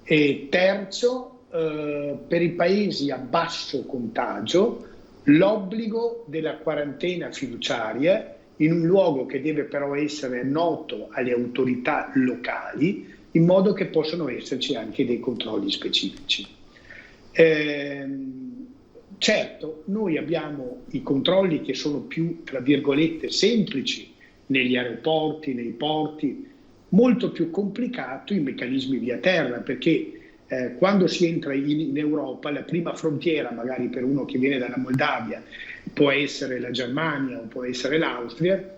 E terzo, per i paesi a basso contagio, l'obbligo della quarantena fiduciaria in un luogo che deve però essere noto alle autorità locali, in modo che possano esserci anche dei controlli specifici. Certo, noi abbiamo i controlli che sono più, tra virgolette, semplici negli aeroporti, nei porti, molto più complicato i meccanismi via terra, perché quando si entra in Europa, la prima frontiera, magari per uno che viene dalla Moldavia, può essere la Germania o può essere l'Austria,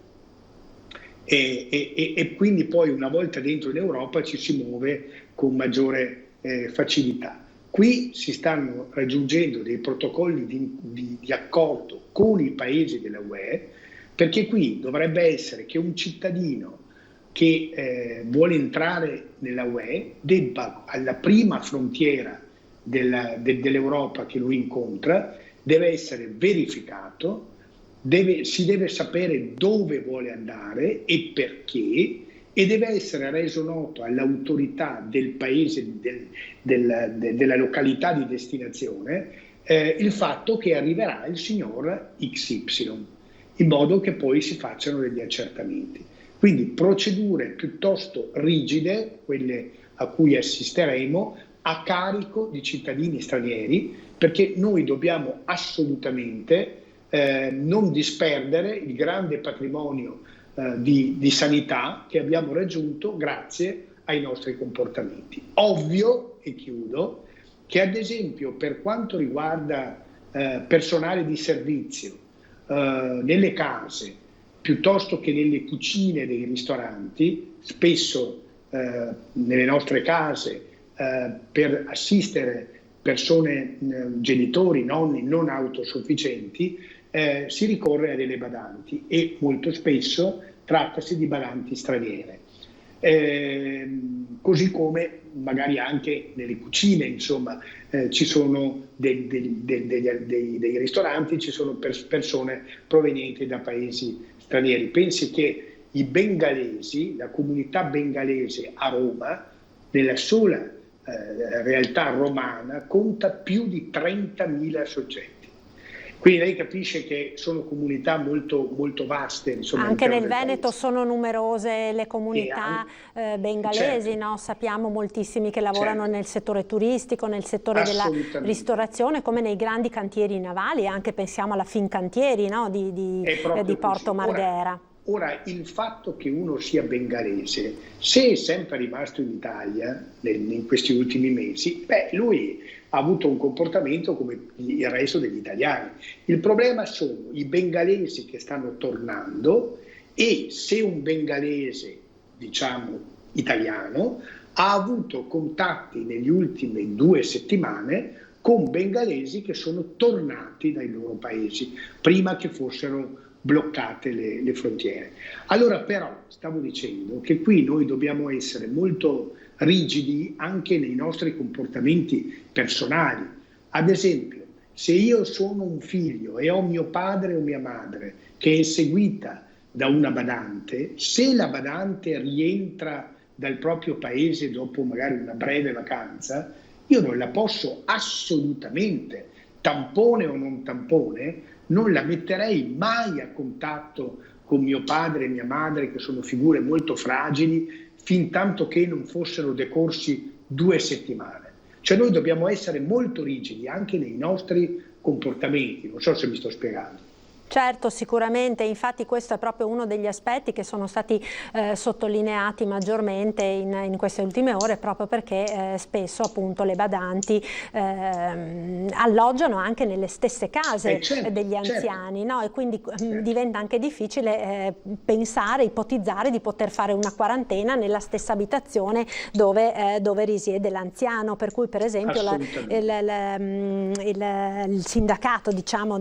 e quindi poi una volta dentro in Europa ci si muove con maggiore facilità. Qui si stanno raggiungendo dei protocolli di accordo con i paesi della UE, perché qui dovrebbe essere che un cittadino che vuole entrare nella UE debba, alla prima frontiera dell'Europa che lo incontra, deve essere verificato, si deve sapere dove vuole andare e perché, e deve essere reso noto all'autorità del paese, della località di destinazione, il fatto che arriverà il signor XY, in modo che poi si facciano degli accertamenti. Quindi procedure piuttosto rigide, quelle a cui assisteremo, a carico di cittadini stranieri, perché noi dobbiamo assolutamente non disperdere il grande patrimonio di sanità che abbiamo raggiunto grazie ai nostri comportamenti. Ovvio, e chiudo, che ad esempio per quanto riguarda personale di servizio nelle case, piuttosto che nelle cucine dei ristoranti, spesso nelle nostre case per assistere persone, genitori, nonni non autosufficienti, si ricorre a delle badanti e molto spesso trattasi di badanti straniere. Così come magari anche nelle cucine, insomma, ci sono dei ristoranti, ci sono persone provenienti da paesi stranieri. Pensi che i bengalesi, la comunità bengalese a Roma, nella sola realtà romana, conta più di 30.000 soggetti. Quindi lei capisce che sono comunità molto, molto vaste. Insomma, anche nel Veneto sono numerose le comunità bengalesi, certo. No? Sappiamo moltissimi che lavorano nel settore turistico, nel settore della ristorazione, come nei grandi cantieri navali, anche pensiamo alla Fincantieri, no? di Porto Marghera. Ora, il fatto che uno sia bengalese, se è sempre rimasto in Italia in questi ultimi mesi, lui ha avuto un comportamento come il resto degli italiani. Il problema sono i bengalesi che stanno tornando, e se un bengalese, diciamo italiano, ha avuto contatti negli ultimi 2 settimane con bengalesi che sono tornati dai loro paesi prima che fossero bloccate le frontiere. Allora però stavo dicendo che qui noi dobbiamo essere molto rigidi anche nei nostri comportamenti personali. Ad esempio, se io sono un figlio e ho mio padre o mia madre che è seguita da una badante, se la badante rientra dal proprio paese dopo magari una breve vacanza, io non la posso assolutamente, tampone o non tampone, non la metterei mai a contatto con mio padre e mia madre, che sono figure molto fragili, fin tanto che non fossero decorsi 2 settimane. Cioè noi dobbiamo essere molto rigidi anche nei nostri comportamenti, non so se mi sto spiegando. Certo, sicuramente, infatti questo è proprio uno degli aspetti che sono stati sottolineati maggiormente in queste ultime ore, proprio perché spesso appunto le badanti alloggiano anche nelle stesse case degli anziani, no? E quindi diventa anche difficile pensare, ipotizzare di poter fare una quarantena nella stessa abitazione dove risiede l'anziano, per cui per esempio il sindacato, diciamo,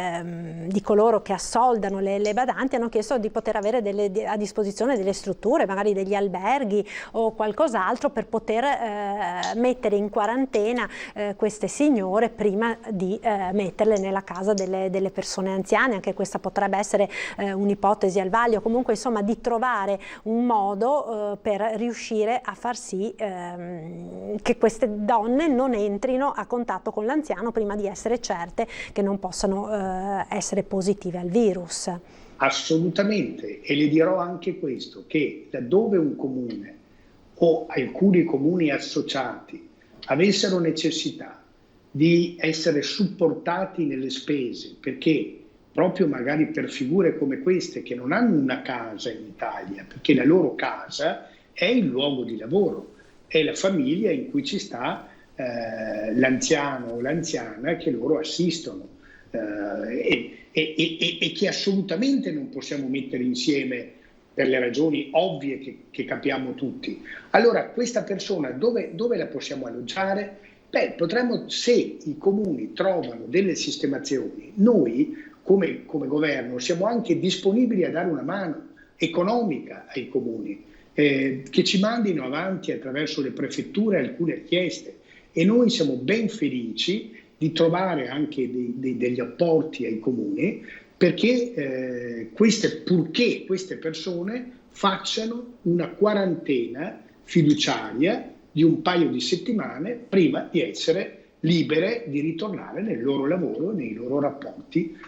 di coloro che assoldano le badanti hanno chiesto di poter avere a disposizione delle strutture, magari degli alberghi o qualcos'altro, per poter mettere in quarantena queste signore prima di metterle nella casa delle persone anziane. Anche questa potrebbe essere un'ipotesi al vaglio, comunque insomma di trovare un modo per riuscire a far sì che queste donne non entrino a contatto con l'anziano prima di essere certe che non possano essere positive al virus. assolutamente, e le dirò anche questo, che laddove un comune o alcuni comuni associati avessero necessità di essere supportati nelle spese, perché proprio magari per figure come queste che non hanno una casa in Italia, perché la loro casa è il luogo di lavoro, è la famiglia in cui ci sta l'anziano o l'anziana che loro assistono e che assolutamente non possiamo mettere insieme per le ragioni ovvie che capiamo tutti. Allora questa persona dove la possiamo alloggiare? Beh, potremmo, se i comuni trovano delle sistemazioni, noi come governo siamo anche disponibili a dare una mano economica ai comuni, che ci mandino avanti attraverso le prefetture alcune richieste, e noi siamo ben felici di trovare anche degli apporti ai comuni, perché purché queste persone facciano una quarantena fiduciaria di un paio di settimane prima di essere libere di ritornare nel loro lavoro, nei loro rapporti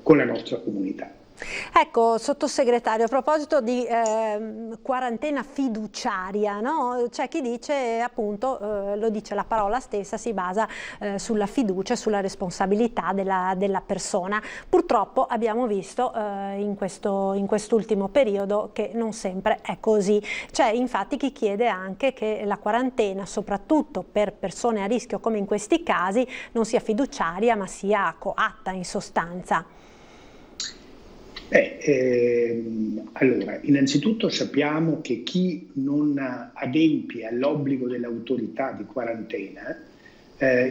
con la nostra comunità. Ecco, sottosegretario, a proposito di quarantena fiduciaria, no? C'è chi dice, appunto, lo dice la parola stessa, si basa sulla fiducia, sulla responsabilità della persona. Purtroppo abbiamo visto in quest'ultimo periodo che non sempre è così. C'è infatti chi chiede anche che la quarantena, soprattutto per persone a rischio come in questi casi, non sia fiduciaria ma sia coatta in sostanza. Allora, innanzitutto sappiamo che chi non adempie all'obbligo dell'autorità di quarantena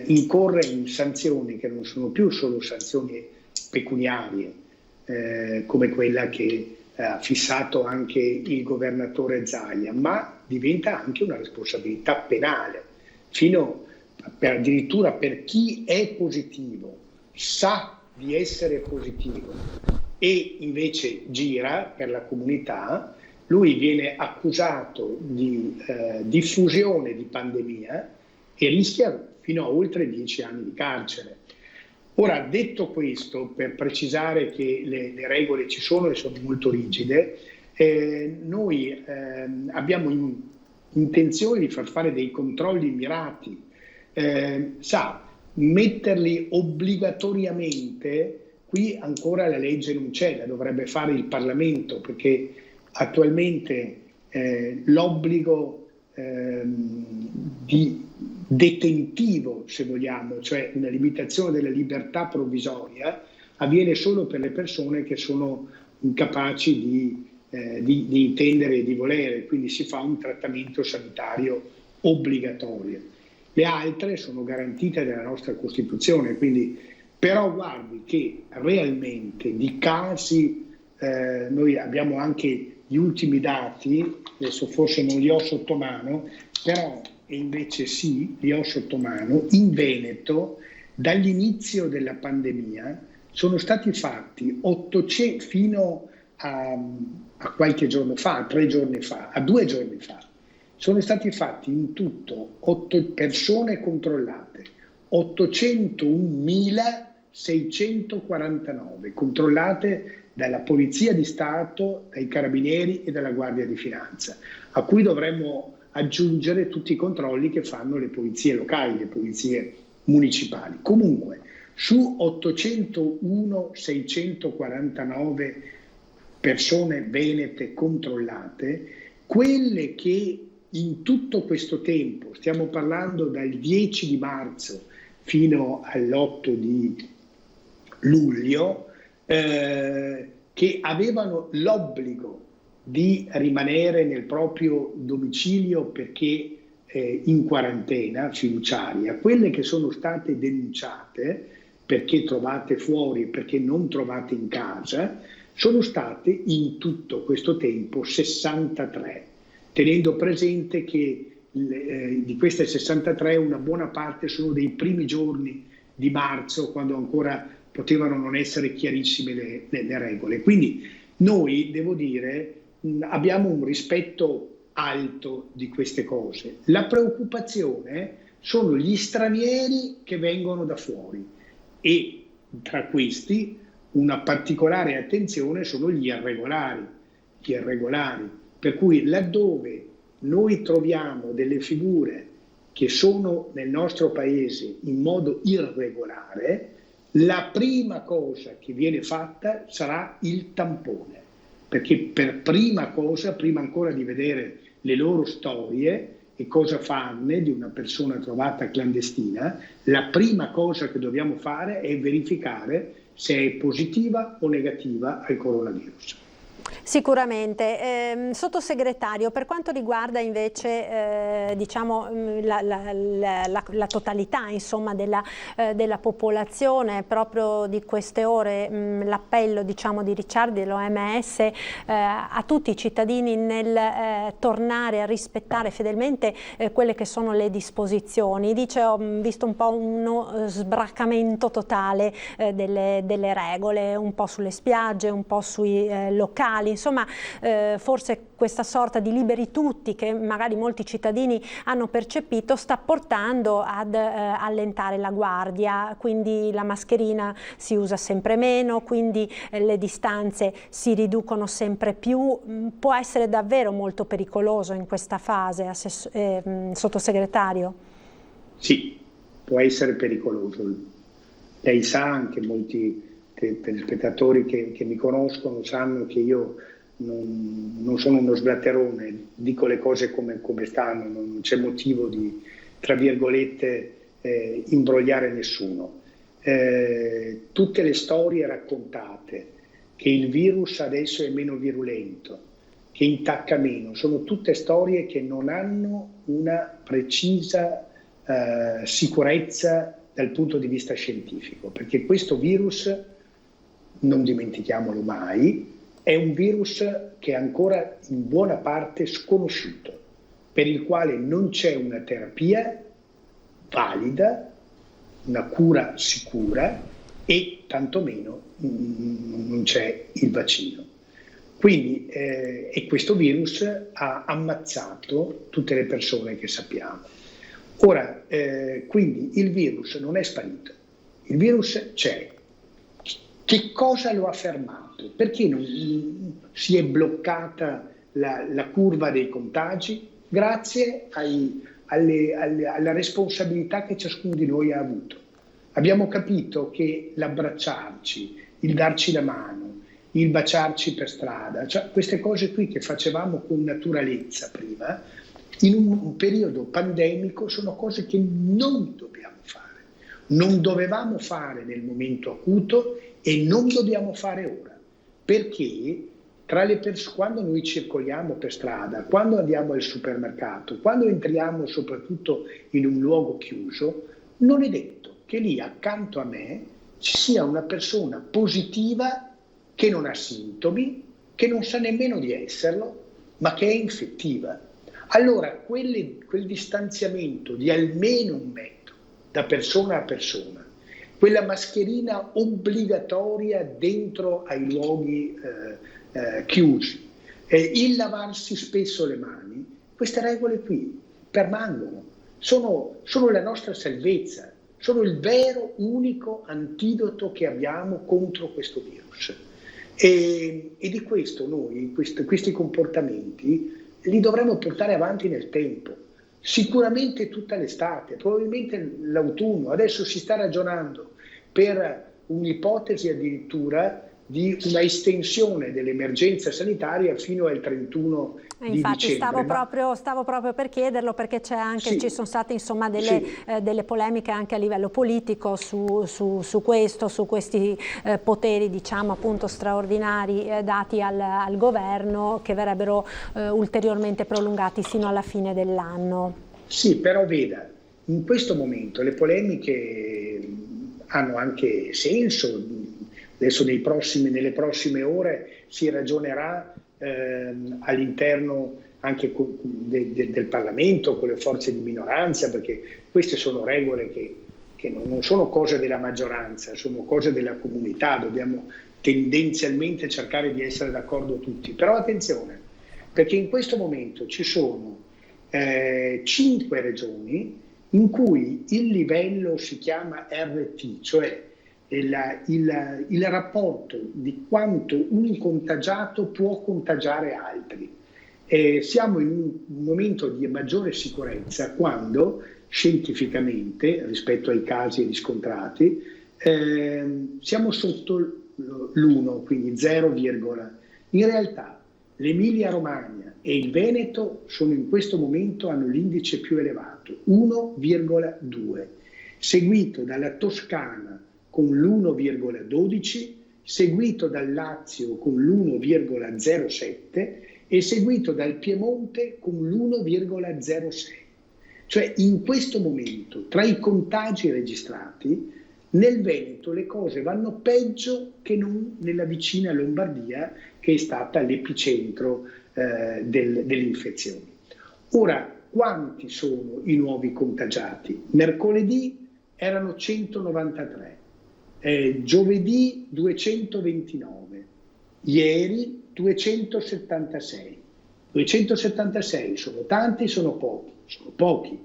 incorre in sanzioni che non sono più solo sanzioni pecuniarie, come quella che ha fissato anche il governatore Zaia, ma diventa anche una responsabilità penale, addirittura per chi è positivo, sa di essere positivo e invece gira per la comunità, lui viene accusato di diffusione di pandemia e rischia fino a oltre 10 anni di carcere. Ora, detto questo, per precisare che le regole ci sono e sono molto rigide, noi abbiamo intenzione di far fare dei controlli mirati, metterli obbligatoriamente. Qui ancora la legge non c'è, la dovrebbe fare il Parlamento, perché attualmente l'obbligo di detentivo, se vogliamo, cioè una limitazione della libertà provvisoria, avviene solo per le persone che sono incapaci di intendere e di volere, quindi si fa un trattamento sanitario obbligatorio. Le altre sono garantite dalla nostra Costituzione, quindi però guardi che realmente di casi, noi abbiamo anche gli ultimi dati, adesso forse non li ho sotto mano, però invece sì, li ho sotto mano, in Veneto dall'inizio della pandemia sono stati fatti 800, fino a qualche giorno fa, a 3 giorni fa, a 2 giorni fa, sono stati fatti in tutto 8 persone controllate, 801.649 controllate dalla Polizia di Stato, dai Carabinieri e dalla Guardia di Finanza, a cui dovremmo aggiungere tutti i controlli che fanno le polizie locali, le polizie municipali. Comunque, su 801.649 persone venete controllate, quelle che in tutto questo tempo, stiamo parlando dal 10 di marzo fino all'8 di luglio, che avevano l'obbligo di rimanere nel proprio domicilio perché in quarantena fiduciaria, quelle che sono state denunciate perché trovate fuori, perché non trovate in casa, sono state in tutto questo tempo 63, tenendo presente che di queste 63 una buona parte sono dei primi giorni di marzo, quando ancora potevano non essere chiarissime le regole. Quindi noi, devo dire, abbiamo un rispetto alto di queste cose. La preoccupazione sono gli stranieri che vengono da fuori, e tra questi una particolare attenzione sono gli irregolari, per cui laddove noi troviamo delle figure che sono nel nostro paese in modo irregolare, la prima cosa che viene fatta sarà il tampone, perché per prima cosa, prima ancora di vedere le loro storie e cosa farne di una persona trovata clandestina, la prima cosa che dobbiamo fare è verificare se è positiva o negativa al coronavirus. Sicuramente. Sottosegretario, per quanto riguarda invece la totalità insomma, della popolazione, proprio di queste ore l'appello di Ricciardi dell'OMS a tutti i cittadini nel tornare a rispettare fedelmente quelle che sono le disposizioni. Dice, ho visto un po' uno sbraccamento totale delle regole, un po' sulle spiagge, un po' sui locali. Insomma, forse questa sorta di liberi tutti che magari molti cittadini hanno percepito sta portando ad allentare la guardia, quindi la mascherina si usa sempre meno, quindi le distanze si riducono sempre più. Può essere davvero molto pericoloso in questa fase, Sottosegretario? Sì, può essere pericoloso. Lei sa, anche molti telespettatori che mi conoscono sanno che io non sono uno sblatterone, dico le cose come stanno, non c'è motivo di, tra virgolette, imbrogliare nessuno. Tutte le storie raccontate, che il virus adesso è meno virulento, che intacca meno, sono tutte storie che non hanno una precisa sicurezza dal punto di vista scientifico, perché questo virus, non dimentichiamolo mai, è un virus che è ancora in buona parte sconosciuto, per il quale non c'è una terapia valida, una cura sicura e tantomeno non c'è il vaccino. Quindi e questo virus ha ammazzato tutte le persone che sappiamo. Ora, quindi il virus non è sparito, il virus c'è. Che cosa lo ha fermato? Perché non si è bloccata la curva dei contagi? Grazie alla responsabilità che ciascuno di noi ha avuto. Abbiamo capito che l'abbracciarci, il darci la mano, il baciarci per strada, cioè queste cose qui che facevamo con naturalezza prima, in un periodo pandemico sono cose che non dobbiamo fare. Non dovevamo fare nel momento acuto e non dobbiamo fare ora, perché quando noi circoliamo per strada, quando andiamo al supermercato, quando entriamo soprattutto in un luogo chiuso, non è detto che lì accanto a me ci sia una persona positiva che non ha sintomi, che non sa nemmeno di esserlo, ma che è infettiva. Allora quel distanziamento di almeno 1 metro da persona a persona, quella mascherina obbligatoria dentro ai luoghi chiusi, il lavarsi spesso le mani, queste regole qui permangono, sono la nostra salvezza, sono il vero unico antidoto che abbiamo contro questo virus. E di questo noi, questi comportamenti, li dovremo portare avanti nel tempo. Sicuramente tutta l'estate, probabilmente l'autunno. Adesso si sta ragionando per un'ipotesi addirittura di una estensione dell'emergenza sanitaria fino al 31 di infatti dicembre. Stavo proprio per chiederlo, perché c'è anche, ci sono state insomma delle polemiche anche a livello politico su questo, su questi poteri diciamo appunto straordinari dati al governo, che verrebbero ulteriormente prolungati fino alla fine dell'anno. Sì, però veda, in questo momento le polemiche hanno anche senso. Adesso nelle prossime ore si ragionerà all'interno anche del Parlamento, con le forze di minoranza, perché queste sono regole che non sono cose della maggioranza, sono cose della comunità, dobbiamo tendenzialmente cercare di essere d'accordo tutti. Però attenzione, perché in questo momento ci sono 5 regioni in cui il livello si chiama RT, cioè il rapporto di quanto un contagiato può contagiare altri. Siamo in un momento di maggiore sicurezza quando scientificamente, rispetto ai casi riscontrati, siamo sotto l'1, quindi 0, in realtà l'Emilia Romagna e il Veneto sono in questo momento, hanno l'indice più elevato, 1,2, seguito dalla Toscana con l'1,12, seguito dal Lazio con l'1,07 e seguito dal Piemonte con l'1,06. Cioè in questo momento, tra i contagi registrati, nel Veneto le cose vanno peggio che non nella vicina Lombardia, che è stata l'epicentro delle infezioni. Ora, quanti sono i nuovi contagiati? Mercoledì erano 193, giovedì 229, ieri 276. 276 sono tanti, sono pochi,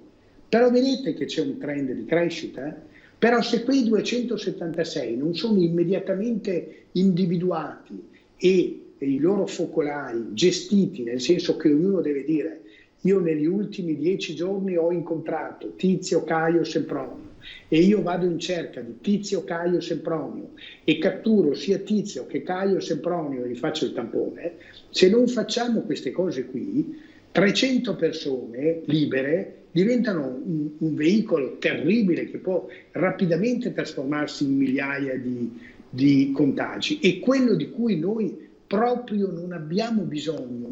però vedete che c'è un trend di crescita? Però se quei 276 non sono immediatamente individuati e i loro focolai gestiti, nel senso che ognuno deve dire: io negli ultimi 10 giorni ho incontrato Tizio, Caio, Sempronio e io vado in cerca di Tizio, Caio, Sempronio e catturo sia Tizio che Caio, Sempronio e gli faccio il tampone. Se non facciamo queste cose qui, 300 persone libere diventano un veicolo terribile che può rapidamente trasformarsi in migliaia di contagi. E quello di cui noi proprio non abbiamo bisogno,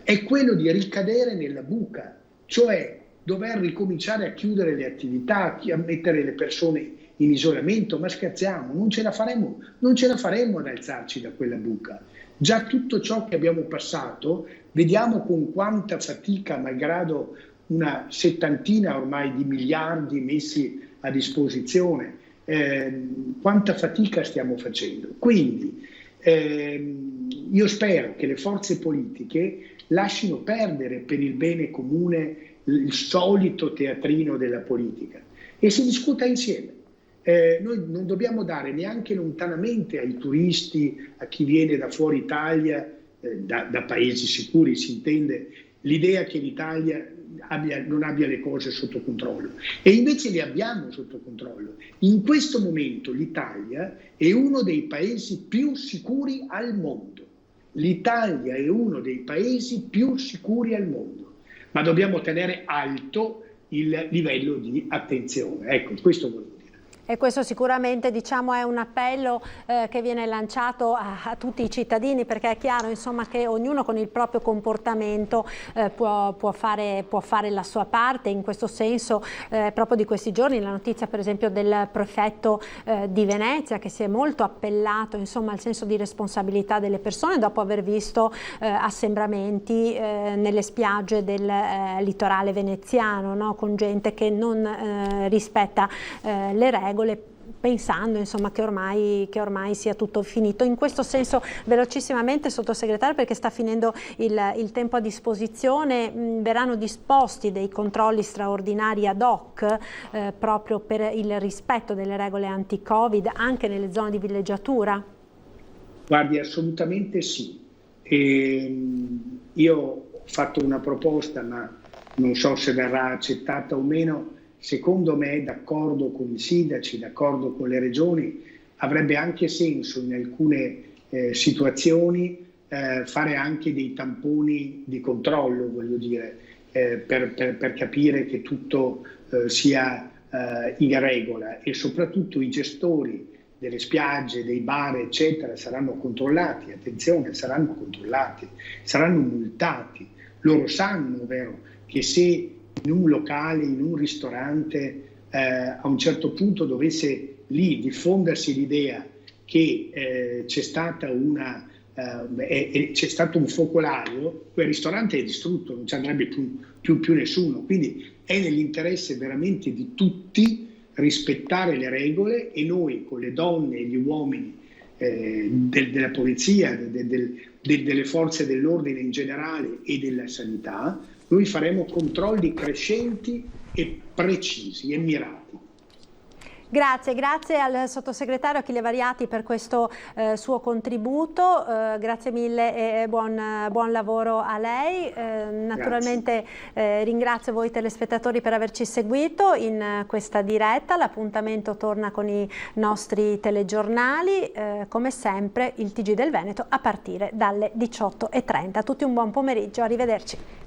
è quello di ricadere nella buca, cioè dover ricominciare a chiudere le attività, a mettere le persone in isolamento. Ma scherziamo, non ce la faremo ad alzarci da quella buca. Già tutto ciò che abbiamo passato, vediamo con quanta fatica, malgrado una settantina ormai di miliardi messi a disposizione, quanta fatica stiamo facendo. Quindi io spero che le forze politiche lasciano perdere per il bene comune il solito teatrino della politica e si discuta insieme. Noi non dobbiamo dare neanche lontanamente ai turisti, a chi viene da fuori Italia, da paesi sicuri si intende, l'idea che l'Italia non abbia le cose sotto controllo. E invece le abbiamo sotto controllo. In questo momento l'Italia è uno dei paesi più sicuri al mondo. L'Italia è uno dei paesi più sicuri al mondo, ma dobbiamo tenere alto il livello di attenzione. Ecco, questo vuol dire. E questo sicuramente, diciamo, è un appello che viene lanciato a tutti i cittadini, perché è chiaro, insomma, che ognuno con il proprio comportamento può fare la sua parte. In questo senso, proprio di questi giorni, la notizia per esempio del prefetto di Venezia, che si è molto appellato, insomma, al senso di responsabilità delle persone dopo aver visto assembramenti nelle spiagge del litorale veneziano, no? Con gente che non rispetta le regole, pensando, insomma, che ormai sia tutto finito. In questo senso, velocissimamente, sottosegretario, perché sta finendo il tempo a disposizione, verranno disposti dei controlli straordinari ad hoc proprio per il rispetto delle regole anti-Covid anche nelle zone di villeggiatura? Guardi, assolutamente sì. Io ho fatto una proposta, ma non so se verrà accettata o meno. Secondo me, d'accordo con i sindaci, d'accordo con le regioni, avrebbe anche senso in alcune situazioni fare anche dei tamponi di controllo, voglio dire, per capire che tutto sia in regola, e soprattutto i gestori delle spiagge, dei bar, eccetera, saranno controllati, attenzione, saranno controllati, saranno multati. Loro sanno, vero, che se in un locale, in un ristorante, a un certo punto dovesse lì diffondersi l'idea che c'è stato un focolaio, quel ristorante è distrutto, non ci andrebbe più nessuno. Quindi è nell'interesse veramente di tutti rispettare le regole, e noi con le donne e gli uomini della polizia, delle forze dell'ordine in generale e della sanità, noi faremo controlli crescenti e precisi e mirati. Grazie al sottosegretario Achille Variati per questo suo contributo, grazie mille e buon lavoro a lei. Naturalmente ringrazio voi telespettatori per averci seguito in questa diretta, l'appuntamento torna con i nostri telegiornali, come sempre il TG del Veneto a partire dalle 18:30. A tutti un buon pomeriggio, arrivederci.